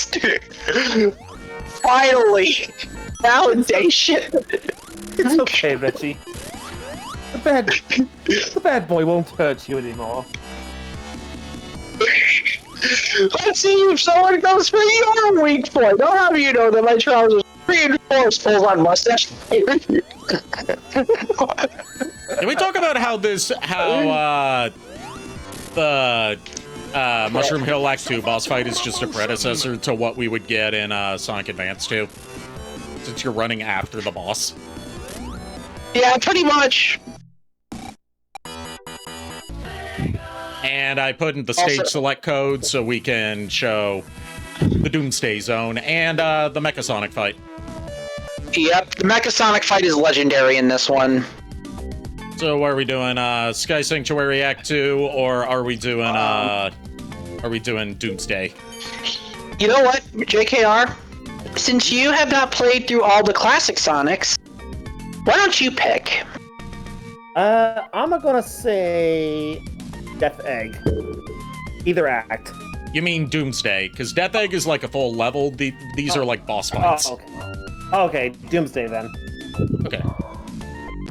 Finally. Validation. It's okay, Richie. The bad boy won't hurt you anymore. Let's see if someone goes for your weak point. Don't have you know that my trousers reinforced full on mustache. Can we talk about how the Mushroom Hill Act 2 boss fight is just a predecessor to what we would get in Sonic Advance 2? Since you're running after the boss. Yeah, pretty much. And I put in the stage select code so we can show the Doomsday Zone and the Mecha Sonic fight. Yep, the Mecha Sonic fight is legendary in this one. So are we doing Sky Sanctuary Act 2 or are we doing Doomsday? You know what, JKR? Since you have not played through all the classic Sonics, why don't you pick? I'm gonna say Death Egg. Either act. You mean Doomsday, because Death Egg is like a full level. These are like boss fights. Oh, okay. Doomsday then. Okay.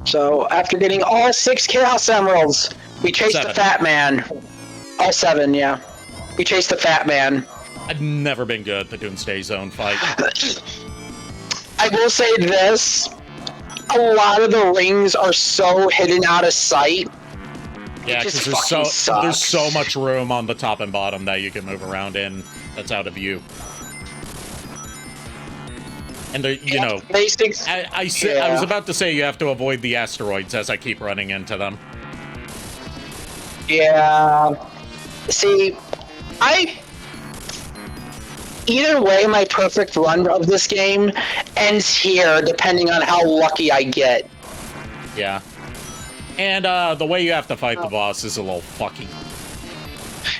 So, after getting all 6 Chaos Emeralds, we chased the Fat Man. All 7, yeah. We chased the Fat Man. I've never been good at the Doomsday Zone fight. I will say this. A lot of the rings are so hidden out of sight. Yeah, because there's so much room on the top and bottom that you can move around in that's out of view. And there, you know, I was about to say you have to avoid the asteroids as I keep running into them. Yeah. See, either way, my perfect run of this game ends here, depending on how lucky I get. Yeah. And the way you have to fight the boss is a little fucky.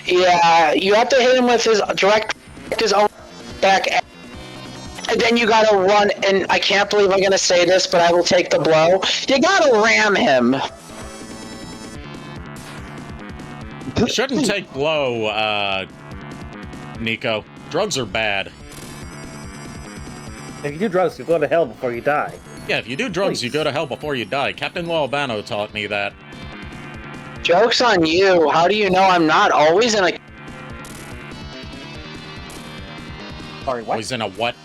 Yeah, you have to hit him with his own back, and then you gotta run, and I can't believe I'm gonna say this, but I will take the blow. You gotta ram him. You shouldn't take blow, Nico. Drugs are bad. If you do drugs, you go to hell before you die. Yeah, if you do drugs, you go to hell before you die. Captain Albano taught me that. Joke's on you. How do you know I'm not always in a... Sorry, what? Always in a what?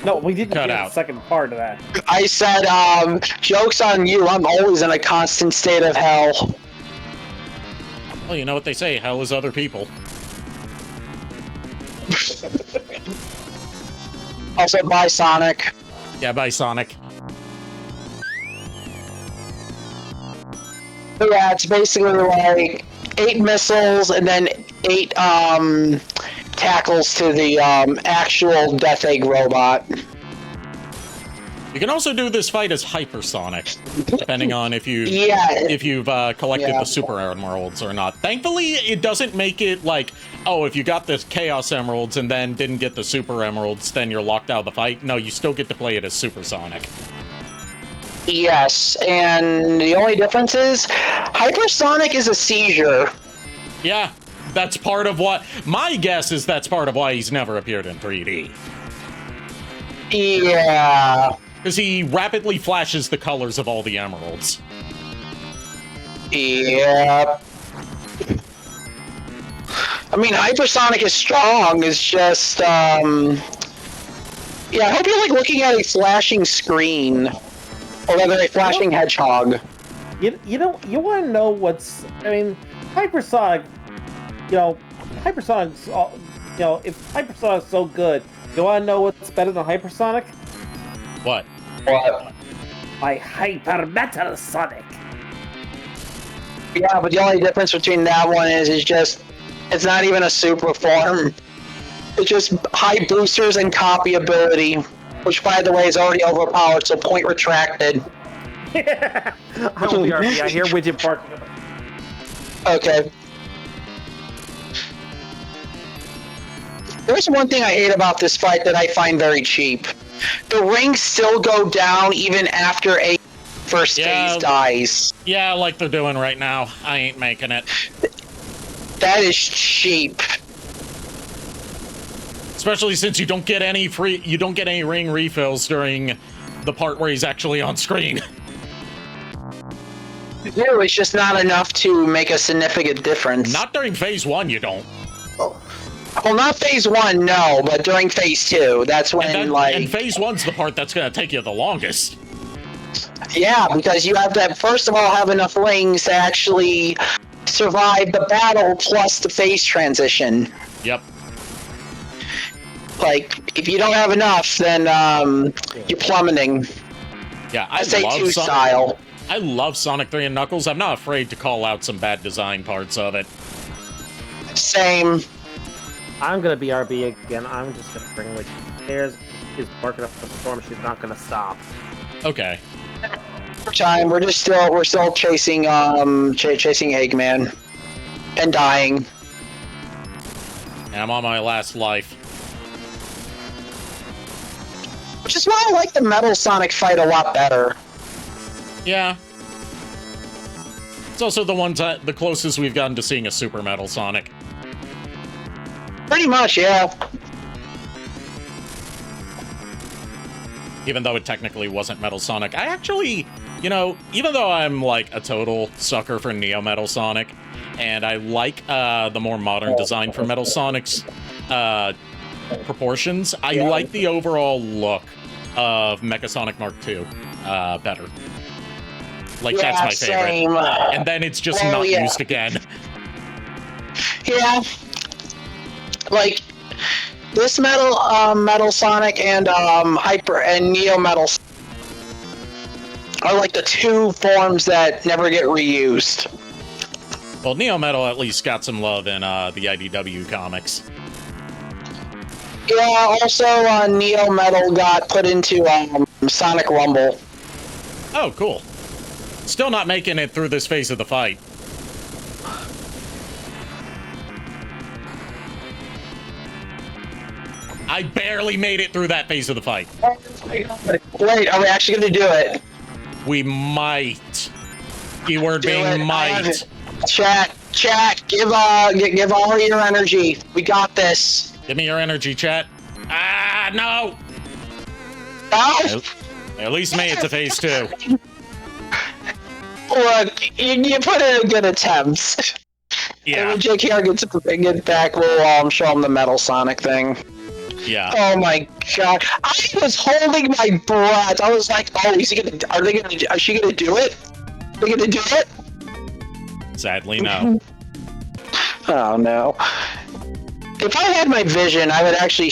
No, we didn't Cut get out. the second part of that. I said, joke's on you. I'm always in a constant state of hell. Well, you know what they say, hell is other people. Also, bye, Sonic. Yeah, bye, Sonic. But yeah, it's basically like 8 missiles and then 8 tackles to the actual Death Egg robot. You can also do this fight as Hypersonic, depending on if you've collected the Super Emeralds or not. Thankfully, it doesn't make it like, oh, if you got the Chaos Emeralds and then didn't get the Super Emeralds, then you're locked out of the fight. No, you still get to play it as Supersonic. Yes, and the only difference is Hypersonic is a seizure. Yeah, that's part of what... My guess is that's part of why he's never appeared in 3D. Yeah. Because he rapidly flashes the colors of all the emeralds. Yeah. I mean, Hypersonic is strong. It's just, yeah, I hope you're, like, looking at a flashing screen. Or rather, a flashing hedgehog. You know, you want to know what's... I mean, Hypersonic... Hypersonic's... if Hypersonic's so good, you want to know what's better than Hypersonic? What? What? My Hyper Metal Sonic. Yeah, but the only difference between that one is just... It's not even a super form. It's just high boosters and copy ability. Which, by the way, is already overpowered, so point retracted. I don't be RP. I hear Widget barking. Okay. There's one thing I hate about this fight that I find very cheap. The rings still go down even after a first phase dies. Yeah, like they're doing right now. I ain't making it. That is cheap. Especially since you don't get any ring refills during the part where he's actually on screen. No, it's just not enough to make a significant difference. Not during phase 1, you don't. Well, not phase 1, no, but during phase 2, that's when, and phase 1's the part that's gonna take you the longest. Yeah, because you have to, first of all, have enough rings to actually survive the battle plus the phase transition. Yep. Like, if you don't have enough, then, you're plummeting. Yeah, I SA2 style. I love Sonic 3 and Knuckles. I'm not afraid to call out some bad design parts of it. Same. I'm gonna be RB again. I'm just gonna bring like Hares is barking up the storm. She's not gonna stop. Okay. Time. We're still chasing chasing Eggman and dying. And I'm on my last life. Which is why I like the Metal Sonic fight a lot better. Yeah. It's also the closest we've gotten to seeing a Super Metal Sonic. Pretty much, yeah. Even though it technically wasn't Metal Sonic. I actually, even though I'm like a total sucker for Neo Metal Sonic, and I like the more modern design for Metal Sonic's proportions, I like the overall look of Mecha Sonic Mark II better. Like, that's my favorite. Same. And then it's just not used again. Yeah. Like, this Metal Sonic and Hyper and Neo Metal are like the two forms that never get reused. Well, Neo Metal at least got some love in the IDW comics. Yeah, also Neo Metal got put into Sonic Rumble. Oh, cool. Still not making it through this phase of the fight. I barely made it through that phase of the fight. Wait, are we actually going to do it? We might. Keyword being might. Chat, give all your energy. We got this. Give me your energy, chat. Ah, no! No? At least made it to phase 2. Look, you put in a good attempt. Yeah. And when JKR gets back, we'll show him the Metal Sonic thing. Yeah. Oh my god. I was holding my breath. I was like, oh, is she gonna do it? Are they gonna do it? Sadly, no. Oh no. If I had my vision, I would actually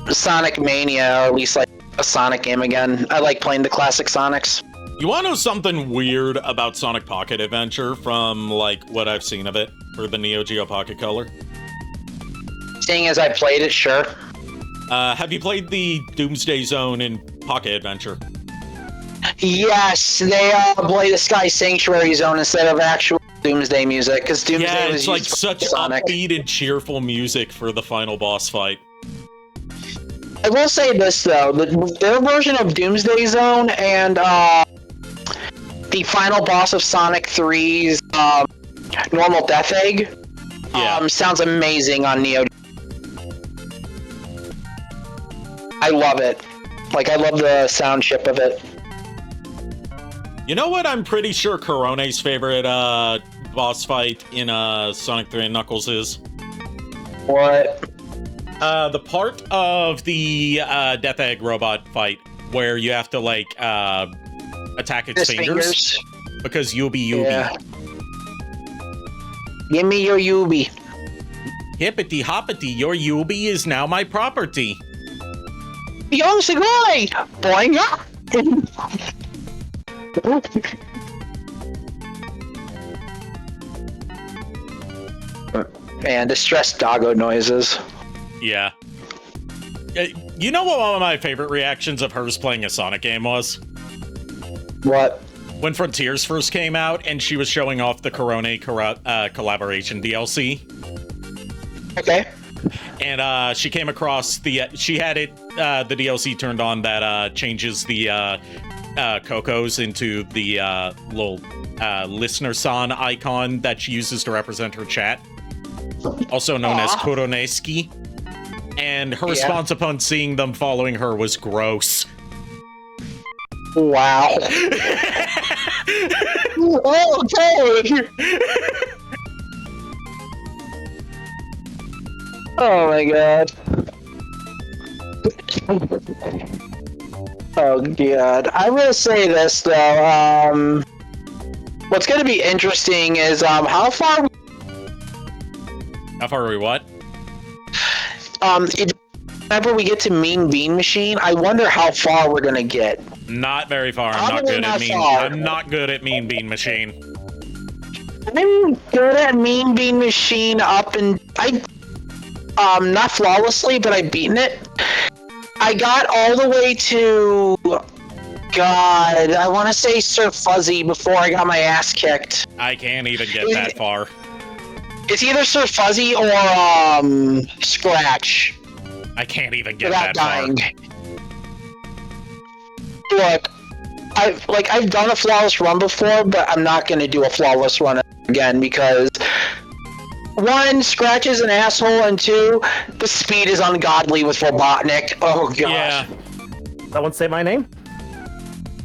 Sonic Mania, or at least like a Sonic game again. I like playing the classic Sonics. You want to know something weird about Sonic Pocket Adventure from, like, what I've seen of it for the Neo Geo Pocket Color? Seeing as I played it, sure. Have you played the Doomsday Zone in Pocket Adventure? Yes, they play the Sky Sanctuary Zone instead of actual Doomsday music, because Doomsday was it's like such upbeat and cheerful music for the final boss fight. I will say this though, their version of Doomsday Zone and the final boss of Sonic 3's normal Death Egg sounds amazing on Neo. I love it. Like, I love the sound chip of it. You know what I'm pretty sure Corone's favorite boss fight in Sonic 3 and Knuckles is? What? The part of the Death Egg robot fight where you have to, like, attack its fingers. Because Yubi. Yeah. Give me your Yubi. Hippity hoppity, your Yubi is now my property. Young Segoi! Boing up! Man, distressed doggo noises. Yeah. You know what one of my favorite reactions of hers playing a Sonic game was? What? When Frontiers first came out and she was showing off the Corone collaboration DLC. Okay. And she came across she had the DLC turned on that changes the Cocos into the little listener-san icon that she uses to represent her chat. Also known as Koroneski. And her response upon seeing them following her was gross. Wow. Okay. Oh my god. Oh god. I will say this though, what's gonna be interesting is how far are we what? Whenever we get to Mean Bean Machine, I wonder how far we're gonna get. Not very far. I'm not good at Mean Bean Machine. I'm good at Mean Bean Machine not flawlessly, but I've beaten it. I got all the way to God, I want to say Sir Fuzzy before I got my ass kicked. I can't even get that far. It's either Sir Fuzzy or Scratch. I can't even get that dying. Far. Look, I've done a flawless run before, but I'm not gonna do a flawless run again because 1, Scratch is an asshole, and 2, the speed is ungodly with Robotnik. Oh gosh. Yeah. Someone say my name?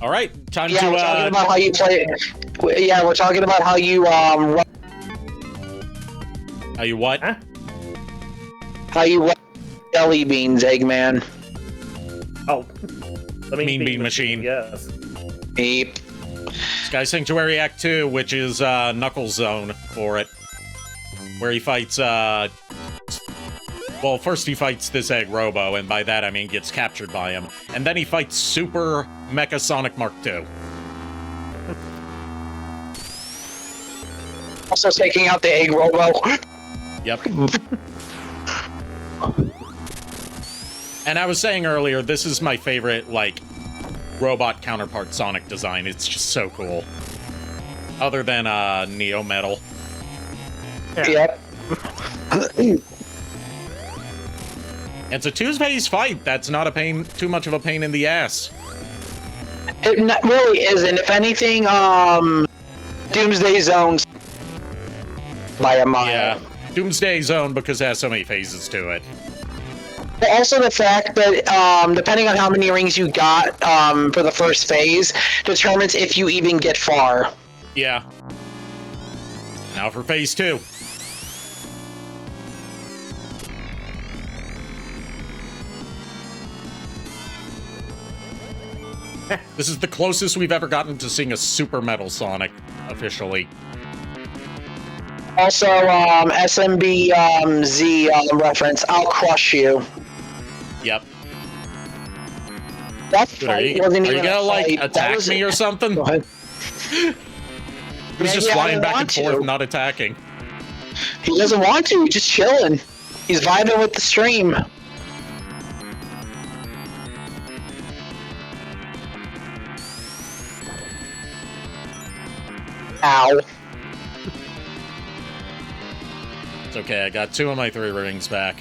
All right, time to. We're talking about how you play. Yeah, we're talking about how you run. How you what? Huh? How you run jelly beans, Eggman. Oh, the Mean Bean Machine. Yes. Beep. Sky Sanctuary Act 2, which is Knuckles Zone for it. Where he fights, well, first he fights this Egg Robo, and by that I mean gets captured by him. And then he fights Super Mecha Sonic Mark II. Also taking out the egg robo. Yep. And I was saying earlier, this is my favorite, like, robot counterpart Sonic design. It's just so cool. Other than, Neo Metal. Yeah. Yep. It's a two-phase fight. That's not too much of a pain in the ass. It really isn't. If anything, Doomsday Zone's by a mile. Yeah, Doomsday Zone because it has so many phases to it. But also the fact that, depending on how many rings you got for the first phase, determines if you even get far. Yeah. Now for phase 2. This is the closest we've ever gotten to seeing a Super Metal Sonic, officially. Also, SMB Z reference, I'll crush you. Yep. That Dude, are you wasn't gonna, even a like, fight. attack me or something? Go ahead. He was just Maybe I flying didn't back and want forth, to. not attacking. He doesn't want to, he's just chilling. He's vibing with the stream. Ow. It's okay, I got 2 of my 3 rings back.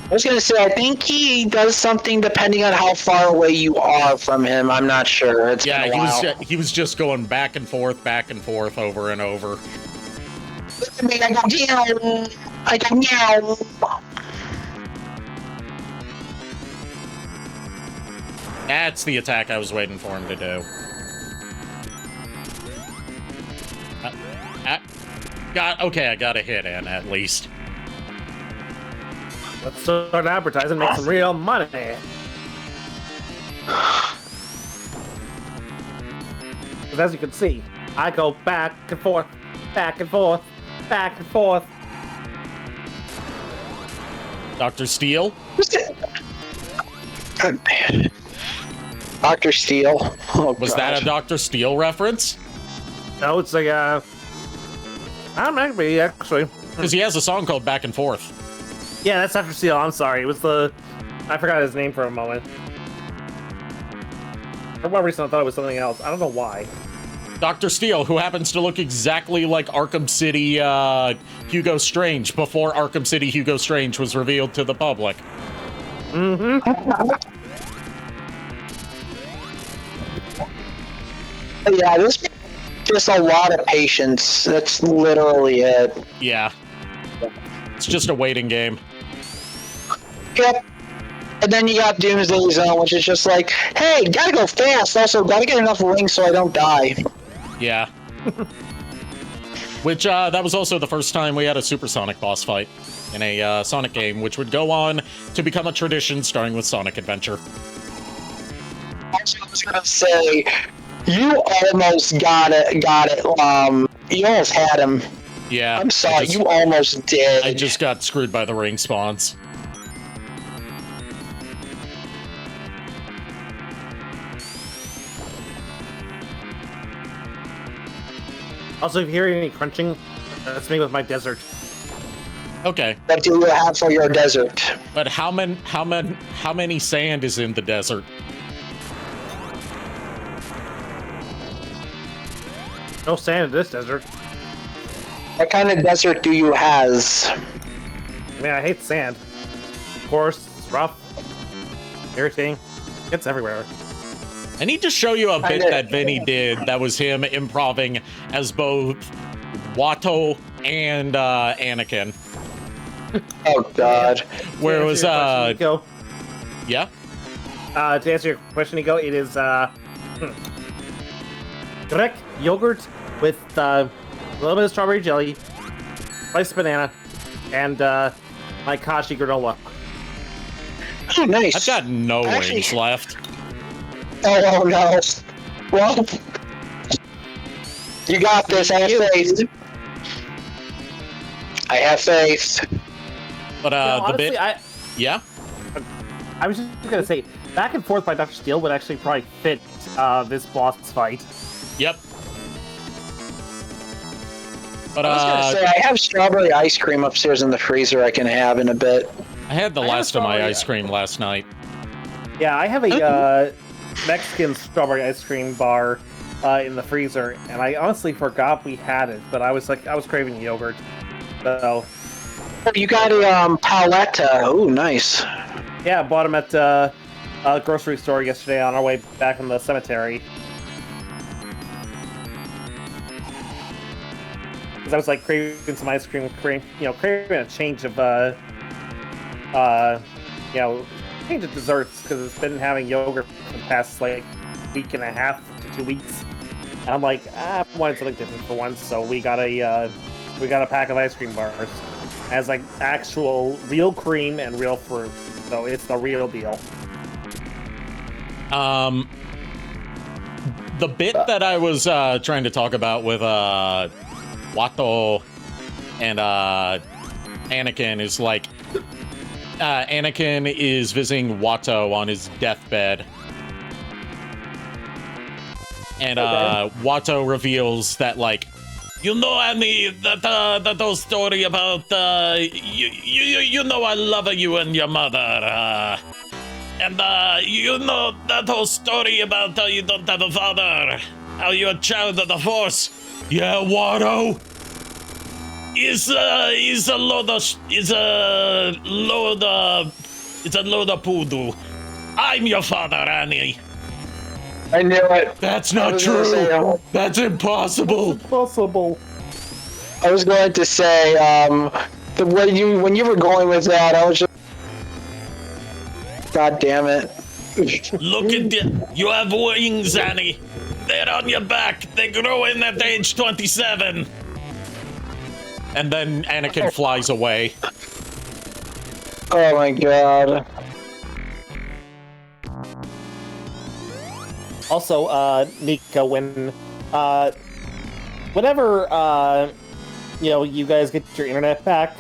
I was gonna say, I think he does something depending on how far away you are from him. I'm not sure. It's been a while. He was just going back and forth, over and over. Look at me, I go down. I go meow. That's the attack I was waiting for him to do. Okay, I got a hit in, at least. Let's start advertising, make some real money. Because as you can see, I go back and forth, back and forth, back and forth. Dr. Steel? Dr. Steel. Oh, Was that a Dr. Steel reference? No, it's like, I don't know, maybe, actually. Because he has a song called Back and Forth. Yeah, that's Dr. Steel, I'm sorry. It was I forgot his name for a moment. For one reason I thought it was something else. I don't know why. Dr. Steel, who happens to look exactly like Arkham City Hugo Strange before Arkham City Hugo Strange was revealed to the public. Mm-hmm. Yeah, this is just a lot of patience. That's literally it. Yeah. It's just a waiting game. Yep. And then you got Doomsday Zone, which is just like, hey, gotta go fast. Also, gotta get enough rings so I don't die. Yeah. Which, that was also the first time we had a Supersonic boss fight in a Sonic game, which would go on to become a tradition starting with Sonic Adventure. Also, I was gonna say, you almost got it. You almost had him. Yeah. I'm sorry, you almost did. I just got screwed by the ring spawns. Also, if you hear any crunching, that's me with my desert. Okay. What do you have for your desert? But how many sand is in the desert? No sand in this desert. What kind of desert do you has? I mean, I hate sand. Of course, it's rough, irritating. It's everywhere. I need to show you a bit that Vinny did that was him improving as both Watto and Anakin. Oh god. Where it was Nico, yeah? to answer your question, Nico, it is Grek yogurt with a little bit of strawberry jelly, sliced banana, and my kashi granola. Oh, nice. I've got no wings left. Oh no. Well, you got this. I have faith. I have faith. But honestly, the bit, yeah. I was just gonna say, back and forth by Dr. Steel would actually probably fit this boss fight. Yep. But I was gonna say, I have strawberry ice cream upstairs in the freezer I can have in a bit. I had the last of my ice cream last night. Yeah, I have a Mexican strawberry ice cream bar in the freezer, and I honestly forgot we had it, but I was craving yogurt. So you got a paletta. Oh, nice. Yeah, I bought them at a grocery store yesterday on our way back from the cemetery. Because I was like craving some ice cream, craving a change of change of desserts, because it's been having yogurt for the past like week and a half to 2 weeks. And I'm like, I wanted something different for once, so we got a pack of ice cream bars. It has like actual real cream and real fruit, so it's the real deal. The bit that I was trying to talk about with Watto and Anakin is like, Anakin is visiting Watto on his deathbed, and Watto reveals that, like, you know, Annie, that whole story about you know I love you and your mother, and you know that whole story about how you don't have a father, how you're a child of the Force. Yeah, Watto. It's a load of poodoo. I'm your father, Annie. I knew it. That's not true. That's impossible. It's impossible. I was going to say, when you were going with that, I was just, God damn it. Look at you have wings, Annie. They're on your back. They grow in at age 27. And then Anakin flies away. Oh my god. Also, Nico, whenever you guys get your internet back,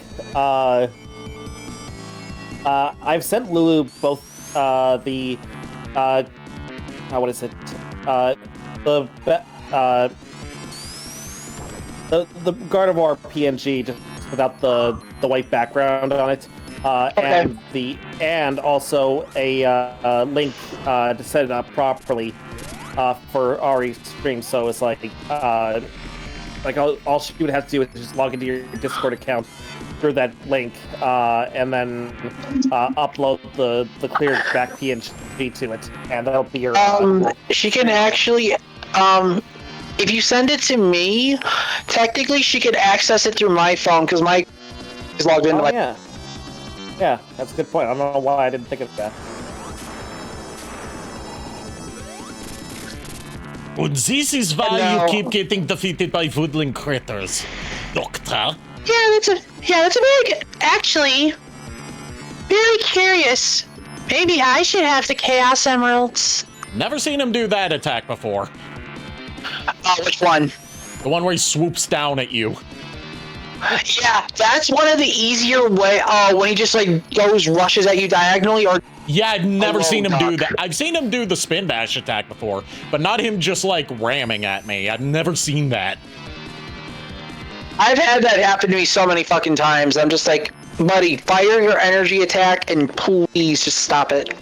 I've sent Lulu both the what is it? The Gardevoir PNG, just without the white background on it, okay. and also a link to set it up properly for Ari's stream. So it's like all she would have to do is just log into your Discord account through that link, and then upload the cleared back PNG to it, and that'll be your. She can actually if you send it to me, technically she could access it through my phone, because my is logged into my... Yeah, that's a good point. I don't know why I didn't think of that. And this is why you keep getting defeated by woodland critters, Doctor. Yeah, that's a very good... Actually, very curious. Maybe I should have the Chaos Emeralds. Never seen him do that attack before. Which one? The one where he swoops down at you. Yeah, that's one of the easier way. When he just like rushes at you diagonally, or yeah, I've never seen him do that. I've seen him do the spin dash attack before, but not him just like ramming at me. I've never seen that. I've had that happen to me so many fucking times. I'm just like, buddy, fire your energy attack and please just stop it.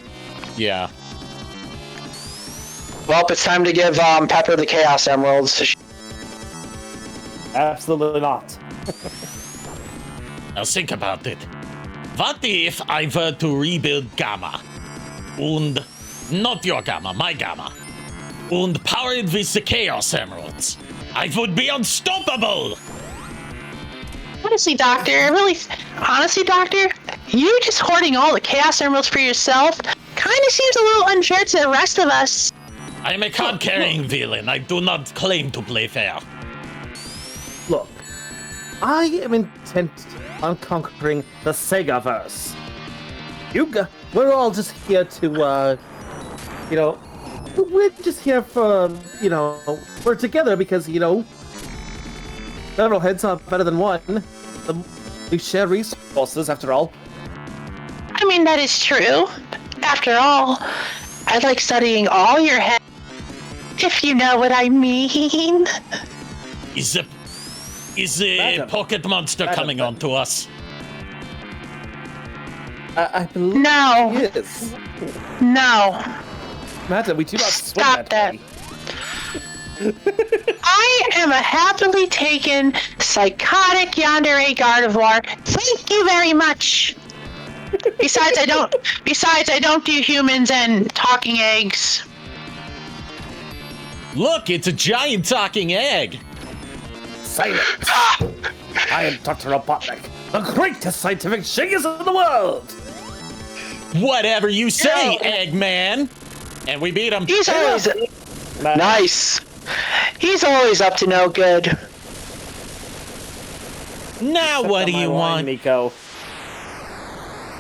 Yeah. Well, it's time to give Pepper the Chaos Emeralds. Absolutely not. Now think about it. What if I were to rebuild Gamma? And not your Gamma, my Gamma. And power it with the Chaos Emeralds. I would be unstoppable! Honestly, Doctor, you just hoarding all the Chaos Emeralds for yourself kind of seems a little unfair to the rest of us. I am a card-carrying villain. I do not claim to play fair. Look, I am intent on conquering the Segaverse. We're all just here to, we're just here for, we're together because, several heads are better than one. We share resources, after all. I mean, that is true. After all, I like studying all your heads, if you know what I mean. Is a pocket monster coming on to us? I believe No. Yes. No. Madam, we do not swim Stop that. way. I am a happily taken, psychotic yandere Gardevoir. Thank you very much. Besides, I don't do humans and talking eggs. Look, it's a giant talking egg. Silence! I am Dr. Robotnik, the greatest scientific genius in the world! Whatever you say, Eggman. And we beat him. He's always nice. He's always up to no good. Now what do you want? Nico?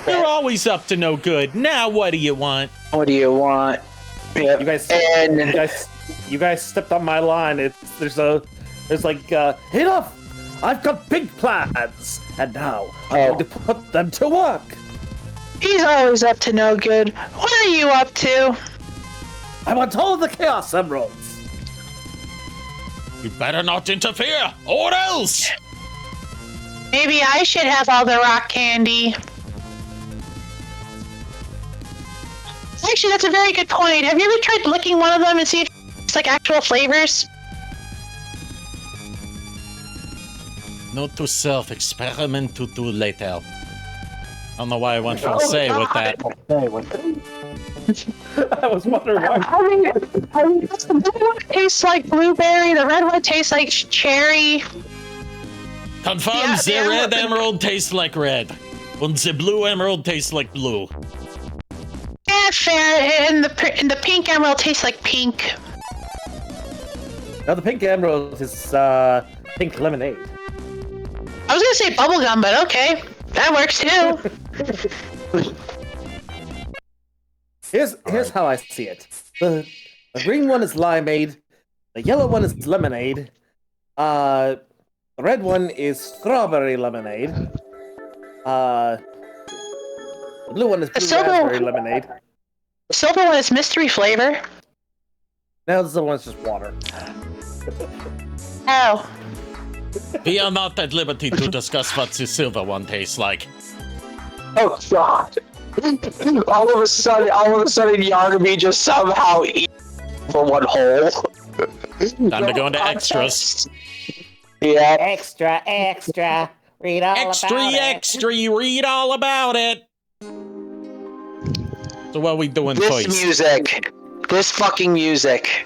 You're always up to no good. Now what do you want? What do you want? Yep. You guys stepped on my line. There's like enough! I've got big plans, and now I'm going to put them to work. He's always up to no good. What are you up to? I want all the Chaos Emeralds. You better not interfere, or else! Maybe I should have all the rock candy. Actually, that's a very good point. Have you ever tried licking one of them and see if it's like actual flavors? Note to self, experiment to do later. I don't know why I went from say with that. I was wondering why. I mean, the blue one tastes like blueberry, the red one tastes like cherry. Confirms the red emerald tastes like red. And the blue emerald tastes like blue. Yeah, fair. And the pink emerald tastes like pink. Now the pink emerald is pink lemonade. I was gonna say bubblegum, but okay. That works too. Here's how I see it. The green one is limeade, the yellow one is lemonade, the red one is strawberry lemonade, the blue one is blue raspberry lemonade. The silver one is mystery flavor. Now the silver one's just water. Oh. We are not at liberty to discuss what the silver one tastes like. Oh God! All of a sudden, Yargamy just somehow eats for one hole. Time to go into extras. Yeah. Extra. Read all about it. Extra, read all about it. So what are we doing first? This fucking music.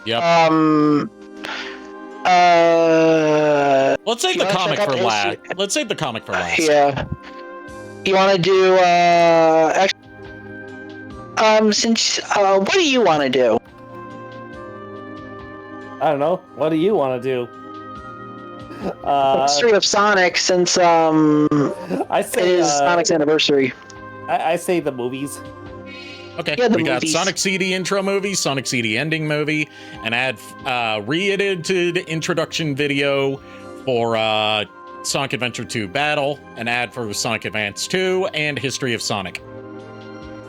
Yep. Let's save the comic for last. Let's save the comic for last. Yeah. You want to do what do you want to do? I don't know. What do you want to do? History of Sonic, since I say it is Sonic's anniversary. I say the movies. Okay, Yeah, we got movies. Sonic CD intro movie, Sonic CD ending movie, an ad re-edited introduction video for Sonic Adventure 2 Battle, an ad for Sonic Advance 2, and History of Sonic.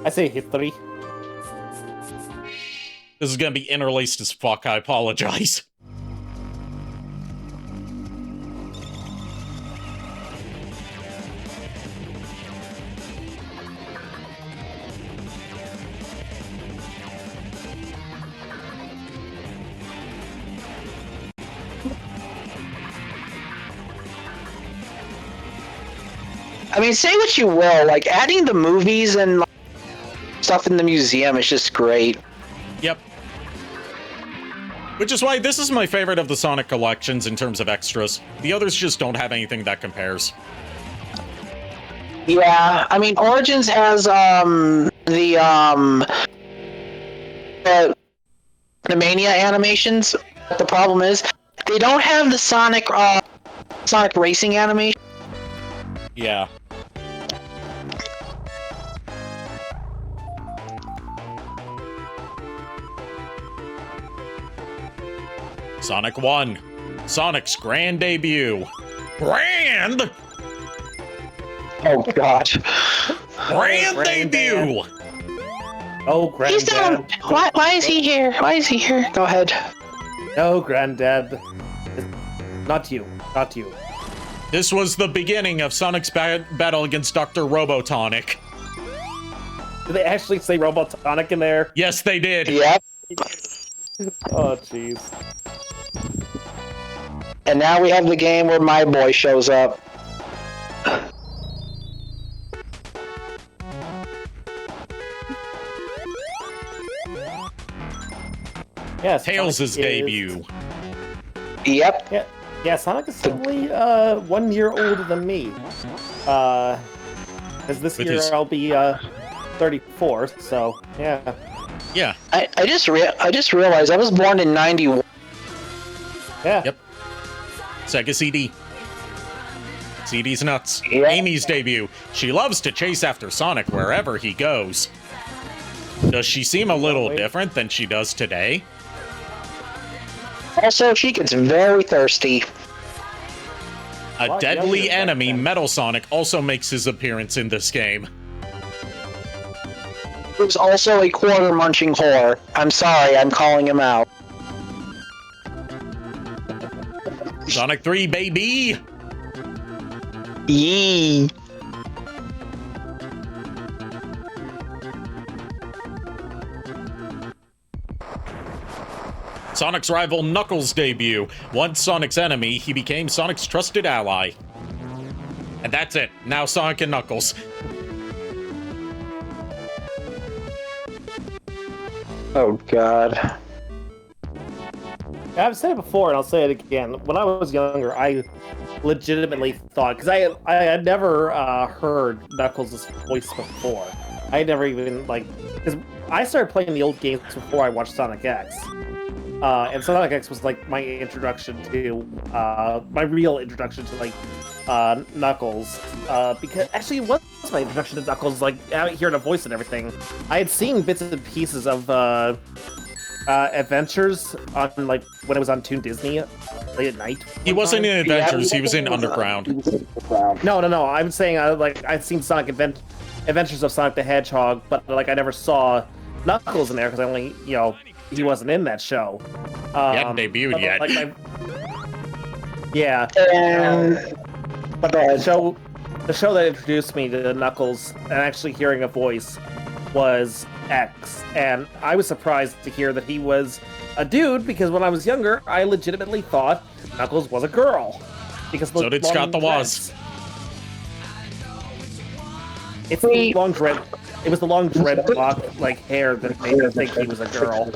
I say history. This is gonna be interlaced as fuck, I apologize. I mean, say what you will, like adding the movies and like, stuff in the museum is just great. Yep. Which is why this is my favorite of the Sonic collections in terms of extras. The others just don't have anything that compares. Yeah, I mean, Origins has the Mania animations. The problem is they don't have the Sonic racing animation. Yeah. Sonic 1. Sonic's grand debut. Grand? Oh God. Grand debut! Oh, He's Granddad. down. Why is he here? Why is he here? Go ahead. No, Granddad. Not you. Not you. This was the beginning of Sonic's battle against Dr. Robotonic. Did they actually say Robotonic in there? Yes, they did. Yep. Oh, jeez. And now we have the game where my boy shows up. Yes. Tails' debut. Yep. Yeah, Sonic is only 1 year older than me. Because this year I'll be 34, so yeah. Yeah. I just realized I was born in 91. Yeah. Yep. Sega CD. CD's nuts. Yeah. Amy's debut. She loves to chase after Sonic wherever he goes. Does she seem a little different than she does today? Also, she gets very thirsty. A deadly enemy, Metal Sonic, also makes his appearance in this game. Who's also a quarter-munching whore. I'm sorry, I'm calling him out. Sonic 3, baby! Yee. Sonic's rival Knuckles' debut. Once Sonic's enemy, he became Sonic's trusted ally. And that's it. Now Sonic and Knuckles. Oh, God. I've said it before, and I'll say it again. When I was younger, I legitimately thought, because I had never heard Knuckles' voice before. I had never even, because I started playing the old games before I watched Sonic X. And Sonic X was, my introduction to, my real introduction to, Knuckles. Because, actually, it was my introduction to Knuckles, out hearing a voice and everything. I had seen bits and pieces of, Adventures on when it was on Toon Disney late at night. He wasn't in Adventures, he was in Underground. No. I'm saying I'd seen Sonic Adventures of Sonic the Hedgehog, but I never saw Knuckles in there because I only he wasn't in that show. He hadn't debuted yet. Yeah. But the show that introduced me to Knuckles and actually hearing a voice was X, and I was surprised to hear that he was a dude because when I was younger, I legitimately thought Knuckles was a girl. Because so did Scott the Woz. It's the long dread. It was the long dreadlock hair that made me think he was a girl.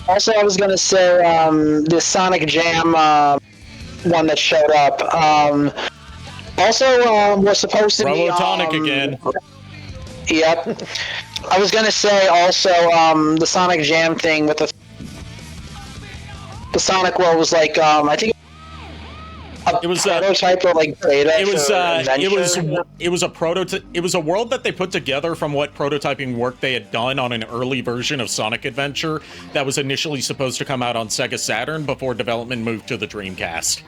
Also, I was gonna say the Sonic Jam one that showed up. Also, was supposed to be Robotonic again. Yep. I was gonna say also the Sonic Jam thing with the Sonic World was I think it was prototype or beta. It was a prototype. It was a world that they put together from what prototyping work they had done on an early version of Sonic Adventure that was initially supposed to come out on Sega Saturn before development moved to the Dreamcast.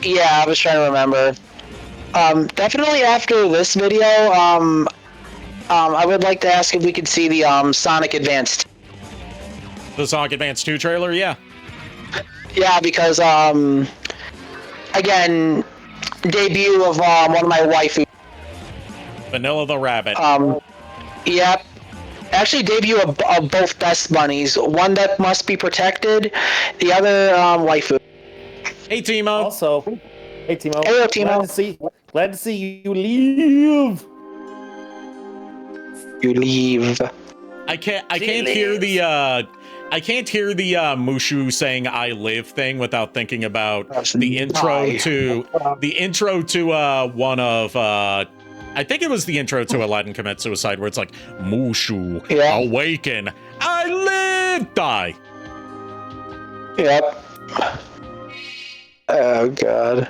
Yeah, I was trying to remember. Definitely after this video, I would like to ask if we could see the Sonic Advance. The Sonic Advance 2 trailer, yeah. Yeah, because again, debut of one of my waifu. Vanilla the Rabbit. Yep. Actually, debut of both Best Bunnies. One that must be protected, the other waifu. Hey, Timo. Also, hey, Timo. Hello, Timo. Glad to see you leave. You leave. I can't hear the Mushu saying "I live" thing without thinking about the intro to one of I think it was the intro to Aladdin Commits Suicide, where it's like Mushu, awaken, I live, die. Yep. Oh God.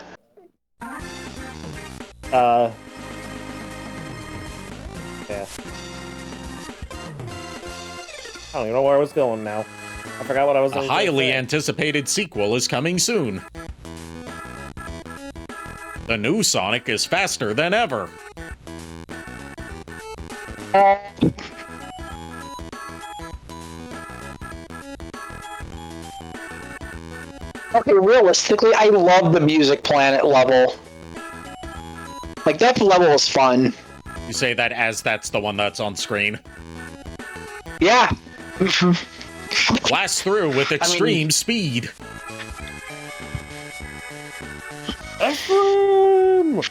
Yeah. I don't even know where I was going now. I forgot what I was. A highly anticipated sequel is coming soon. The new Sonic is faster than ever. okay, realistically, I love the Music Planet level. Like, that level is fun. You say that as that's the one that's on screen. Yeah. Blast through with extreme speed. Ephraim!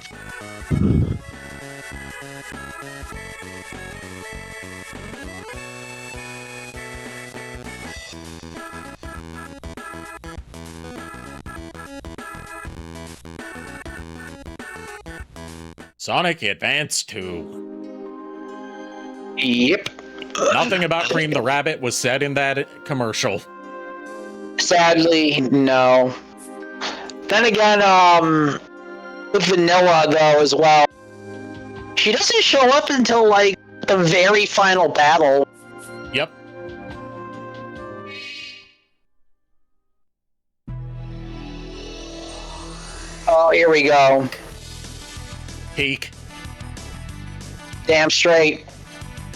Sonic Advance 2. Yep. Nothing about Cream the Rabbit was said in that commercial. Sadly, no. Then again, with Vanilla, though, as well, she doesn't show up until, like, the very final battle. Yep. Oh, here we go. Peak. Damn straight.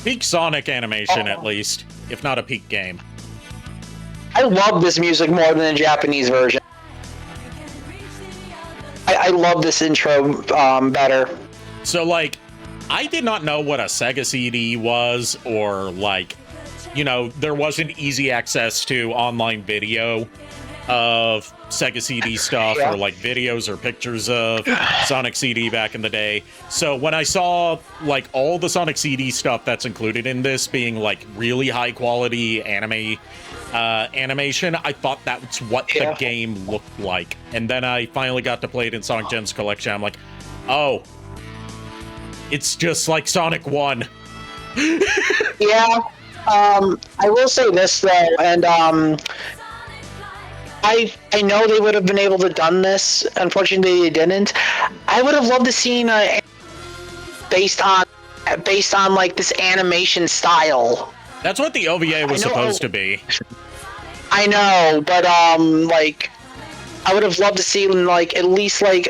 Peak Sonic animation, at least. If not a peak game. I love this music more than the Japanese version. I love this intro better. So, like, I did not know what a Sega CD was, or, like, you know, there wasn't easy access to online video of Sega CD stuff, or, like, videos or pictures of Sonic CD back in the day. So when I saw, like, all the Sonic CD stuff that's included in this being, like, really high-quality animation, I thought that's what the game looked like. And then I finally got to play it in Sonic Gen's collection. I'm like, oh, it's just like Sonic 1. Yeah. I will say this, though, and I know they would have been able to done this. Unfortunately, they didn't. I would have loved to see based on like this animation style. That's what the OVA was supposed to be. I know, but like, I would have loved to see like at least a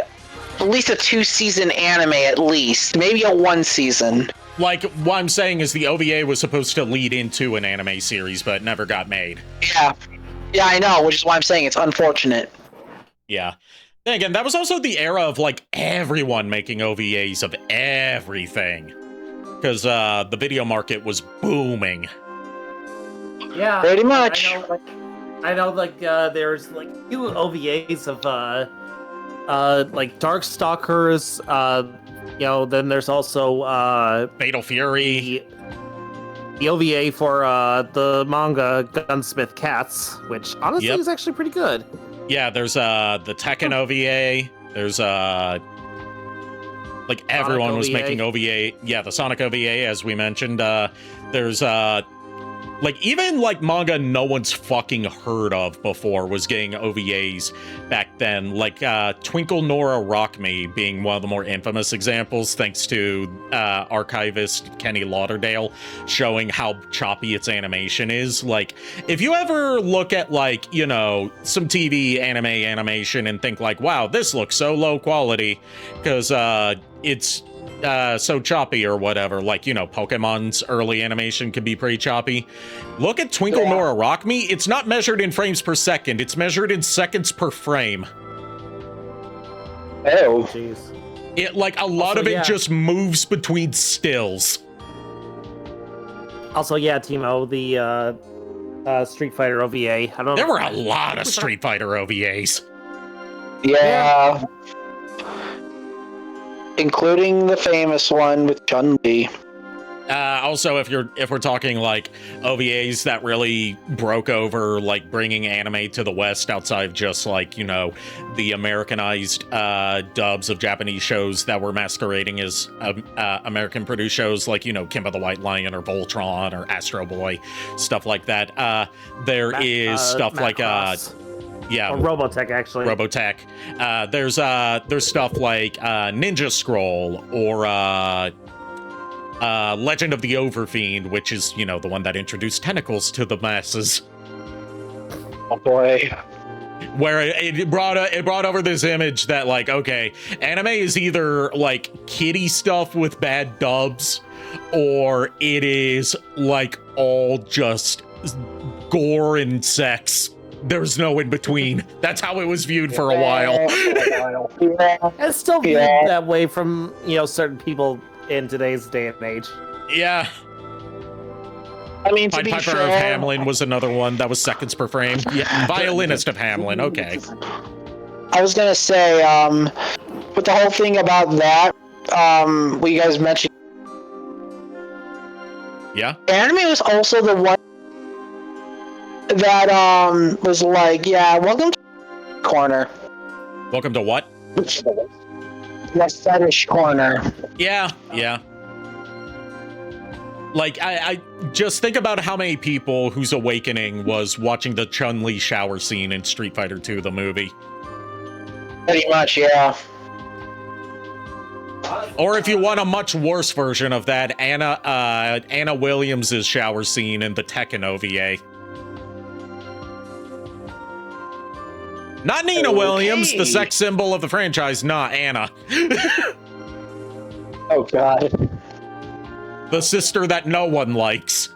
2-season anime, at least maybe a 1-season. Like, what I'm saying is the OVA was supposed to lead into an anime series, but never got made. Yeah, I know, which is why I'm saying it's unfortunate. Yeah. Then again, that was also the era of, like, everyone making OVAs of everything. Because the video market was booming. Yeah. Pretty much. I know, there's, like, few OVAs of, like, Darkstalkers, you know, then there's also, Fatal Fury. The OVA for the manga Gunsmith Cats, which honestly is actually pretty good. Yeah, there's the Tekken OVA. There's like everyone was making OVA. Yeah, the Sonic OVA, as we mentioned. There's like even like manga no one's fucking heard of before was getting OVAs back then. Like Twinkle Nora Rock Me being one of the more infamous examples, thanks to archivist Kenny Lauderdale showing how choppy its animation is. Like, if you ever look at, like, you know, some TV animation and think like, wow, this looks so low quality because it's so choppy or whatever, like, you know, Pokemon's early animation can be pretty choppy. Look at Twinkle Nora Rock Me. It's not measured in frames per second. It's measured in seconds per frame. Oh. Jeez. It, like, a lot of it just moves between stills. Also, yeah, Timo, the Street Fighter OVA. I don't know. There were a lot of Street Fighter OVAs. Yeah. Including the famous one with Chun-Li. Also, if we're talking like OVAs that really broke over, like bringing anime to the West outside of just like, you know, the Americanized dubs of Japanese shows that were masquerading as American produced shows, like, you know, Kimba the White Lion or Voltron or Astro Boy, stuff like that. There is stuff like yeah, or Robotech, actually. Robotech. There's stuff like Ninja Scroll or Legend of the Overfiend, which is, you know, the one that introduced tentacles to the masses. Oh boy. Where it brought over this image that, like, okay, anime is either like kiddie stuff with bad dubs, or it is like all just gore and sex. There's no in between. That's how it was viewed for a while. It's still viewed that way from certain people in today's day and age. Yeah. I mean, Pied Piper of Hamelin was another one that was seconds per frame. Yeah, Violinist of Hamelin. Okay. I was gonna say, with the whole thing about that, what you guys mentioned. Yeah. Anime was also the one that was like, yeah, welcome to corner. Welcome to what? The fetish corner. Yeah. Like, I just think about how many people whose awakening was watching the Chun-Li shower scene in Street Fighter 2, the movie. Pretty much, yeah. Or if you want a much worse version of that, Anna Williams' shower scene in the Tekken OVA. Not Nina Williams, the sex symbol of the franchise, not Anna. Oh, God. The sister that no one likes.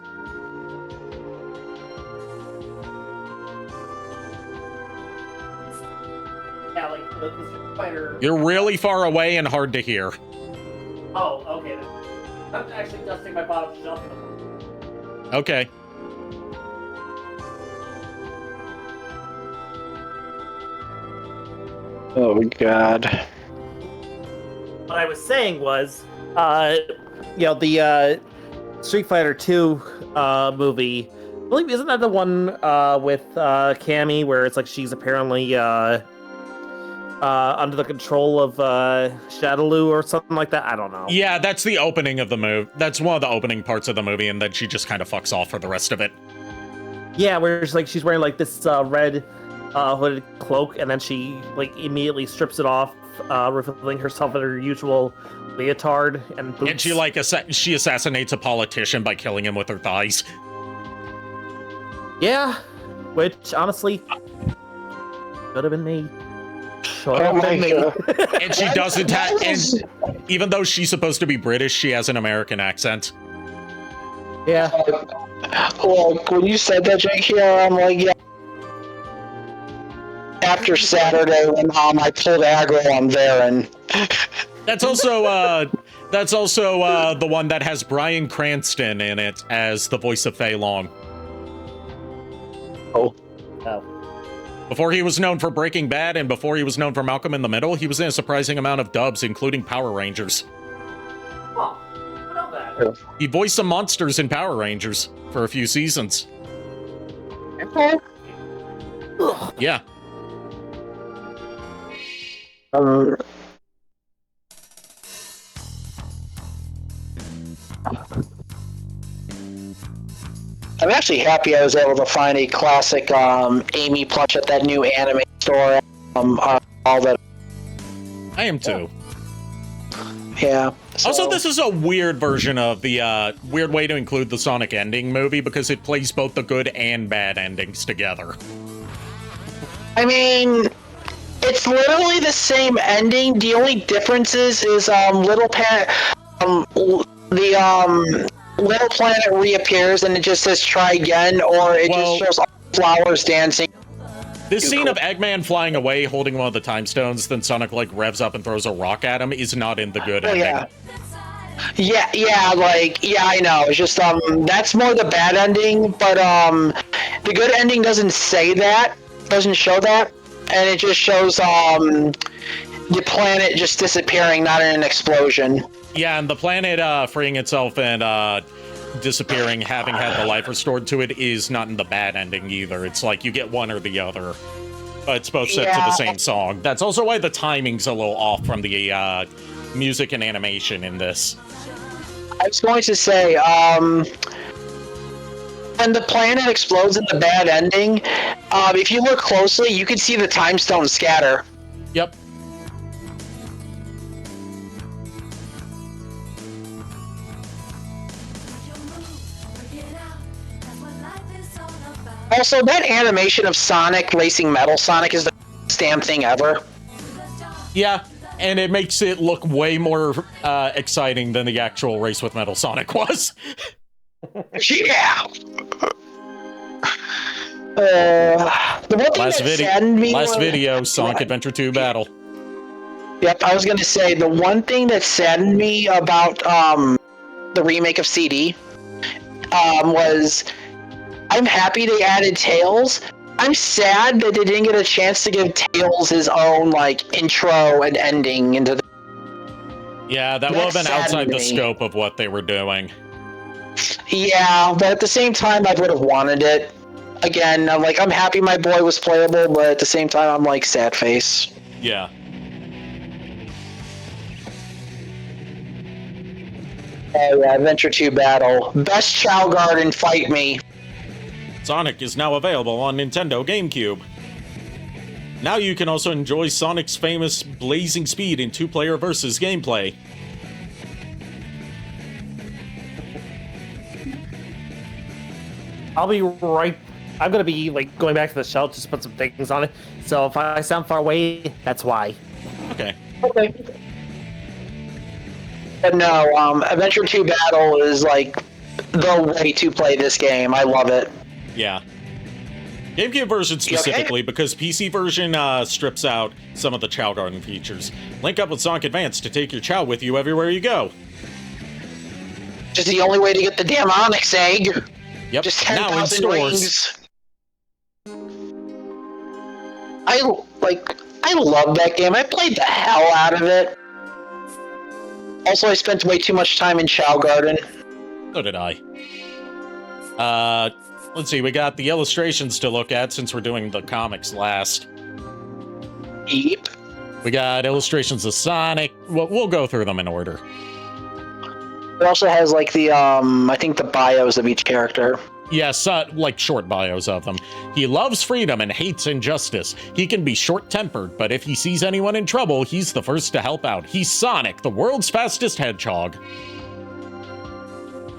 Yeah, like the Street Fighter. You're really far away and hard to hear. Oh, okay then. I'm actually dusting my bottom shelf. Okay. Oh, God. What I was saying was, the Street Fighter 2 movie, I believe, isn't that the one with Cammy, where it's like she's apparently under the control of Shadaloo or something like that? I don't know. Yeah, that's the opening of the movie. That's one of the opening parts of the movie, and then she just kind of fucks off for the rest of it. Yeah, where it's like she's wearing like this red hooded cloak, and then she like immediately strips it off, revealing herself in her usual leotard and boots. And she like she assassinates a politician by killing him with her thighs. Yeah, which honestly could have been me. And she doesn't have, and even though she's supposed to be British, she has an American accent. Yeah. Well, when you said that, Jake, here, I'm like, yeah. After Saturday, when I pulled aggro on Varen. That's also the one that has Bryan Cranston in it as the voice of Fei Long. Oh. Before he was known for Breaking Bad and before he was known for Malcolm in the Middle, he was in a surprising amount of dubs, including Power Rangers. Oh, I know that. He voiced some monsters in Power Rangers for a few seasons. Okay. Yeah. I'm actually happy I was able to find a classic Amy plush at that new anime store. All that. I am too. Yeah. So. Also, this is a weird version of the weird way to include the Sonic ending movie because it plays both the good and bad endings together. I mean, it's literally the same ending. The only difference is Little Planet reappears and it just says try again, or it just shows all flowers dancing. This scene of Eggman flying away holding one of the time stones, then Sonic like revs up and throws a rock at him is not in the good ending. Yeah, I know. It's just that's more the bad ending, but the good ending doesn't say that, doesn't show that, and it just shows the planet just disappearing, not in an explosion. Yeah, and the planet freeing itself and disappearing, having had the life restored to it, is not in the bad ending either. It's like you get one or the other, but it's both set to the same song. That's also why the timing's a little off from the music and animation in this. I was going to say, when the planet explodes in the bad ending, if you look closely, you can see the time stone scatter. Yep. Also, that animation of Sonic racing Metal Sonic is the damn thing ever. Yeah, and it makes it look way more exciting than the actual race with Metal Sonic was. Yeah! The one thing saddened me last video, Sonic Adventure 2 Battle. Yep, I was going to say, the one thing that saddened me about the remake of CD was I'm happy they added Tails. I'm sad that they didn't get a chance to give Tails his own, like, intro and ending into the... Yeah, that would have been outside the scope of what they were doing. Yeah, but at the same time, I would have wanted it. Again, I'm happy my boy was playable, but at the same time, I'm like, sad face. Yeah. Oh yeah, Adventure 2 Battle. Best Chow Garden, fight me. Sonic is now available on Nintendo GameCube. Now you can also enjoy Sonic's famous blazing speed in two-player versus gameplay. I'll be right. I'm gonna be like going back to the shelf just to put some things on it. So if I sound far away, that's why. Okay. Okay. But no, Adventure 2 Battle is like the way to play this game. I love it. Yeah. GameCube version specifically, because PC version strips out some of the Chow Garden features. Link up with Sonic Advance to take your Chow with you everywhere you go. Just the only way to get the damn Onyx egg. Yep. Just now in 10,000 stores. rings. I love that game. I played the hell out of it. Also, I spent way too much time in Chow Garden. So did I. Let's see, we got the illustrations to look at since we're doing the comics last. Yep. We got illustrations of Sonic. We'll go through them in order. It also has like the I think the bios of each character. Yes, like short bios of them. He loves freedom and hates injustice. He can be short-tempered, but if he sees anyone in trouble, he's the first to help out. He's Sonic, the world's fastest hedgehog.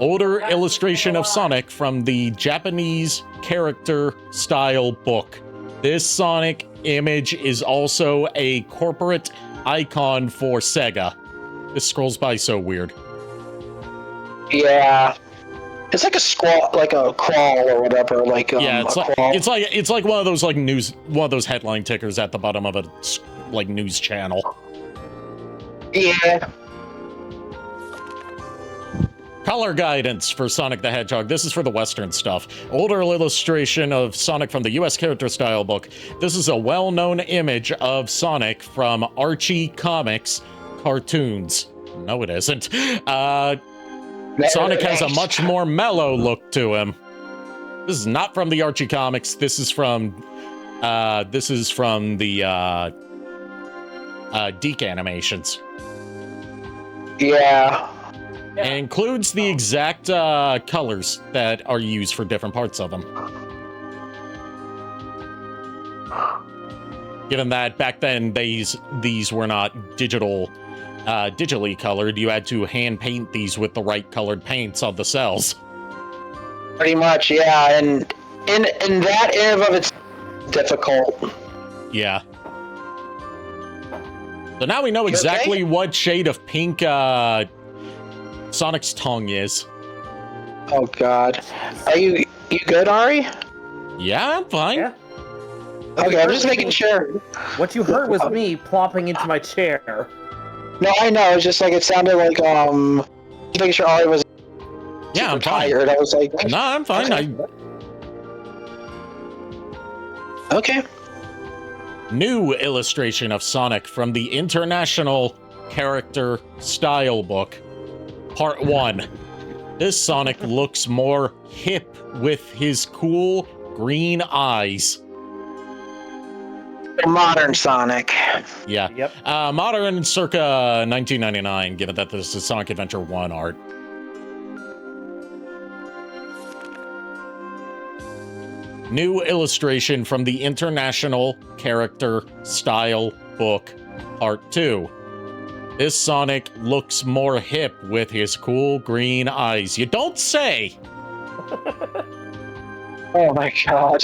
Older illustration of Sonic from the Japanese character style book. This Sonic image is also a corporate icon for Sega. This scrolls by so weird. Yeah. It's like a scroll, like a crawl or whatever. Like yeah, it's like one of those headline tickers at the bottom of a like news channel. Yeah. Color guidance for Sonic the Hedgehog. This is for the Western stuff. Older illustration of Sonic from the US character style book. This is a well-known image of Sonic from Archie Comics cartoons. No, it isn't. Sonic has a much more mellow look to him. This is not from the Archie comics. This is from the Deke animations. Yeah. And includes the exact colors that are used for different parts of them. Given that back then these were not digitally colored, you had to hand paint these with the right colored paints on the cells. Pretty much, yeah, and in that in and of it's difficult. Yeah. So now we know exactly what shade of pink Sonic's tongue is. Oh God, are you good, Ari? Yeah, I'm fine. Yeah. Okay, I'm just making sure. What you heard was me plopping into my chair. No, I know. It's just like it sounded like just making sure Ari was. Yeah, I'm tired. fine. I was like, no, I'm fine. Okay. New illustration of Sonic from the International Character Style Book, Part 1. This Sonic looks more hip with his cool green eyes. Modern Sonic. Yeah. Yep. Modern circa 1999, given that this is Sonic Adventure 1 art. New illustration from the International Character Style Book, Part 2. This Sonic looks more hip with his cool green eyes. You don't say! Oh my God.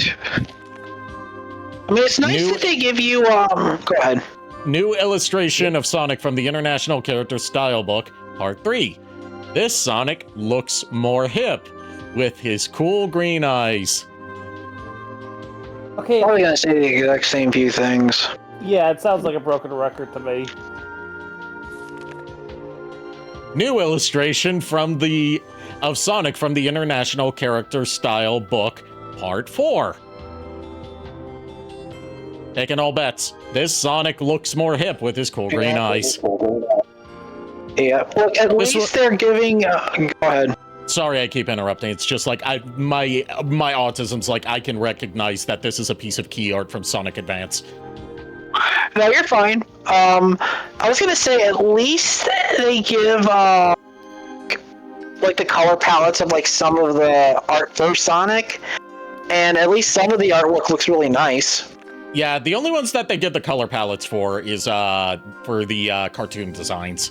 I mean, it's nice that they give you, go ahead. New illustration of Sonic from the International Character Style Book, Part 3. This Sonic looks more hip with his cool green eyes. Okay. Probably gonna say the exact same few things. Yeah, it sounds like a broken record to me. New illustration of Sonic from the International Character Style Book, Part 4. Taking all bets. This Sonic looks more hip with his cool green eyes. Yeah, look, at least they're giving... go ahead. Sorry, I keep interrupting. It's just like my autism's like I can recognize that this is a piece of key art from Sonic Advance. No, you're fine. I was gonna say at least they give like the color palettes of like some of the art for Sonic, and at least some of the artwork looks really nice. Yeah, the only ones that they give the color palettes for is for the cartoon designs,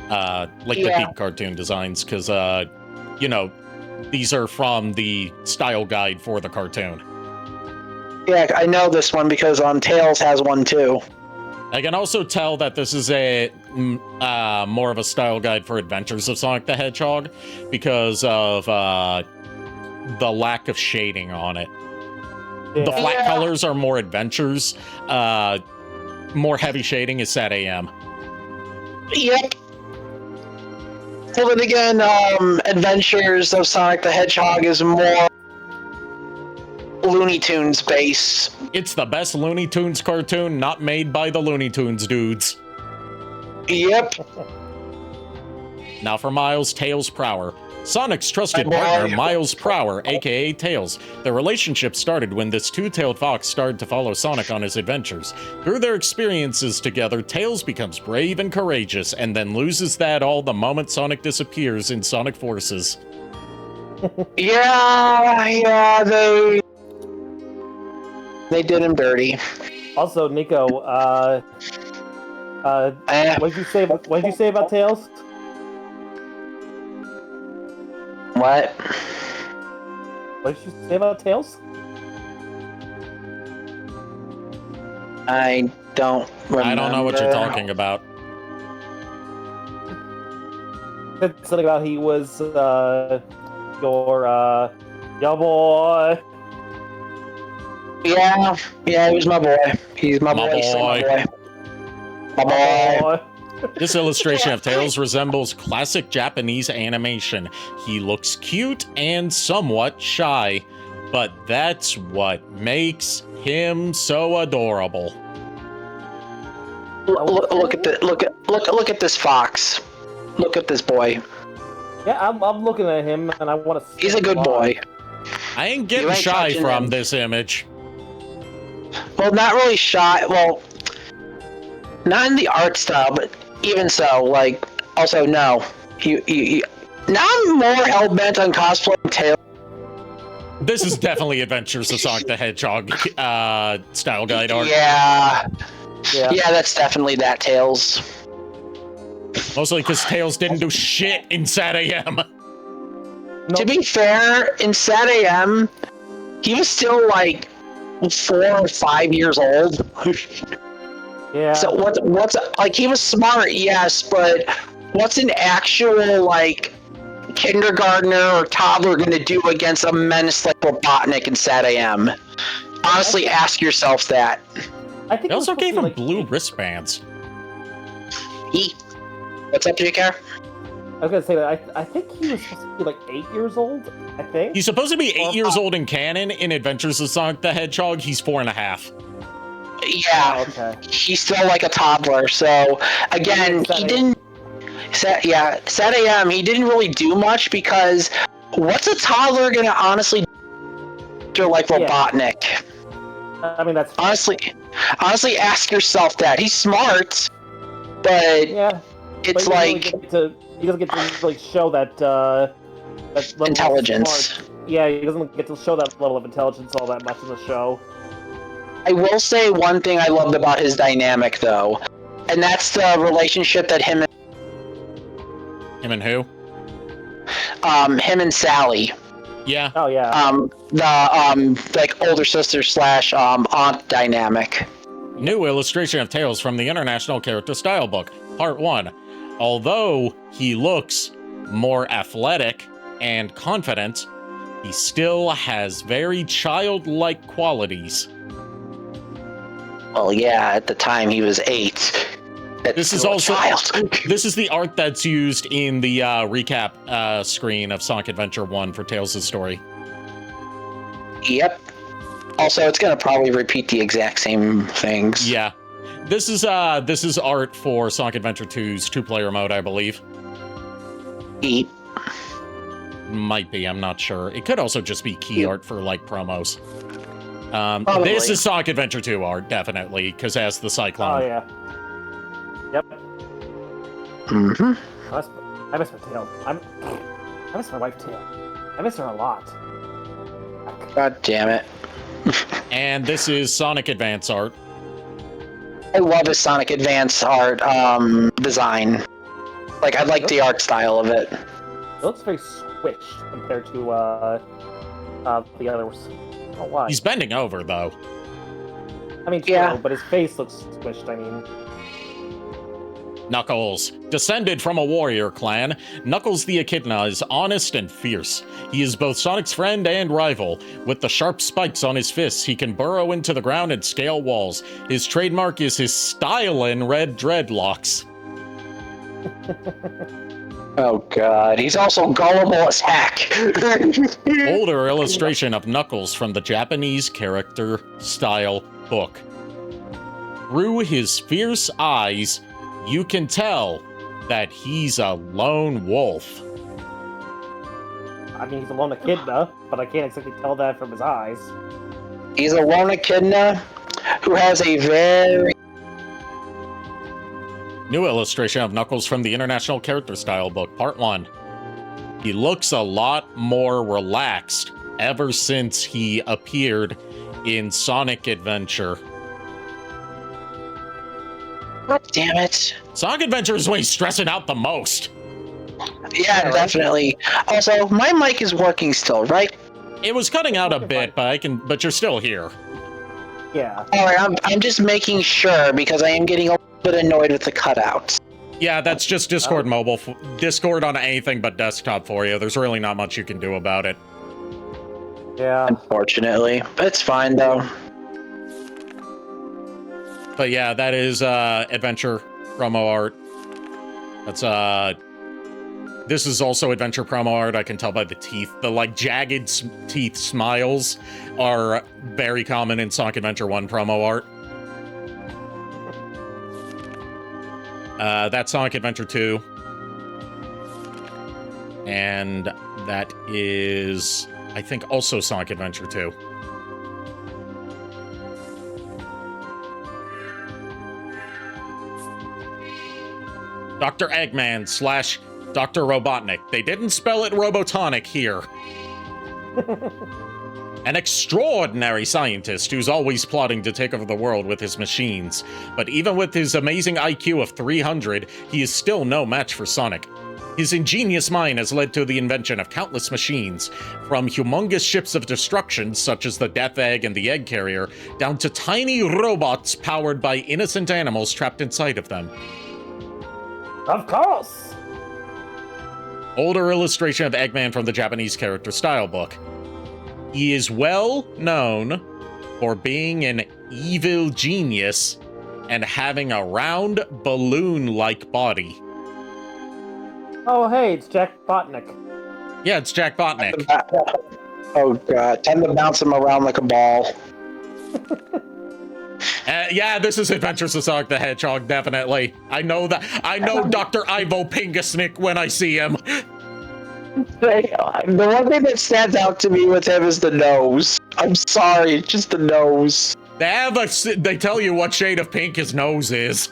like the peak cartoon designs, because you know, these are from the style guide for the cartoon. Yeah, I know this one because Tails has one too. I can also tell that this is a more of a style guide for Adventures of Sonic the Hedgehog because of the lack of shading on it. Yeah. The flat colors are more Adventures. More heavy shading is Sad AM. Yep. Well, then again, Adventures of Sonic the Hedgehog is more Looney Tunes base. It's the best Looney Tunes cartoon not made by the Looney Tunes dudes. Yep. Now for Miles Tails Prower. Sonic's trusted partner, Miles Prower, aka Tails. Their relationship started when this two-tailed fox started to follow Sonic on his adventures. Through their experiences together, Tails becomes brave and courageous, and then loses that all the moment Sonic disappears in Sonic Forces. Yeah, they did him dirty. Also, Nico, what did you say about Tails? What? What did you say about Tails? I don't remember. I don't know what you're talking about. Something about he was your boy. Yeah, he was my boy. He's my boy. My boy. This illustration of Tails resembles classic Japanese animation. He looks cute and somewhat shy, but that's what makes him so adorable. Look at this fox. Look at this boy. Yeah, I'm looking at him and I want to. He's a good boy. I ain't getting shy from this image. Well, not really shy. Well, not in the art style, but even so, like, also no. Now I'm more hell-bent on cosplaying Tails. This is definitely Adventures of Sonic the Hedgehog style guide art. Yeah, that's definitely that Tails. Mostly because Tails didn't do shit in Sad AM. Nope. To be fair, in Sad AM, he was still like 4 or 5 years old. Yeah. So what's like, he was smart, yes, but what's an actual like kindergartner or toddler gonna do against a menace like Robotnik in Sad AM? Honestly, ask yourselves that. I think they also gave him like blue wristbands. What's up, JK? I was gonna say that I think he was supposed to be like 8 years old. I think he's supposed to be 8 years old in canon. In Adventures of Sonic the Hedgehog, he's 4.5. Yeah, okay. He's still like a toddler. So again, he didn't. Sad AM. He didn't really do much because what's a toddler gonna honestly do like Robotnik? Yeah. I mean, that's honestly ask yourself that. He's smart, but it's but like he doesn't get to really show that level intelligence. Yeah, he doesn't get to show that level of intelligence all that much in the show. I will say one thing I loved about his dynamic, though, and that's the relationship that him and who? Him and Sally. Yeah. Oh yeah. The like older sister / aunt dynamic. New illustration of Tails from the International Character Style Book, Part 1. Although he looks more athletic and confident, he still has very childlike qualities. Well, yeah, at the time he was 8. This is also this is the art that's used in the recap screen of Sonic Adventure 1 for Tails' story. Yep. Also, it's gonna probably repeat the exact same things. Yeah. This is art for Sonic Adventure 2's 2-player mode, I believe. Might be, I'm not sure. It could also just be key art for like promos. This is Sonic Adventure 2 art, definitely, because it has the Cyclone. Oh yeah. Yep. Mm-hmm. I miss my tail. I miss my wife tail. I miss her a lot. God damn it. And this is Sonic Advance art. I love his Sonic Advance art design. Like, I like the art style of it. It looks very squished compared to the others. I don't know why. He's bending over, though. I mean, true, but his face looks squished, I mean. Knuckles. Descended from a warrior clan, Knuckles the Echidna is honest and fierce. He is both Sonic's friend and rival. With the sharp spikes on his fists, he can burrow into the ground and scale walls. His trademark is his stylin' red dreadlocks. Oh god, he's also gullible as heck. Older illustration of Knuckles from the Japanese character style book. Through his fierce eyes, you can tell that he's a lone wolf. I mean, he's a lone echidna, but I can't exactly tell that from his eyes. He's a lone echidna who has a very... New illustration of Knuckles from the International Character Style book, Part 1. He looks a lot more relaxed ever since he appeared in Sonic Adventure. God damn it. Sonic Adventure is when he's stressing out the most. Yeah, definitely. Also, my mic is working still, right? It was cutting out a bit, but you're still here. Yeah. Alright, I'm just making sure because I am getting a little bit annoyed with the cutouts. Yeah, that's just Discord mobile. Discord on anything but desktop for you. There's really not much you can do about it. Yeah. Unfortunately. It's fine, though. But yeah, that is Adventure promo art. That's this is also Adventure promo art. I can tell by the teeth. The like jagged teeth smiles are very common in Sonic Adventure 1 promo art. That's Sonic Adventure 2. And that is, I think, also Sonic Adventure 2. Dr. Eggman / Dr. Robotnik. They didn't spell it Robotonic here. An extraordinary scientist who's always plotting to take over the world with his machines. But even with his amazing IQ of 300, he is still no match for Sonic. His ingenious mind has led to the invention of countless machines, from humongous ships of destruction such as the Death Egg and the Egg Carrier, down to tiny robots powered by innocent animals trapped inside of them. Of course! Older illustration of Eggman from the Japanese character style book. He is well known for being an evil genius and having a round balloon-like body. Oh, hey, it's Jack Botnick. Yeah, it's Jack Botnick. Oh god, time to bounce him around like a ball. Yeah, this is Adventures of Sonic the Hedgehog, definitely. I know that. I know Dr. Ivo Pingasnick when I see him. The one thing that stands out to me with him is the nose. I'm sorry, just the nose. They tell you what shade of pink his nose is.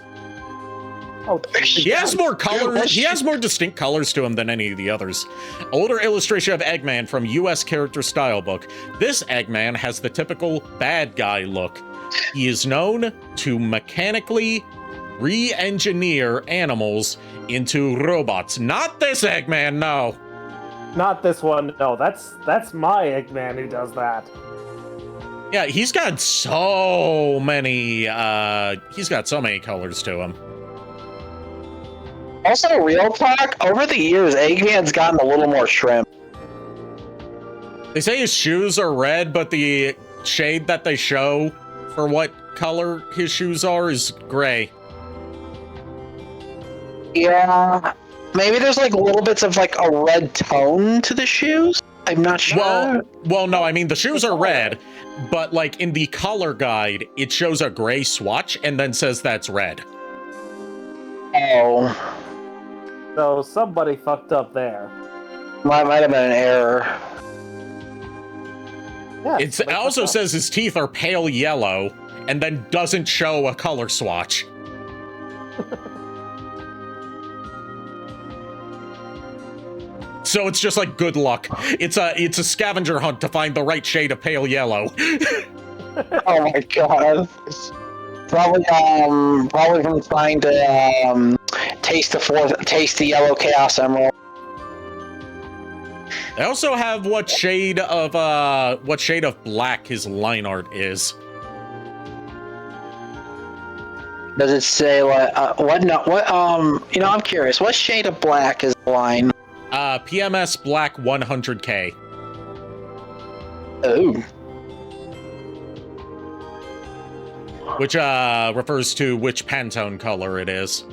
Oh, he has more colors. He has more distinct colors to him than any of the others. Older illustration of Eggman from U.S. character style book. This Eggman has the typical bad guy look. He is known to mechanically re-engineer animals into robots. Not this Eggman, no. Not this one, no. That's my Eggman who does that. Yeah, he's got so many colors to him. Also, real talk, over the years, Eggman's gotten a little more shrimp. They say his shoes are red, but the shade that they show for what color his shoes are is gray. Yeah. Maybe there's like little bits of like a red tone to the shoes. I'm not sure. Well, no, I mean the shoes are red, but like in the color guide, it shows a gray swatch and then says that's red. Oh. So somebody fucked up there. Might have been an error. Yeah, It also says his teeth are pale yellow and then doesn't show a color swatch. So it's just like good luck. It's a scavenger hunt to find the right shade of pale yellow. Oh my god. Probably from trying to taste the yellow chaos emerald. I also have what shade of black his line art is. Does it say what? No, what? I'm curious. What shade of black is the line? PMS Black 100K. Oh. Which refers to which Pantone color it is.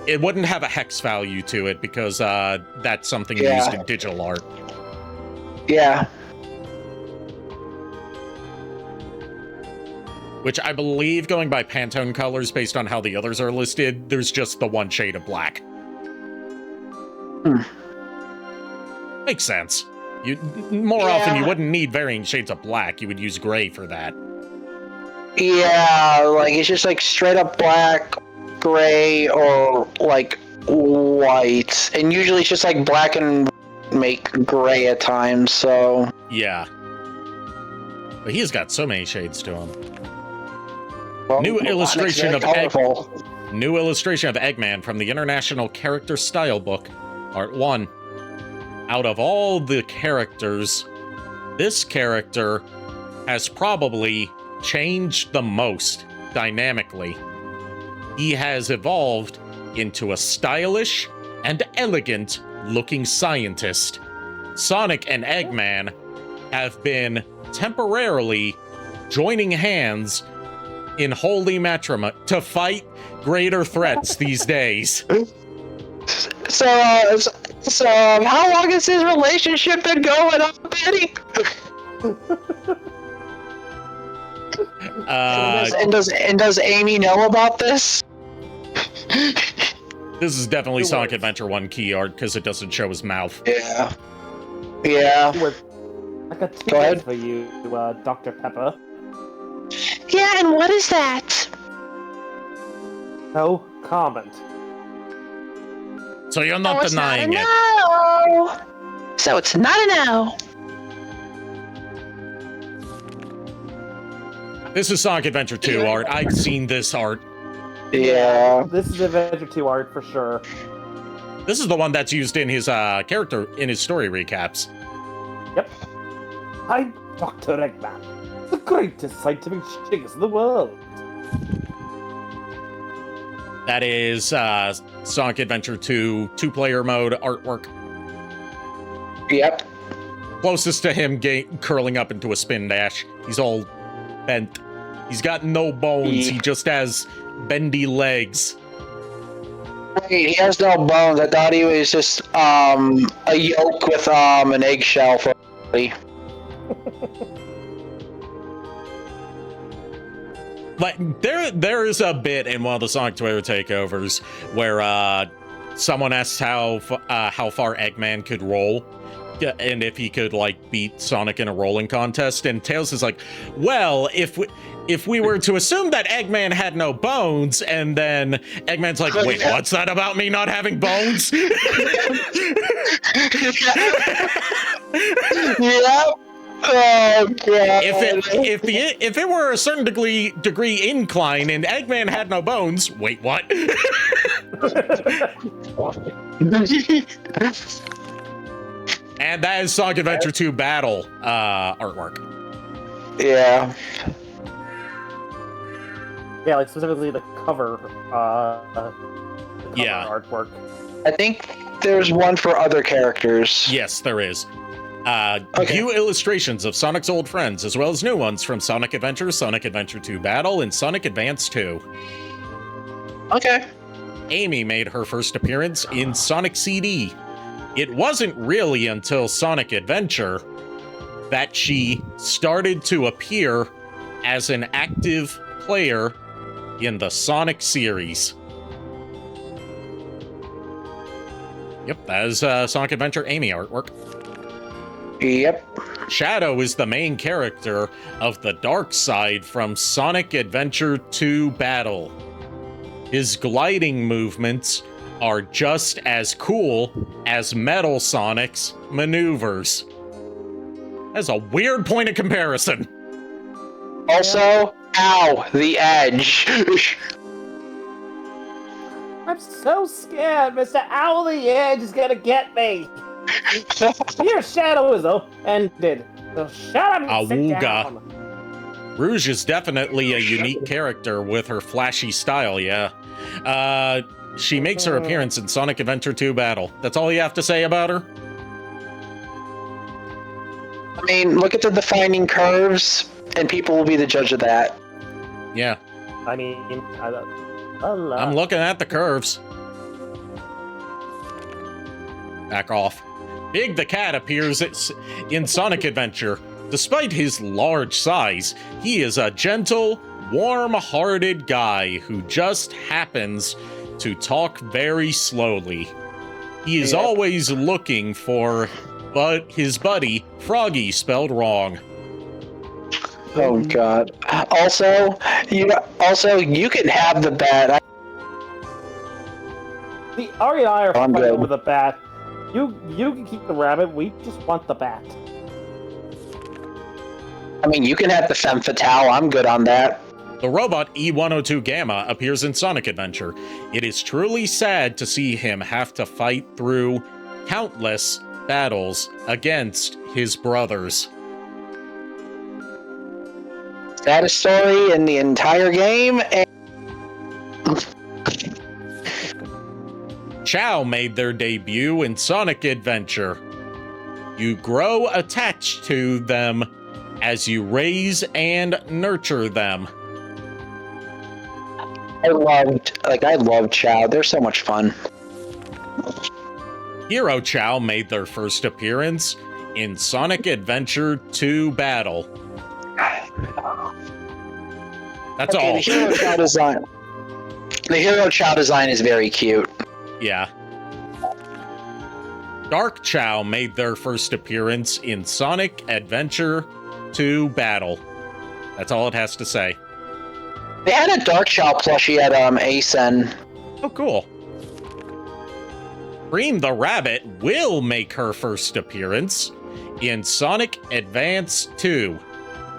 It wouldn't have a hex value to it because that's something used in digital art. Yeah. Which I believe, going by Pantone colors based on how the others are listed, there's just the one shade of black. Makes sense. More often you wouldn't need varying shades of black. You would use gray for that. Yeah, like it's just like straight up black, gray, or like white. And usually it's just like black and make gray at times, so... Yeah. But he's got so many shades to him. Well, New illustration of Eggman from the International Character Style Book, Part 1. Out of all the characters, this character has probably changed the most dynamically. He has evolved into a stylish and elegant looking scientist. Sonic and Eggman have been temporarily joining hands in holy matrimony to fight greater threats these days. So how long has his relationship been going on, Betty? And does Amy know about this? This is definitely Sonic Adventure 1 key art because it doesn't show his mouth. Yeah. I got two words for you, Dr. Pepper. Yeah, and what is that? No comment. So you're not denying it. No. So it's not a no. This is Sonic Adventure 2 art. I've seen this art. Yeah. This is Adventure 2 art for sure. This is the one that's used in his character in his story recaps. Yep. I'm Dr. Eggman, the greatest scientific genius in the world. That is Sonic Adventure 2 two-player mode artwork. Yep. Closest to him curling up into a spin dash. He's all bent. He's got no bones. He just has bendy legs. Wait, he has no bones. I thought he was just a yolk with an eggshell for a body. Like there is a bit in one of the Sonic Twitter takeovers where someone asks how far Eggman could roll, and if he could like beat Sonic in a rolling contest, and Tails is like, well, if we were to assume that Eggman had no bones, and then Eggman's like, wait, what's that about me not having bones? Yep. Oh god. If it were a certain degree incline and Eggman had no bones, wait, what? And that is Sonic Adventure 2 Battle artwork. Yeah. Yeah, like specifically the cover. Yeah. Artwork. I think there's one for other characters. Yes, there is. View illustrations of Sonic's old friends, as well as new ones from Sonic Adventure, Sonic Adventure 2 Battle, and Sonic Advance 2. Okay. Amy made her first appearance in Sonic CD. It wasn't really until Sonic Adventure that she started to appear as an active player in the Sonic series. Yep, that is Sonic Adventure Amy artwork. Yep. Shadow is the main character of the dark side from Sonic Adventure 2 Battle. His gliding movements are just as cool as Metal Sonic's maneuvers. That's a weird point of comparison. Also, ow, the edge. I'm so scared. Mr. Owl the Edge is gonna get me. Your shadow is ended. So shut up and sit Awooga. down. Rouge is definitely a unique character with her flashy style, yeah. She makes her appearance in Sonic Adventure 2 Battle. That's all you have to say about her? I mean, look at the defining curves, and people will be the judge of that. Yeah. I mean, I'm looking at the curves. Back off. Big the Cat appears in Sonic Adventure. Despite his large size, he is a gentle, warm-hearted guy who just happens to talk very slowly. He is always looking for his buddy, Froggy, spelled wrong. Oh God! Also, you can have the bat. The Ari and I are I'm fighting good. with a bat. You can keep the rabbit. We just want the bat. I mean, you can have the femme fatale. I'm good on that. The robot E102 Gamma appears in Sonic Adventure. It is truly sad to see him have to fight through countless battles against his brothers. Saddest story in the entire game. Chow made their debut in Sonic Adventure. You grow attached to them as you raise and nurture them. I love Chow. They're so much fun. Hero Chow made their first appearance in Sonic Adventure 2 Battle. That's all. The Hero Chow design. The Hero Chow design is very cute. Yeah. Dark Chow made their first appearance in Sonic Adventure 2 Battle. That's all it has to say. They had a Dark Chow plushie at ASEN. Oh, cool. Cream the Rabbit will make her first appearance in Sonic Advance 2.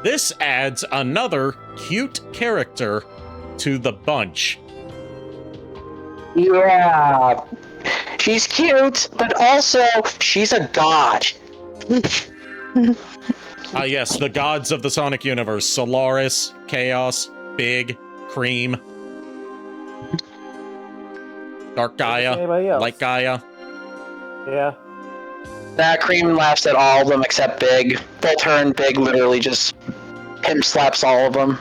This adds another cute character to the bunch. Yeah. She's cute, but also she's a god. Yes, the gods of the Sonic universe. Solaris, Chaos, Big, Cream, Dark Gaia, Light Gaia. Yeah. That Cream laughs at all of them except Big. Both her and Big literally just pimp slaps all of them.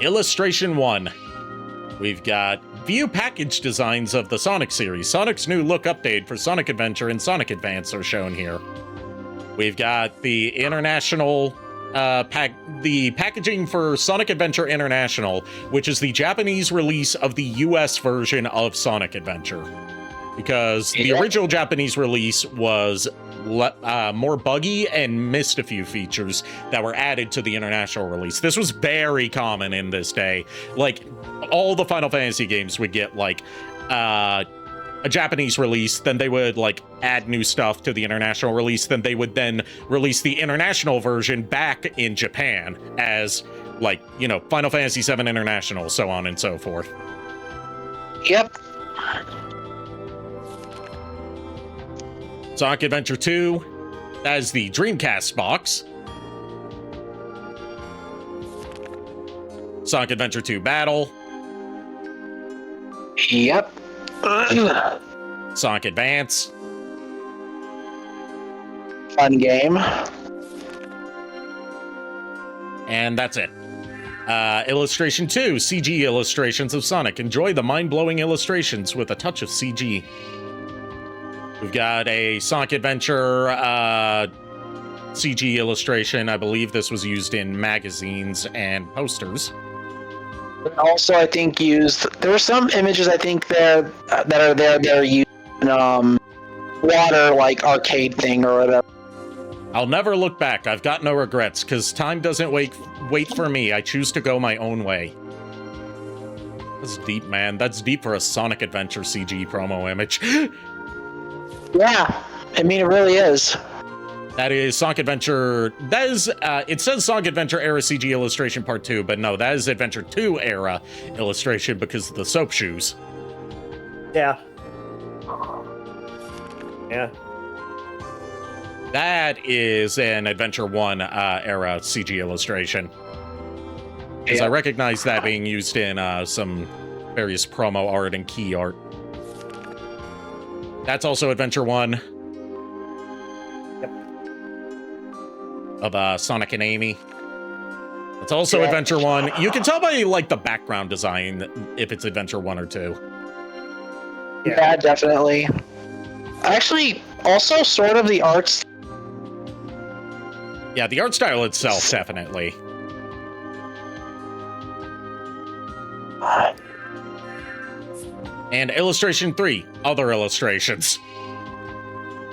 Illustration 1. We've got view package designs of the Sonic series. Sonic's new look update for Sonic Adventure and Sonic Advance are shown here. We've got the international the packaging for Sonic Adventure International, which is the Japanese release of the US version of Sonic Adventure. Because the original Japanese release was more buggy and missed a few features that were added to the international release. This was very common in this day. Like, all the Final Fantasy games would get, like, a Japanese release, then they would, like, add new stuff to the international release, then they would then release the international version back in Japan as, like, you know, Final Fantasy VII International, so on and so forth. Yep. Sonic Adventure 2, that is the Dreamcast box. Sonic Adventure 2 Battle. Yep. Sonic Advance. fun game. And that's it. Illustration 2, CG illustrations of Sonic. Enjoy the mind-blowing illustrations with a touch of CG. We've got a Sonic Adventure CG illustration. I believe this was used in magazines and posters. Also, I think there were some images I think that are used in water, like arcade thing or whatever. I'll never look back. I've got no regrets, because time doesn't wait for me. I choose to go my own way. That's deep, man. That's deep for a Sonic Adventure CG promo image. Yeah, I mean, it really is. That is Sonic Adventure. That is, it says Sonic Adventure Era CG Illustration Part 2, but no, that is Adventure 2 Era illustration because of the soap shoes. Yeah. Yeah. That is an Adventure 1 era CG illustration. Because I recognize that being used in some various promo art and key art. That's also Adventure 1. Yep. Of Sonic and Amy. It's also Adventure 1. You can tell by, like, the background design if it's Adventure 1 or 2. Yeah, definitely. Actually, also sort of the arts. Yeah, the art style itself, definitely. And illustration 3, other illustrations.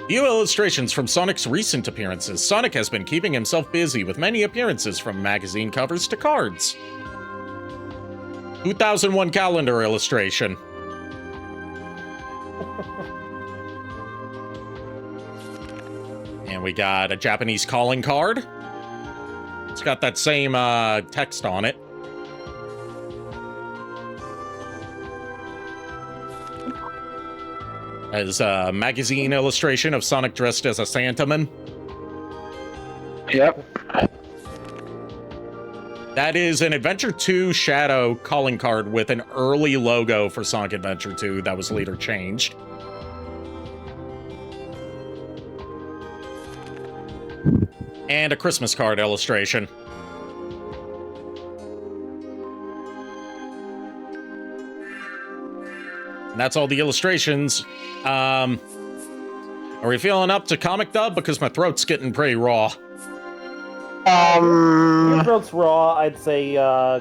Few illustrations from Sonic's recent appearances. Sonic has been keeping himself busy with many appearances from magazine covers to cards. 2001 calendar illustration. And we got a Japanese calling card. It's got that same text on it. As a magazine illustration of Sonic dressed as a Santaman. Yep. That is an Adventure 2 Shadow calling card with an early logo for Sonic Adventure 2 that was later changed. And a Christmas card illustration. And that's all the illustrations. Are we feeling up to comic dub? Because my throat's getting pretty raw. Your throat's raw, I'd say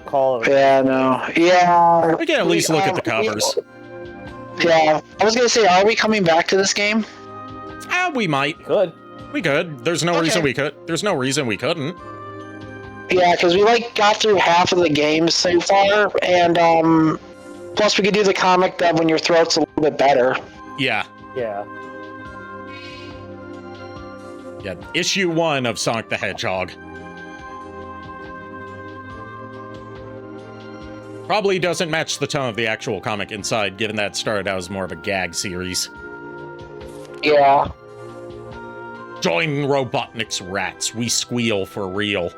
call it. Yeah, no. Yeah. We can at least look at the covers. Yeah. I was going to say, are we coming back to this game? We might. We could. There's no reason we could. There's no reason we couldn't. Yeah, because we got through half of the game so far, and plus we could do the comic dub when your throat's a little bit better. Yeah. Yeah. Yeah. Issue 1 of Sonic the Hedgehog. Probably doesn't match the tone of the actual comic inside, given that it started out as more of a gag series. Yeah. Join Robotnik's rats. We squeal for real.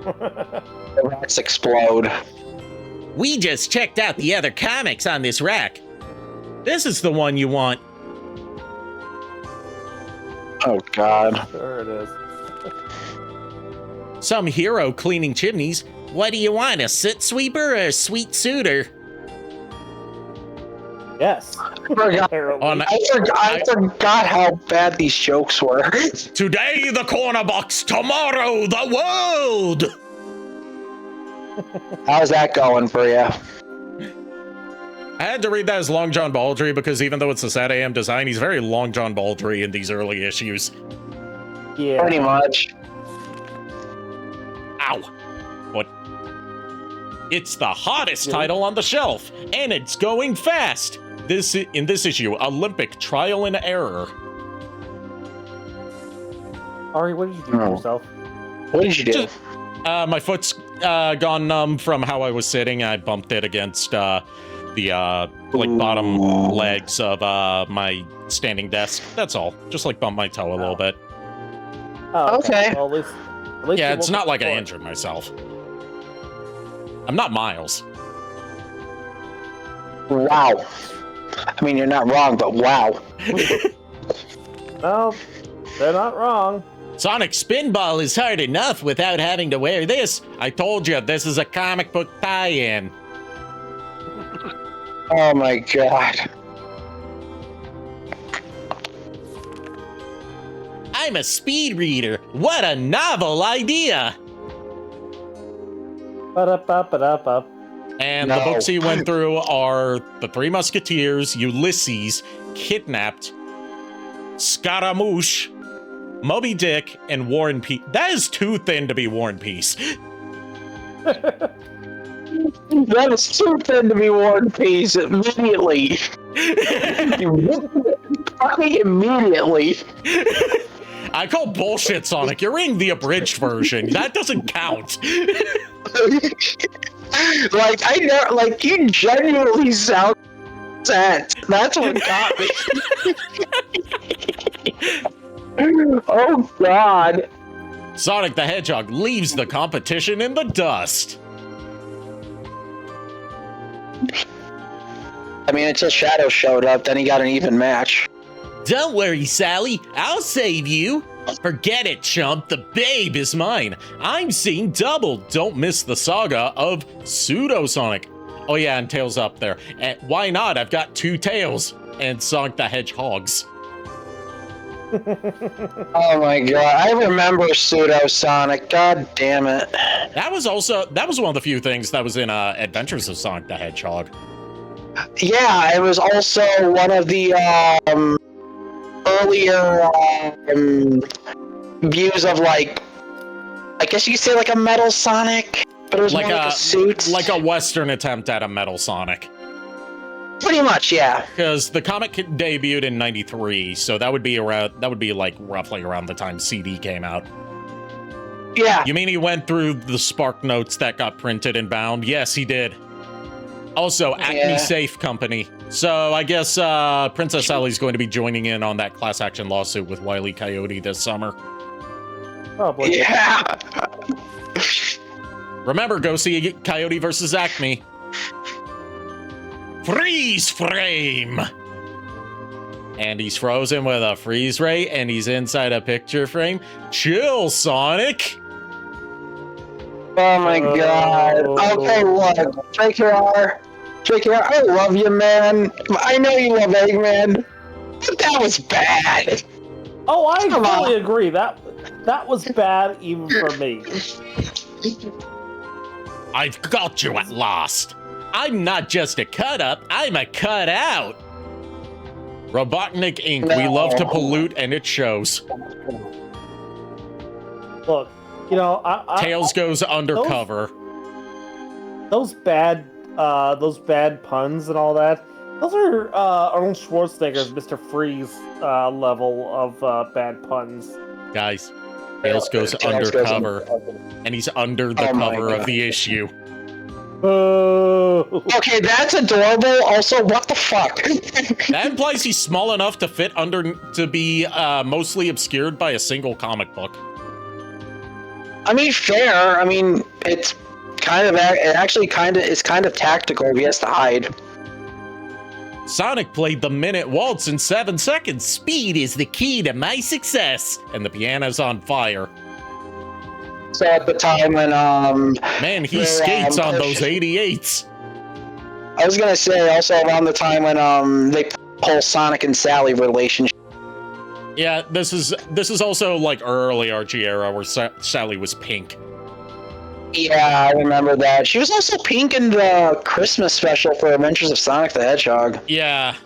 The rats explode. We just checked out the other comics on this rack. This is the one you want. Oh, God. There it is. Some hero cleaning chimneys. What do you want, a soot sweeper or a sweet suitor? Yes. I forgot how bad these jokes were. Today the corner box, tomorrow the world! How's that going for you? I had to read that as Long John Baldry because even though it's a Sad AM design, he's very Long John Baldry in these early issues. Yeah. Pretty much. Ow. What? It's the hottest title on the shelf, and it's going fast. In this issue, Olympic Trial and Error. Ari, what did you do to yourself? What did you do? My foot's gone numb from how I was sitting. I bumped it against the bottom legs of my standing desk. That's all. Just bumped my toe a little bit. Oh, okay. Well, at least Yeah, it's not like I injured myself. I'm not Miles. Wow. I mean, you're not wrong, but wow. Well, They're not wrong. Sonic Spinball is hard enough without having to wear this. I told you, this is a comic book tie-in. Oh my god. I'm a speed reader. What a novel idea. Ba-da-ba-ba-da-ba. And the books he went through are The Three Musketeers, Ulysses, Kidnapped, Scaramouche, Moby Dick, and War and Peace. That is too thin to be War and Peace. That is too thin to be War and Peace immediately. Fucking immediately. I call bullshit, Sonic. You're reading the abridged version. That doesn't count. Like, I know, like, you genuinely sound sad. That's what got me. Oh, God. Sonic the Hedgehog leaves the competition in the dust. I mean, until Shadow showed up, then he got an even match. Don't worry, Sally. I'll save you. Forget it, chump. The babe is mine. I'm seeing double. Don't miss the saga of Pseudo Sonic. Oh yeah, and Tails up there. And why not? I've got 2 tails. And Sonic the Hedgehogs. Oh my god, I remember Pseudo Sonic. God damn it. That was one of the few things that was in Adventures of Sonic the Hedgehog. Yeah, it was also one of the earlier views of, like, I guess you could say like a Metal Sonic, but it was like more like a suit. Like a Western attempt at a Metal Sonic. Pretty much, yeah. Because the comic debuted in '93, so that would be like roughly around the time CD came out. Yeah. You mean he went through the Spark notes that got printed and bound? Yes, he did. Also, Acme Safe Company. So I guess Princess Sally's going to be joining in on that class action lawsuit with Wile E. Coyote this summer. Oh boy. Yeah. Remember, go see Coyote versus Acme. Freeze frame! And he's frozen with a freeze ray, and he's inside a picture frame. Chill, Sonic! Oh my god. Okay, look. JKR, I love you, man. I know you love Eggman, but that was bad. Oh, I totally agree. That was bad even for me. I've got you at last. I'm not just a cut-up, I'm a cut-out. Robotnik Inc. No. We love to pollute, and it shows. Look, you know, Tails goes undercover. Those bad puns and all that. Those are Arnold Schwarzenegger's Mr. Freeze level of bad puns. Guys, Tails goes undercover, and he's under the cover of the issue. Okay, that's adorable. Also, what the fuck? That implies he's small enough to fit under to be mostly obscured by a single comic book. I mean, fair. I mean, it's kind of it's kind of tactical if he has to hide. Sonic played the minute waltz in 7 seconds. Speed is the key to my success. And the piano's on fire. So at the time when man, he skates on those 88s. I was gonna say also around the time when they whole Sonic and Sally relationship. Yeah, this is also like early Archie era where Sally was pink. Yeah, I remember that. She was also pink in the Christmas special for Adventures of Sonic the Hedgehog. Yeah.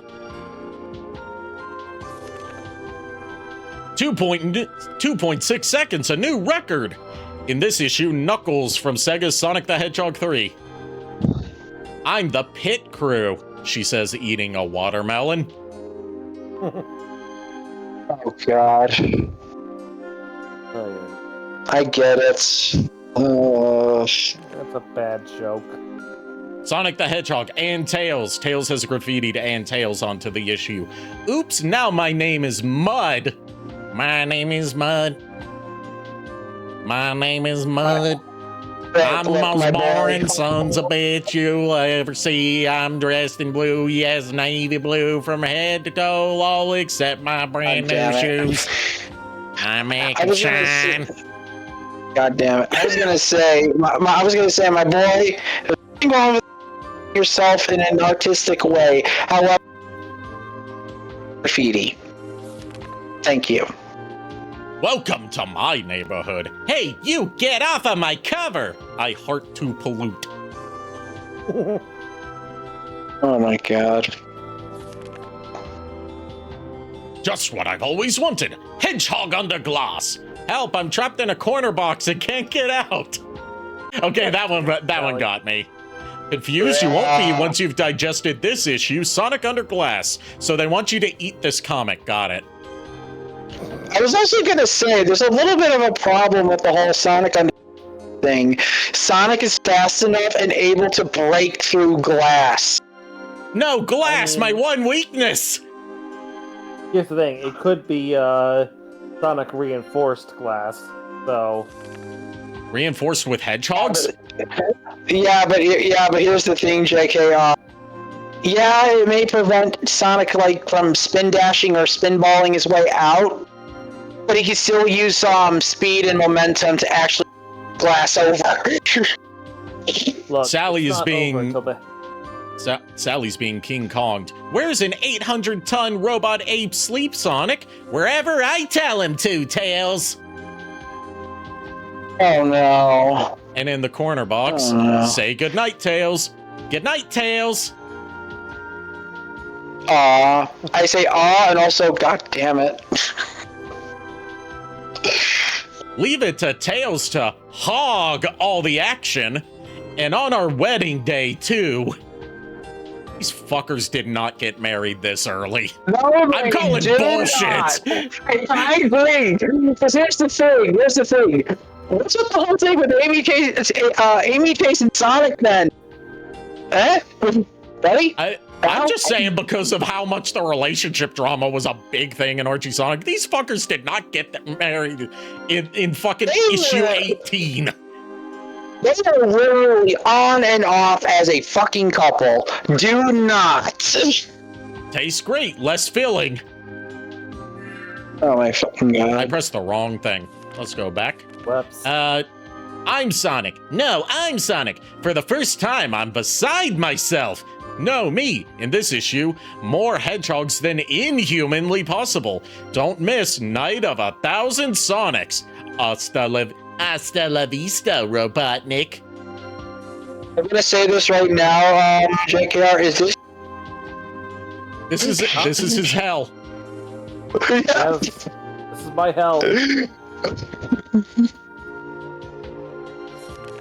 2.6 seconds, a new record. In this issue, Knuckles from Sega's Sonic the Hedgehog 3. I'm the pit crew, she says, eating a watermelon. Oh, God. Oh, yeah. I get it. That's a bad joke. Sonic the Hedgehog and Tails. Tails has graffitied and Tails onto the issue. Oops, now my name is Mud. My name is Mud. My name is Mud. I'm the most boring sons of bitch you'll ever see. I'm dressed in blue, yes, navy blue from head to toe, all except my brand new shoes. I make it shine. God damn it! I was gonna say, my boy, go on with yourself in an artistic way. However, graffiti. Thank you. Welcome to my neighborhood. Hey, you get off of my cover! I heart to pollute. Oh my god. Just what I've always wanted. Hedgehog under glass. Help, I'm trapped in a corner box and can't get out. Okay, that one got me. Confused you won't be once you've digested this issue, Sonic under glass. So they want you to eat this comic. Got it. I was also gonna say, there's a little bit of a problem with the whole Sonic under thing. Sonic is fast enough and able to break through glass. No, glass, my one weakness! Here's the thing, it could be Sonic reinforced glass, so... Reinforced with hedgehogs? Yeah, but here's the thing, JK. Yeah, it may prevent Sonic from spin dashing or spin balling his way out, but he can still use speed and momentum to actually glass over. Look, Sally is being... Sally's being King Kong'd. Where's an 800-ton robot ape sleep, Sonic? Wherever I tell him to, Tails! Oh no. And in the corner box, say goodnight, Tails. Goodnight, Tails! I say and also, god damn it. Leave it to Tails to hog all the action. And on our wedding day, too. These fuckers did not get married this early. No, I'm calling bullshit. I agree. Because here's the thing. What's with the whole thing with Amy chasing Sonic then? Eh? Buddy? I'm just saying because of how much the relationship drama was a big thing in Archie Sonic. These fuckers did not get married in fucking issue 18. They are literally on and off as a fucking couple. Do not. Tastes great, less filling. Oh my fucking god. I pressed the wrong thing. Let's go back. Whoops. I'm Sonic. No, I'm Sonic. For the first time, I'm beside myself. No, me. In this issue, more hedgehogs than inhumanly possible. Don't miss Night of 1,000 Sonics. Hasta la vista, Robotnik. I'm gonna say this right now, JKR, is this is his hell. Yes, this is my hell.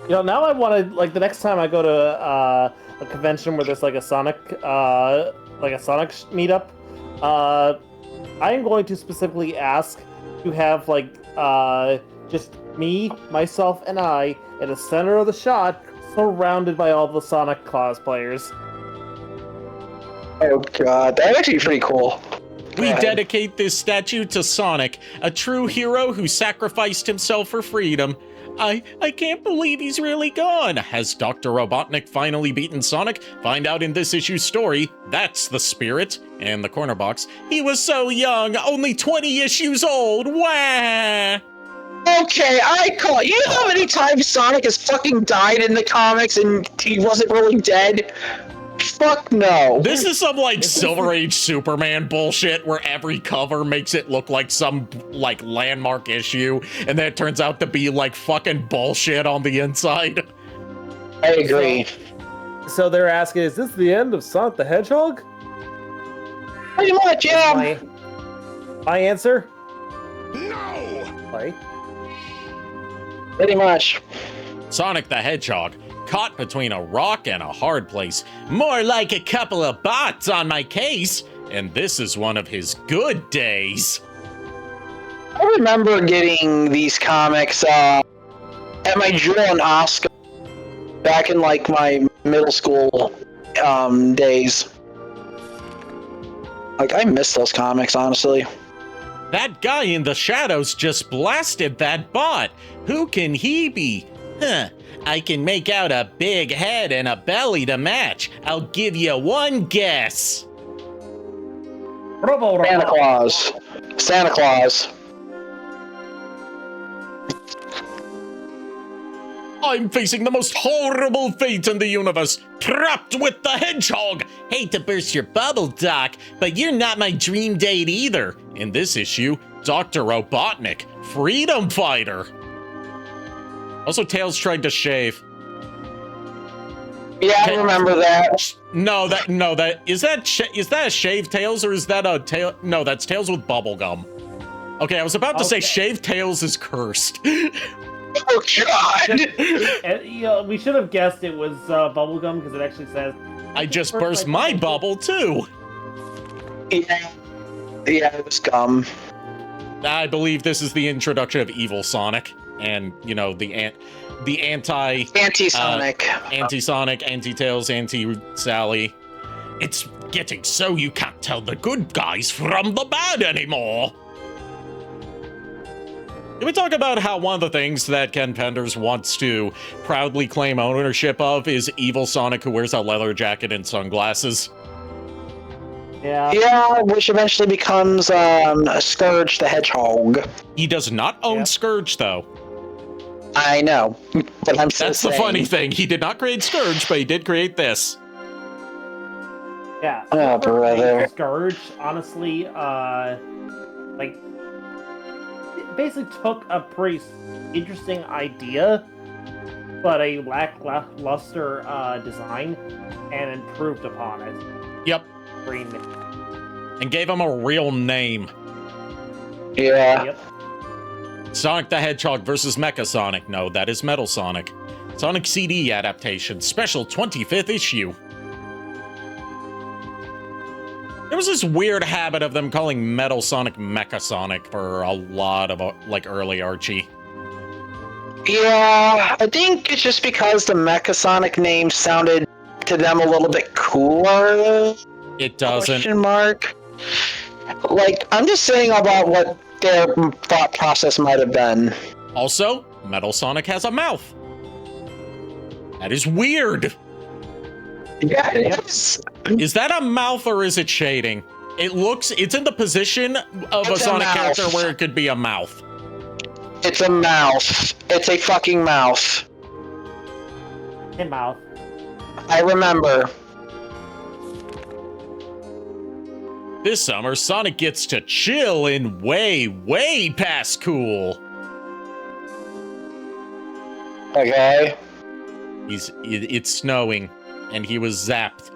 Now I want to, the next time I go to a convention where there's a Sonic meetup, I am going to specifically ask to have just me, myself, and I in the center of the shot, surrounded by all the Sonic cosplayers. Oh god, that'd actually be pretty cool. We dedicate this statue to Sonic, a true hero who sacrificed himself for freedom. I can't believe he's really gone. Has Dr. Robotnik finally beaten Sonic? Find out in this issue's story. That's the spirit. And the corner box. He was so young, only 20 issues old. Wah! Okay, I call it. You know how many times Sonic has fucking died in the comics and he wasn't really dead? Fuck no. This is some Silver Age Superman bullshit where every cover makes it look like some landmark issue, and then it turns out to be fucking bullshit on the inside. I agree. So they're asking, is this the end of Sonic the Hedgehog? Pretty much, yeah. My answer? No. Like? Pretty much. Sonic the Hedgehog. Caught between a rock and a hard place. More like a couple of bots on my case. And this is one of his good days. I remember getting these comics at my Jewel and Oscar back in my middle school days. I miss those comics, honestly. That guy in the shadows just blasted that bot. Who can he be? Huh. I can make out a big head and a belly to match. I'll give you one guess. Santa Claus. I'm facing the most horrible fate in the universe, trapped with the hedgehog. Hate to burst your bubble, Doc, but you're not my dream date either. In this issue, Dr. Robotnik, freedom fighter. Also, Tails tried to shave. Yeah, I remember that. Is that a shaved Tails, or is that a tail? No, that's Tails with bubblegum. Okay, I was about to say shaved Tails is cursed. Oh God! We should have guessed it was bubblegum because it actually says. I just burst my bubble too. Yeah, it was gum. I believe this is the introduction of Evil Sonic, and the anti-Sonic, anti-Tails, anti-Sally. It's getting so you can't tell the good guys from the bad anymore. Can we talk about how one of the things that Ken Penders wants to proudly claim ownership of is Evil Sonic, who wears a leather jacket and sunglasses? Yeah, which eventually becomes Scourge the Hedgehog. He does not own Scourge, though. I know, but I'm so That's the funny thing. He did not create Scourge, but he did create this. Yeah. Oh, brother. Scourge, honestly, basically took a pretty interesting idea, but a lackluster design, and improved upon it. Yep. And gave him a real name. Yeah. Yep. Sonic the Hedgehog versus Mecha Sonic. No, that is Metal Sonic. Sonic CD adaptation, special 25th issue. There was this weird habit of them calling Metal Sonic Mecha Sonic for a lot of early Archie. Yeah, I think it's just because the Mecha Sonic name sounded to them a little bit cooler. It doesn't. Question mark. I'm just saying about what their thought process might have been. Also, Metal Sonic has a mouth. That is weird. Yeah, it is. Is that a mouth or is it shading? It's in the position of a Sonic character where it could be a mouth. It's a mouth. It's a fucking mouth. A mouth. I remember. This summer, Sonic gets to chill in way, way past cool. Okay. It's snowing, and he was zapped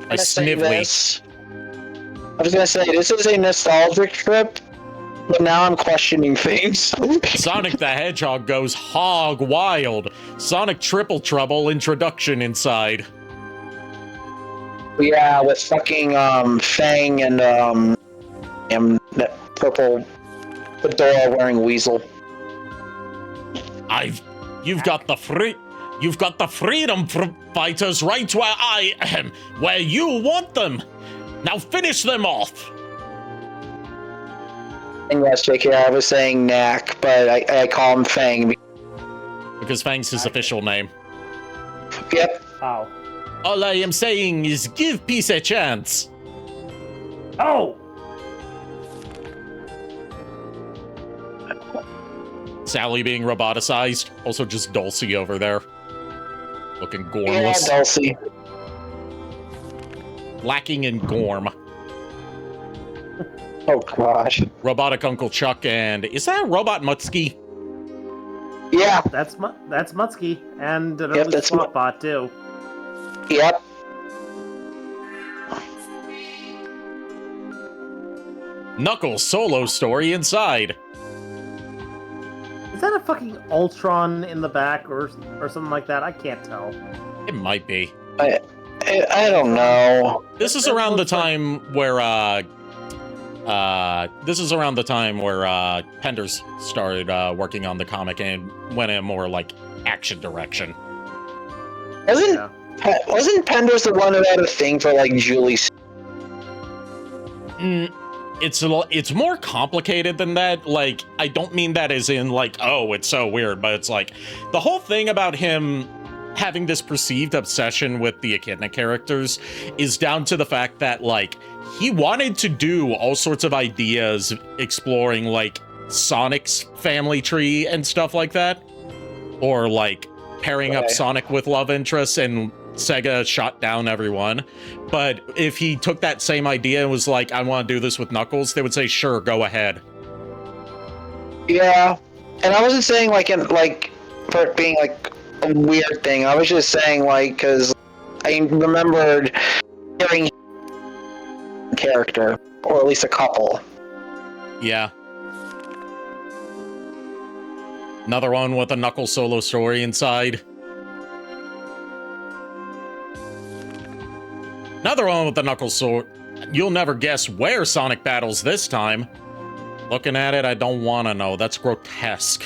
by Snively. I was gonna say, this is a nostalgic trip, but now I'm questioning things. Sonic the Hedgehog goes hog wild. Sonic Triple Trouble introduction inside. Yeah, with fucking Fang and that purple fedora wearing weasel. You've got the freedom fighters right where I am, where you want them. Now finish them off. And yes, JK, I was saying Knack, but I call him Fang. Because Fang's his official name. Yep. Oh. All I am saying is give peace a chance. Oh! Sally being roboticized. Also just Dulcie over there. Looking gormless. Yeah, Dulcie. Lacking in gorm. Oh gosh. Robotic Uncle Chuck and... Is that Robot Mutsky? Yeah. That's Mutsky. And an early SWAT too. Yep. Knuckles solo story inside. Is that a fucking Ultron in the back or something like that? I can't tell. It might be. I don't know. This is around the time where Penders started working on the comic and went in a more action direction. Wasn't Penders the one who had a thing for Julie? It's more complicated than that. I don't mean that as in oh, it's so weird, but it's the whole thing about him having this perceived obsession with the Echidna characters is down to the fact that he wanted to do all sorts of ideas exploring Sonic's family tree and stuff like that. or like pairing up Sonic with love interests, and Sega shot down everyone. But if he took that same idea and was like, I want to do this with Knuckles, they would say, sure, go ahead. Yeah, and I wasn't saying like for it being like a weird thing. I was just saying like because I remembered hearing character, or at least a couple. Yeah. Another one with a Knuckles solo story inside. Another one with the Knuckles sword. You'll never guess where Sonic battles this time. Looking at it, I don't want to know. That's grotesque.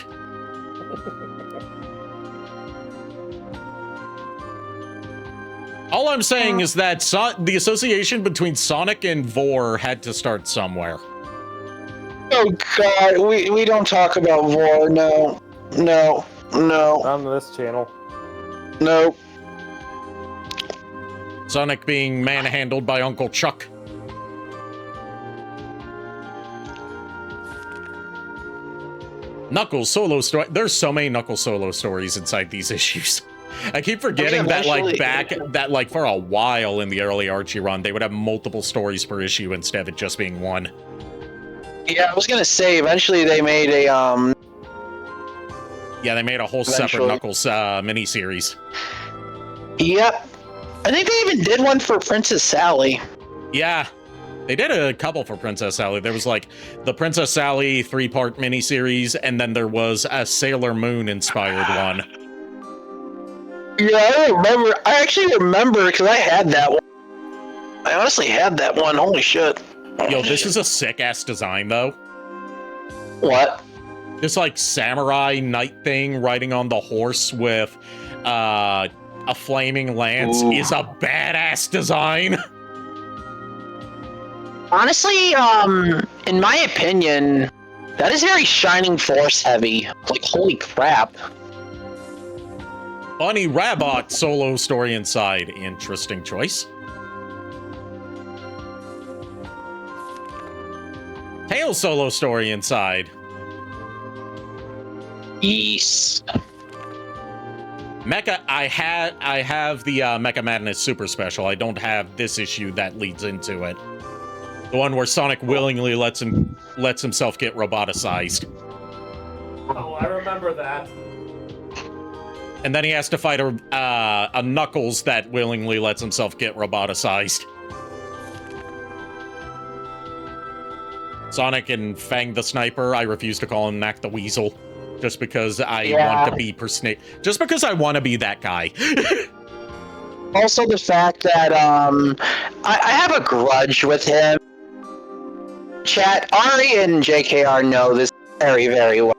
All I'm saying is that the association between Sonic and Vor had to start somewhere. Oh God, we don't talk about Vor. No. On this channel. No. Sonic being manhandled by Uncle Chuck. Knuckles solo story. There's so many Knuckles solo stories inside these issues. I keep forgetting that like for a while in the early Archie run, they would have multiple stories per issue instead of it just being one. Yeah, I was gonna say eventually they made a Yeah, they made a whole separate Knuckles miniseries. Yep. I think they even did one for Princess Sally. Yeah. They did a couple for Princess Sally. There was like the Princess Sally 3-part miniseries, and then there was a Sailor Moon inspired one. Yeah, I actually remember because I had that one. I honestly had that one. Holy shit. Yo, this is a sick-ass design, though. What? This, like, samurai knight thing riding on the horse with a flaming lance is a badass design. Honestly, in my opinion, that is very Shining Force heavy. Like, holy crap. Bunny Rabbit solo story inside. Interesting choice. Tail solo story inside. Yes. Mecha, I have the Mecha Madness Super Special. I don't have this issue that leads into it. The one where Sonic willingly lets himself get roboticized. Oh, I remember that. And then he has to fight a Knuckles that willingly lets himself get roboticized. Sonic and Fang the Sniper, I refuse to call him Mac the Weasel. Just because I want to be just because I want to be that guy. Also the fact that I have a grudge with him. Chat, Ari and JKR know this very, very well.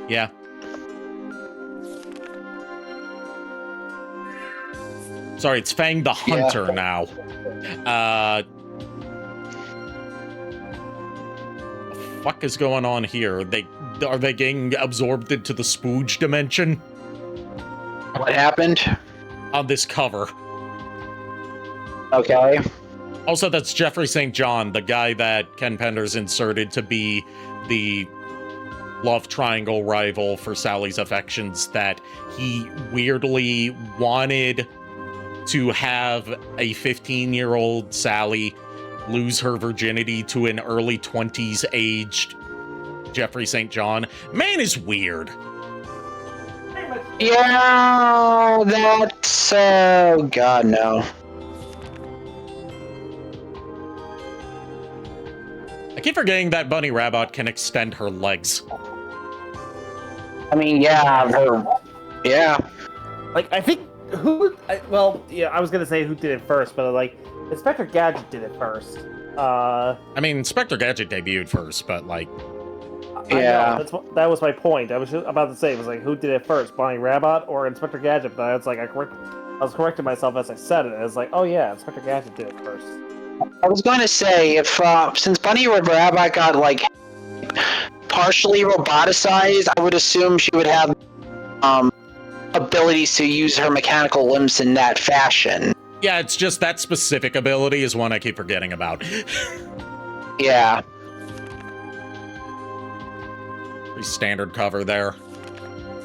Yeah. Sorry, it's Fang the Hunter now. What the fuck is going on here? Are they getting absorbed into the Spooge dimension? What happened? On this cover. Okay. Also, that's Jeffrey St. John, the guy that Ken Penders inserted to be the love triangle rival for Sally's affections, that he weirdly wanted to have a 15-year-old Sally lose her virginity to an early 20s aged Jeffrey St. John. Man is weird. Yeah, that's... oh god, no. I keep forgetting that Bunny Rabbit can extend her legs. I mean, yeah, yeah. Like, I think well, yeah, I was gonna say who did it first, but like, Inspector Gadget did it first. I mean, Inspector Gadget debuted first, but like, yeah, that was my point. I was just about to say, it was like, who did it first, Bunny Rabbit or Inspector Gadget? But I was like, I was correcting myself as I said it. I was like, oh yeah, Inspector Gadget did it first. I was going to say, if since Bunny Rabbit got like partially roboticized, I would assume she would have abilities to use her mechanical limbs in that fashion. Yeah, it's just that specific ability is one I keep forgetting about. Yeah. Pretty standard cover there.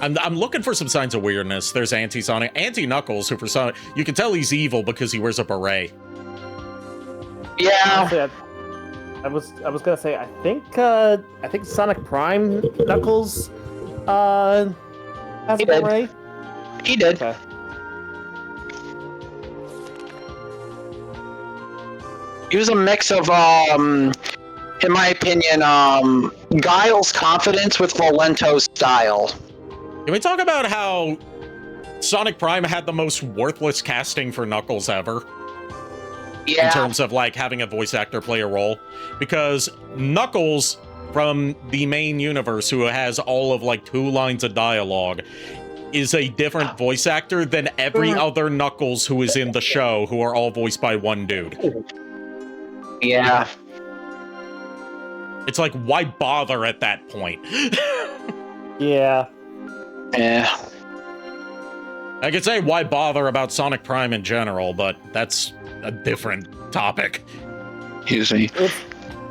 I'm looking for some signs of weirdness. There's Anti-Sonic, Anti-Knuckles, who for some you can tell he's evil because he wears a beret. Yeah. Honestly, I was gonna say I think Sonic Prime Knuckles has a beret. He did. Okay. He was a mix of, in my opinion, Guile's confidence with Volento's style. Can we talk about how Sonic Prime had the most worthless casting for Knuckles ever? Yeah. In terms of, like, having a voice actor play a role. Because Knuckles, from the main universe, who has all of, like, 2 lines of dialogue, is a different voice actor than every other Knuckles who is in the show, who are all voiced by one dude. Yeah. It's like, why bother at that point? Yeah. Yeah. I could say why bother about Sonic Prime in general, but that's a different topic. Excuse me.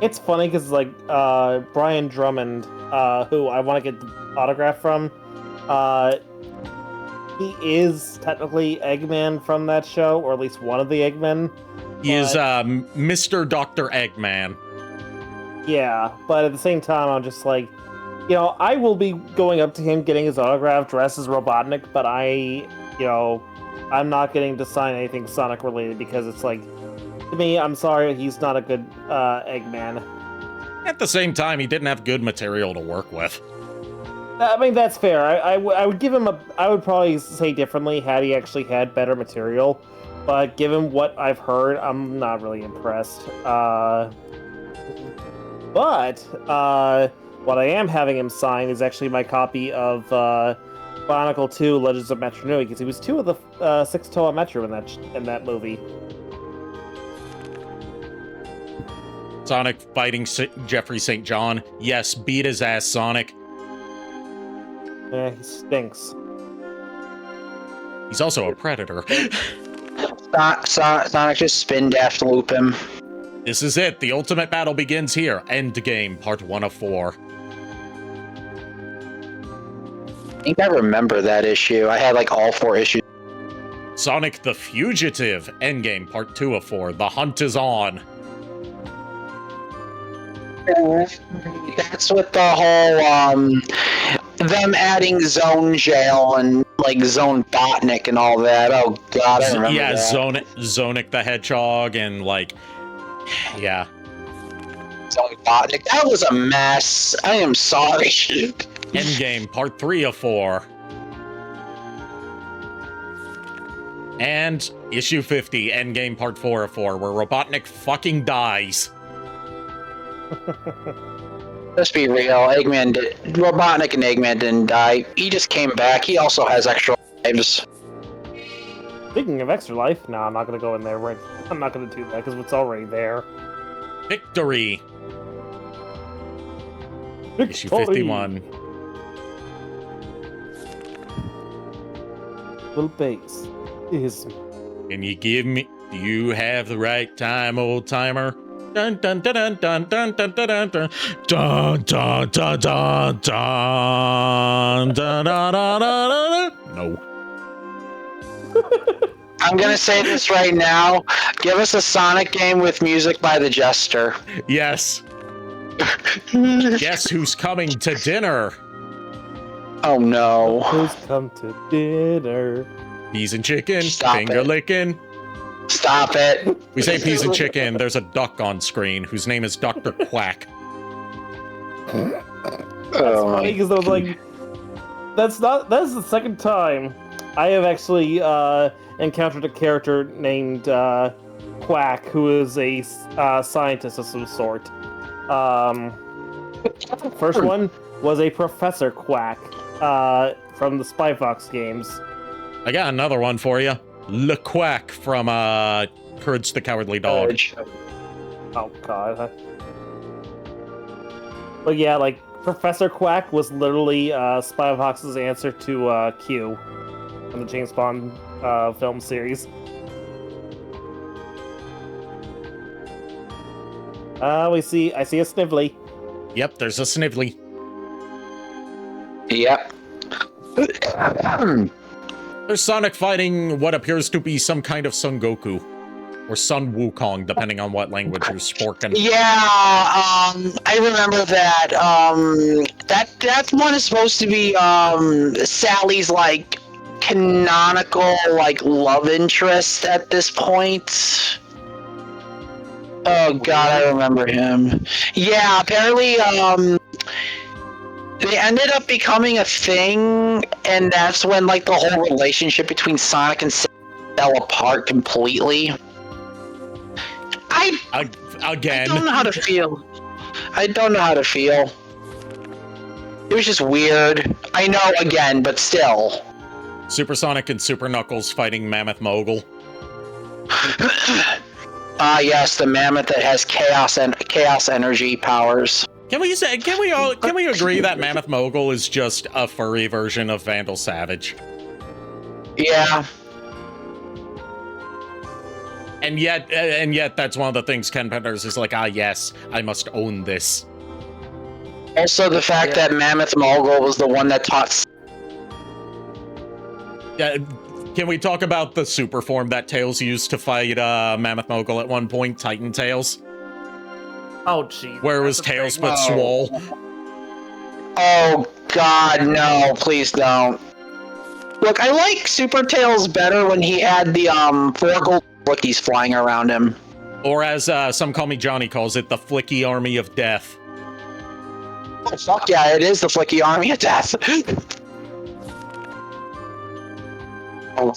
It's funny because like Brian Drummond, who I want to get the autograph from, he is technically Eggman from that show, or at least one of the Eggmen. He is Mr. Dr. Eggman. Yeah, but at the same time, I'm just like, I will be going up to him, getting his autograph, dressed as Robotnik, but I'm not getting to sign anything Sonic related because it's like, to me, I'm sorry, he's not a good Eggman. At the same time, he didn't have good material to work with. I mean, that's fair. I would give him I would probably say differently had he actually had better material, but given what I've heard, I'm not really impressed. But what I am having him sign is actually my copy of Bionicle 2: Legends of Metro Nui, because he was 2 of the 6 Toa Metro in that movie. Sonic fighting Jeffrey St. John. Yes, beat his ass, Sonic. Yeah, he stinks. He's also a predator. Sonic just spin dash loop him. This is it. The ultimate battle begins here. Endgame, part 1 of 4. I think I remember that issue. I had like all 4 issues. Sonic the Fugitive. Endgame, part 2 of 4. The hunt is on. That's with the whole them adding Zone Jail and like Zone Botnik and all that. Oh god, I remember that. Sonic the Hedgehog and like, yeah. Zone Botnik. That was a mess. I am sorry. Endgame, part 3 of 4. And issue 50, Endgame, part 4 of 4, where Robotnik fucking dies. Let's be real. Robotnik and Eggman didn't die. He just came back. He also has extra lives. Speaking of extra life, no, I'm not gonna go in there. Right, I'm not gonna do that because it's already there. Victory. Issue 51. Little bass is. Can you give me? Do you have the right time, old timer? Dun dun dun dun dun dun dun dun dun dun dun dun dun dun dun dun. No. I'm gonna say this right now. Give us a Sonic game with music by the Jester. Yes. Guess who's coming to dinner? Oh no. Who's come to dinner? Peas and chicken, Stop finger it. licking. Stop it. We say peas and chicken, there's a duck on screen whose name is Dr. Quack. That's funny because I was like, that's the second time I have actually encountered a character named Quack, who is a scientist of some sort. First one was a Professor Quack from the Spy Fox games. I got another one for you. Le Quack from Courage the Cowardly Dog. Oh god. But yeah, like Professor Quack was literally Spy Fox's answer to Q from the James Bond film series. I see a Snively. Yep, there's a Snively. Yep. There's Sonic fighting what appears to be some kind of Son Goku. Or Sun Wukong, depending on what language you're spoken. Yeah, I remember that. That one is supposed to be Sally's like canonical like love interest at this point. Oh god, I remember him. Yeah, apparently they ended up becoming a thing, and that's when like the whole relationship between Sonic and Sally fell apart completely. Again. I don't know how to feel. I don't know how to feel. It was just weird. I know, again, but still. Super Sonic and Super Knuckles fighting Mammoth Mogul. Yes, the mammoth that has chaos energy powers. Can we agree that Mammoth Mogul is just a furry version of Vandal Savage? Yeah. And yet, that's one of the things Ken Penders is like, yes, I must own this. Also, the fact that Mammoth Mogul was the one that taught. Yeah, can we talk about the super form that Tails used to fight Mammoth Mogul at one point, Titan Tails? Oh, jeez. Where it was Tails but swole. Oh, God, no, please don't. Look, I like Super Tails better when he had the 4 gold flickies flying around him. Or as some call me Johnny calls it, the Flicky Army of Death. Oh, fuck yeah, it is the Flicky Army of Death. Oh.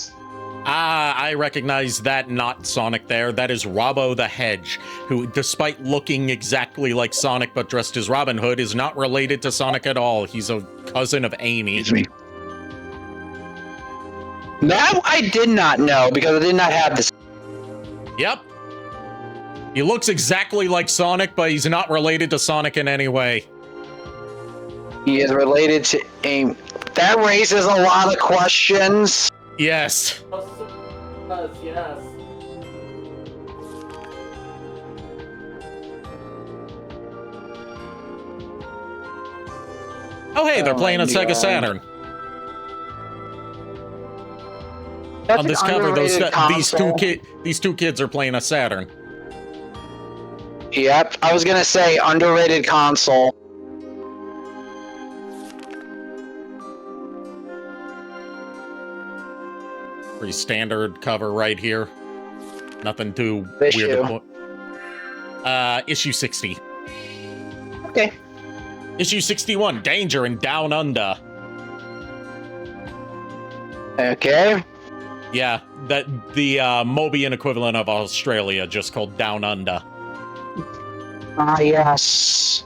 I recognize that not Sonic there. That is Robbo the Hedge, who, despite looking exactly like Sonic but dressed as Robin Hood, is not related to Sonic at all. He's a cousin of Amy. Excuse me. That I did not know, because I did not have this. Yep. He looks exactly like Sonic, but he's not related to Sonic in any way. He is related to Amy. That raises a lot of questions. Yes. Yes. Oh, hey, they're playing on Sega Saturn. That's on this cover, these two kids are playing a Saturn. Yep, I was gonna say underrated console. Pretty standard cover right here. Nothing too Issue. weird. Issue 60. Okay. Issue 61, Danger and Down Under. Okay. Yeah, that the Mobian equivalent of Australia, just called Down Under. Ah, yes.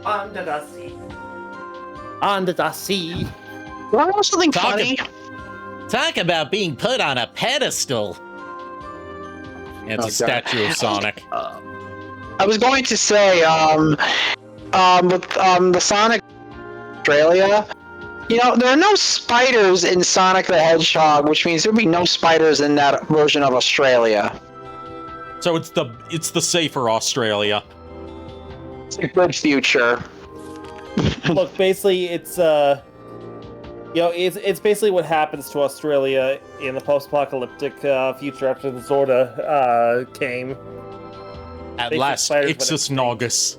Under the sea. Under the sea. Well, I know something funny. Talk about being put on a pedestal. It's a statue of Sonic. I was going to say, with the Sonic Australia, you know, there are no spiders in Sonic the Hedgehog, which means there'd be no spiders in that version of Australia. So it's the safer Australia. It's a good future. Look, basically, it's it's basically what happens to Australia in the post-apocalyptic future after the Zorda came. At last, Ixus Naugus.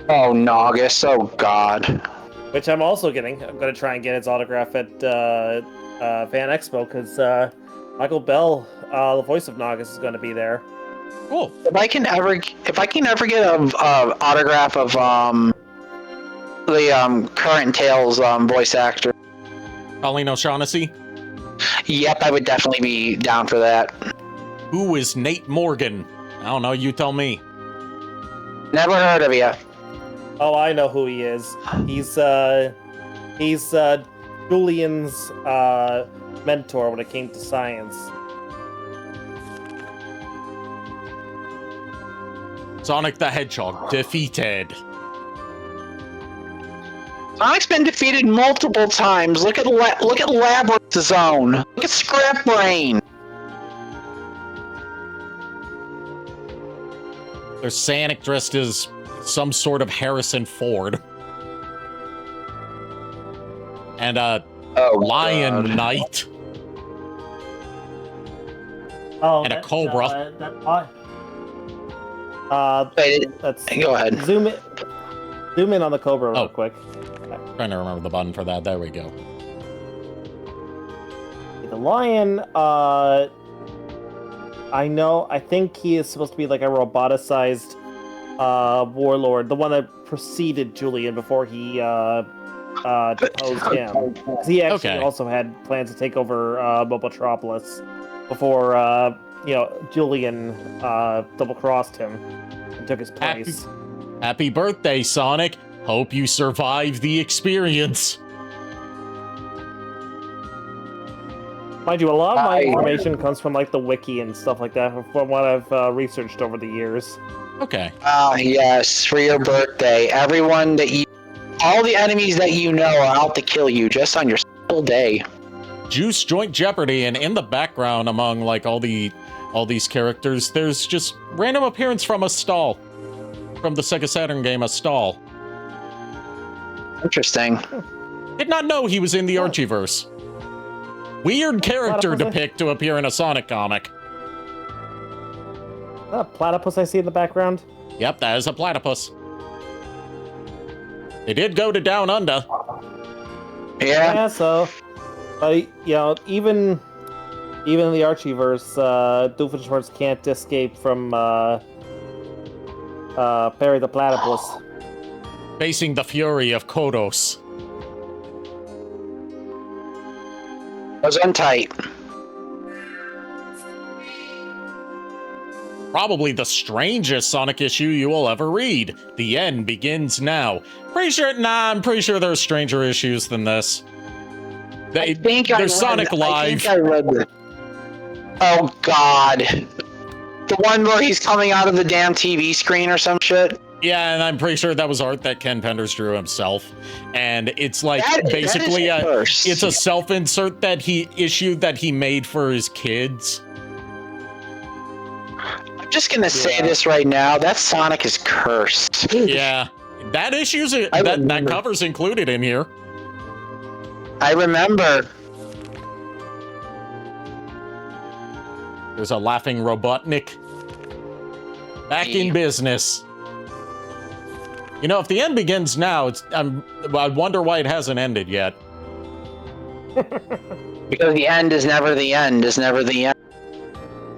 Oh, Naugus! Oh God. Which I'm also getting. I'm going to try and get his autograph at Fan Expo because Michael Bell, the voice of Naugus, is going to be there. Cool. If I can ever get an autograph of the current Tails voice actor. Colleen O'Shaughnessy? Yep, I would definitely be down for that. Who is Nate Morgan? I don't know, you tell me. Never heard of you. Oh, I know who he is. He's Julian's mentor when it came to science. Sonic the Hedgehog defeated. Sonic's been defeated multiple times. Look at Labyrinth Zone. Look at Scrap Brain. There's Sonic dressed as some sort of Harrison Ford. and a lion knight. Oh, and a cobra. Go ahead. Zoom in on the cobra real quick. Trying to remember the button for that. There we go. The lion, I think he is supposed to be like a roboticized warlord, the one that preceded Julian before he deposed him. 'Cause he actually also had plans to take over Mobotropolis before Julian double-crossed him and took his place. Happy birthday, Sonic. Hope you survive the experience. Mind you, a lot of my information comes from like the wiki and stuff like that, from what I've researched over the years. Okay. Yes, for your birthday. All the enemies that you know are out to kill you just on your single day. Juice Joint Jeopardy, and in the background among like all these characters, there's just random appearance from a stall. From the Sega Saturn game, a stall. Interesting. Did not know he was in the Archieverse. Weird character to pick to appear in a Sonic comic. A platypus I see in the background? Yep, that is a platypus. They did go to Down Under. Yeah. So, even in the Archieverse, Doofenshmirtz can't escape from Perry the Platypus. Facing the fury of Kodos. Was untight. Probably the strangest Sonic issue you will ever read. The end begins now. I'm pretty sure there's stranger issues than this. There's Sonic Live. I think I read this. Oh God. The one where he's coming out of the damn TV screen or some shit? Yeah, and I'm pretty sure that was art that Ken Penders drew himself. And it's like basically it's a self-insert that he issued that he made for his kids. I'm just gonna say this right now. That Sonic is cursed. Yeah. That that cover's included in here. I remember. There's a laughing Robotnik. Back in business. You know, if the end begins now, I wonder why it hasn't ended yet. Because the end is never the end,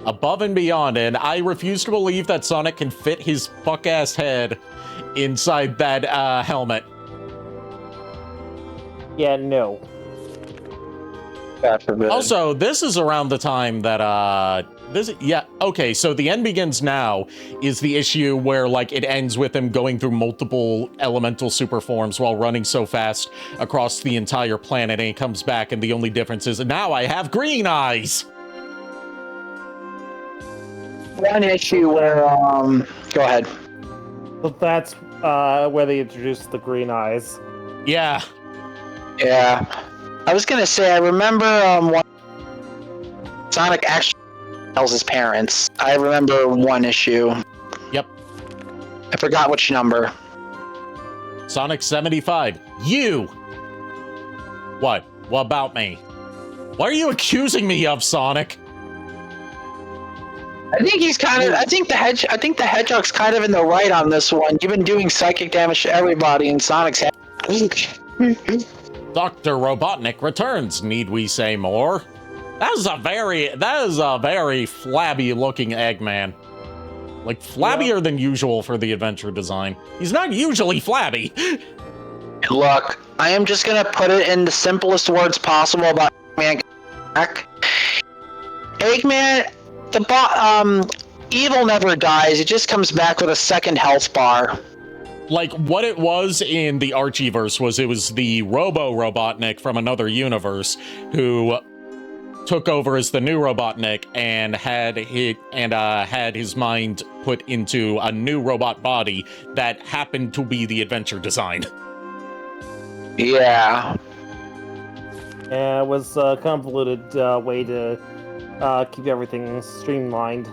Above and beyond, and I refuse to believe that Sonic can fit his fuck-ass head inside that helmet. Yeah, no. Also, this is around the time that, so The End Begins Now is the issue where, like, it ends with him going through multiple elemental super forms while running so fast across the entire planet, and he comes back, and the only difference is, now I have green eyes! One issue where, go ahead. But that's, where they introduced the green eyes. Yeah. Yeah. I was gonna say, I remember, when Sonic actually tells his parents. I remember one issue. Yep. I forgot which number. Sonic 75. You! What? What about me? What are you accusing me of, Sonic? I think he's kind of. I think the Hedgehog's kind of in the right on this one. You've been doing psychic damage to everybody in Sonic's head. Dr. Robotnik returns. Need we say more? That is a very flabby-looking Eggman. Like, flabbier than usual for the adventure design. He's not usually flabby. Look, I am just gonna put it in the simplest words possible about Eggman. Eggman, evil never dies. It just comes back with a second health bar. Like, what it was in the Archieverse was it was the Robo-Robotnik from another universe who took over as the new Robotnik and had his mind put into a new robot body that happened to be the adventure design. Yeah. Yeah, it was a convoluted way to keep everything streamlined.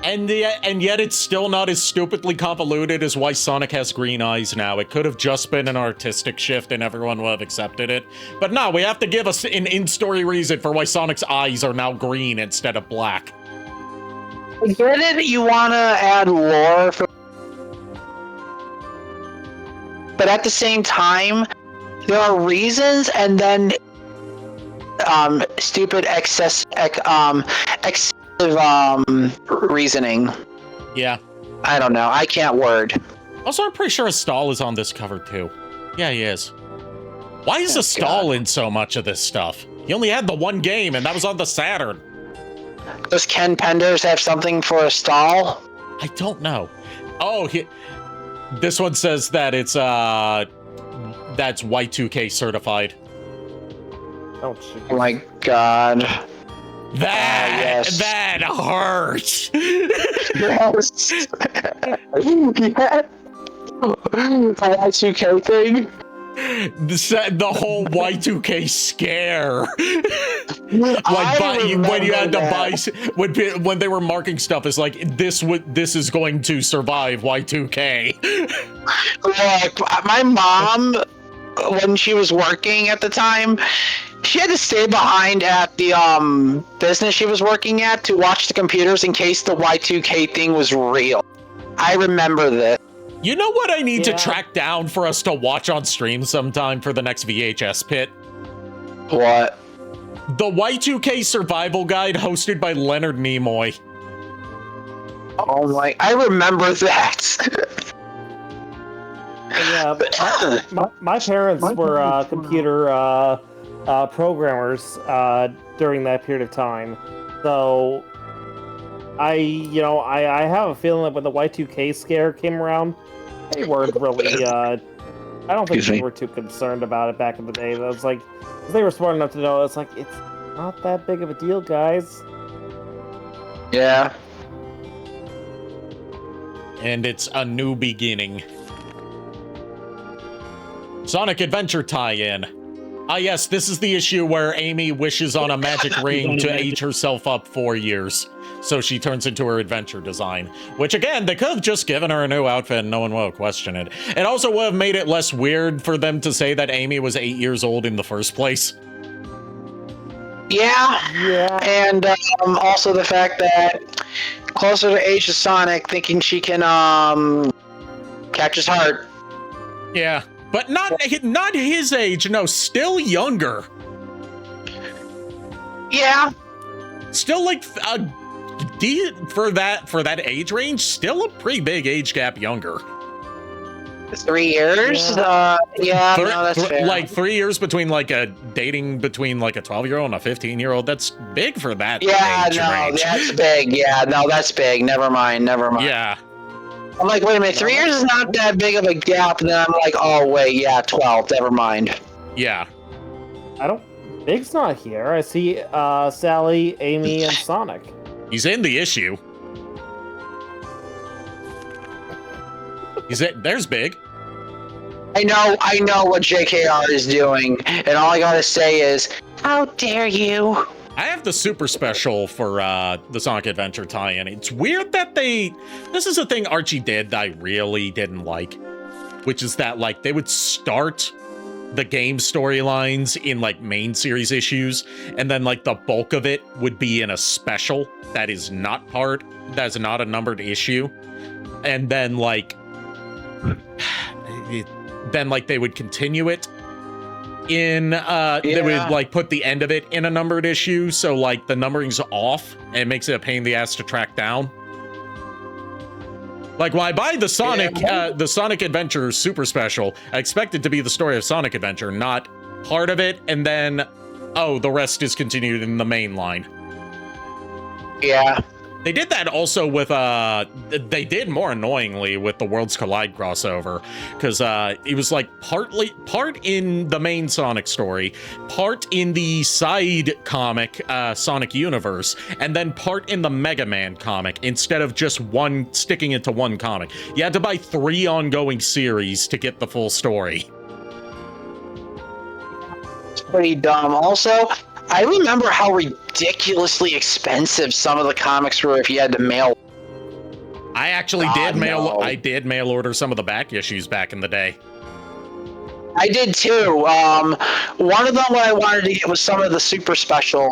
And yet it's still not as stupidly convoluted as why Sonic has green eyes now. It could have just been an artistic shift and everyone would have accepted it. But no, we have to give us an in-story reason for why Sonic's eyes are now green instead of black. I get it, you want to add lore, but at the same time, there are reasons, and then stupid excessive reasoning. Yeah. I don't know. I can't word. Also, I'm pretty sure a stall is on this cover too. Yeah, he is. Why is a stall in so much of this stuff? He only had the one game, and that was on the Saturn. Does Ken Penders have something for a stall? I don't know. Oh, this one says that it's that's Y2K certified. Oh, shit. Oh my god. That hurts. Yes. Y2K thing. The whole Y2K scare. When you had to buy, when they were marking stuff, it's like this is going to survive Y2K. Look, my mom, when she was working at the time, she had to stay behind at the business she was working at to watch the computers in case the Y2K thing was real. I remember this. You know what I need to track down for us to watch on stream sometime for the next VHS pit? What? The Y2K survival guide hosted by Leonard Nimoy. Oh my, I remember that. Yeah, my parents were computer programmers during that period of time. So I have a feeling that when the Y2K scare came around, they weren't really, I don't think they were too concerned about it back in the day. It was like, they were smart enough to know, it's like, it's not that big of a deal, guys. Yeah. And it's a new beginning. Sonic Adventure tie-in. Ah yes, this is the issue where Amy wishes on a magic ring to age herself up 4 years. So she turns into her adventure design. Which again, they could have just given her a new outfit and no one would have questioned it. It also would have made it less weird for them to say that Amy was 8 years old in the first place. Yeah. And also the fact that closer to age of Sonic, thinking she can catch his heart. Yeah, but not his age. No, still younger. Yeah. Still like for that age range, still a pretty big age gap younger. 3 years? Yeah, no, that's fair. Like 3 years between like dating between like a 12-year-old and a 15-year-old. That's big for that age range. That's big. Yeah, no, that's big. Never mind. Yeah. I'm like, wait a minute, 3 years is not that big of a gap, and then I'm like, oh wait, yeah, 12, never mind. Yeah. Big's not here. I see Sally, Amy, and Sonic. He's in the issue. There's Big. I know what JKR is doing, and all I gotta say is, how dare you? I have the super special for the Sonic Adventure tie-in. It's weird that this is a thing Archie did that I really didn't like, which is that like they would start the game storylines in like main series issues, and then like the bulk of it would be in a special that's not a numbered issue, and then like they would continue it in they would like put the end of it in a numbered issue, so like the numbering's off and it makes it a pain in the ass to track down. Like when I buy the Sonic Adventure Super Special, I expect it to be the story of Sonic Adventure, not part of it, and then the rest is continued in the main line. Yeah. They did that also with, they did more annoyingly with the Worlds Collide crossover, because it was like part in the main Sonic story, part in the side comic Sonic Universe, and then part in the Mega Man comic, instead of just sticking it to one comic. You had to buy 3 ongoing series to get the full story. It's pretty dumb. Also, I remember how ridiculously expensive some of the comics were if you had to mail. I actually did mail order some of the back issues back in the day. I did too. One of them what I wanted to get was some of the super special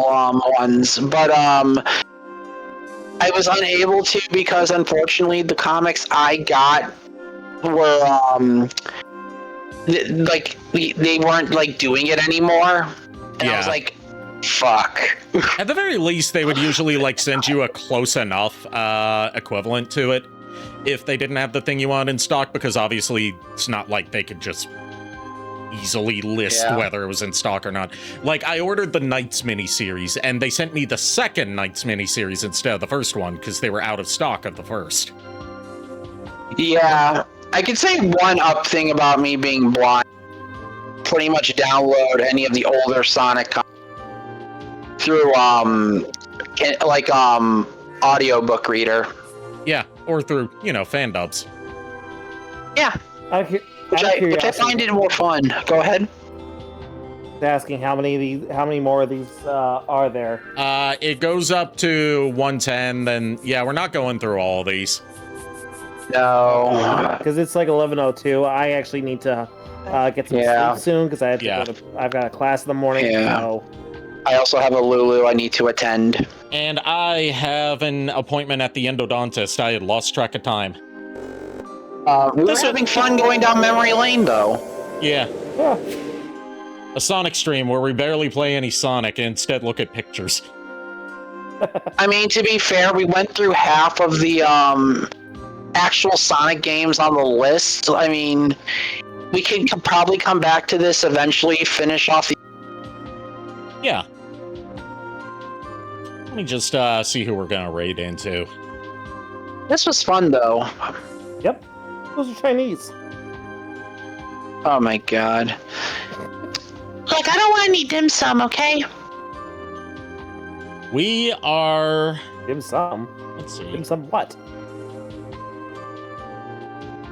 ones, but I was unable to because unfortunately the comics I got were they weren't like doing it anymore, and I was like, fuck. At the very least, they would usually like send you a close enough equivalent to it if they didn't have the thing you want in stock, because obviously it's not like they could just easily list whether it was in stock or not. Like, I ordered the Knights miniseries, and they sent me the second Knights miniseries instead of the first one, because they were out of stock of the first. Yeah, I could say one up thing about me being blind. Pretty much download any of the older Sonic through audiobook reader. Yeah, or through, fandubs. Yeah. Which I find it more fun. Go ahead. Asking how many more of these are there? It goes up to 110. Then we're not going through all of these. No, because it's like 11:02. I actually need to get some sleep soon because I have to go to. I've got a class in the morning. Yeah. So. I also have a Lulu I need to attend. And I have an appointment at the endodontist. I had lost track of time. We were having fun going down memory lane, though. Yeah. A Sonic stream where we barely play any Sonic and instead look at pictures. I mean, to be fair, we went through half of the actual Sonic games on the list. I mean, we can probably come back to this eventually, finish off the... Yeah. Let me just see who we're gonna raid into. This was fun, though. Yep. Those are Chinese. Oh my god. Look, I don't want any dim sum, okay? We are... Dim sum? Let's see. Dim sum what?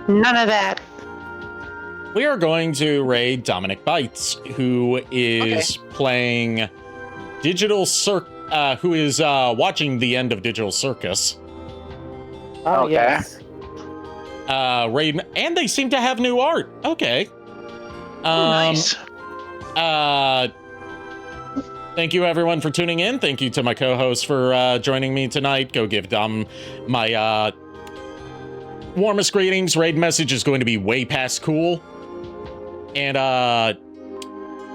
None of that. We are going to raid Dominic Bites, who is playing Digital who is watching the end of Digital Circus. Oh, yes. Raid, and they seem to have new art. Okay. Nice. Thank you everyone for tuning in. Thank you to my co-host for joining me tonight. Go give Dom my warmest greetings. Raid message is going to be way past cool. And I'll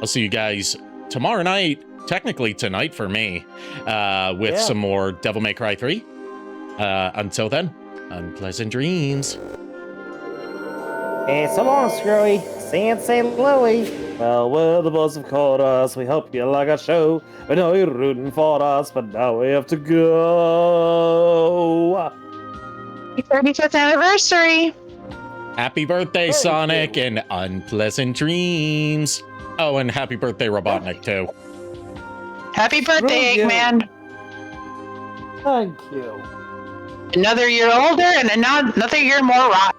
see you guys tomorrow night, technically tonight for me, with some more Devil May Cry 3. Until then, unpleasant dreams. Hey, so long, Screwy. Sensei Louie. Well, the boys have called us. We hope you like our show. We know you're rooting for us, but now we have to go. Happy 35th anniversary. Happy birthday, Sonic, and unpleasant dreams. Oh, and happy birthday, Robotnik, too. Happy birthday, Eggman. Thank you. Another year older and another year more rotten.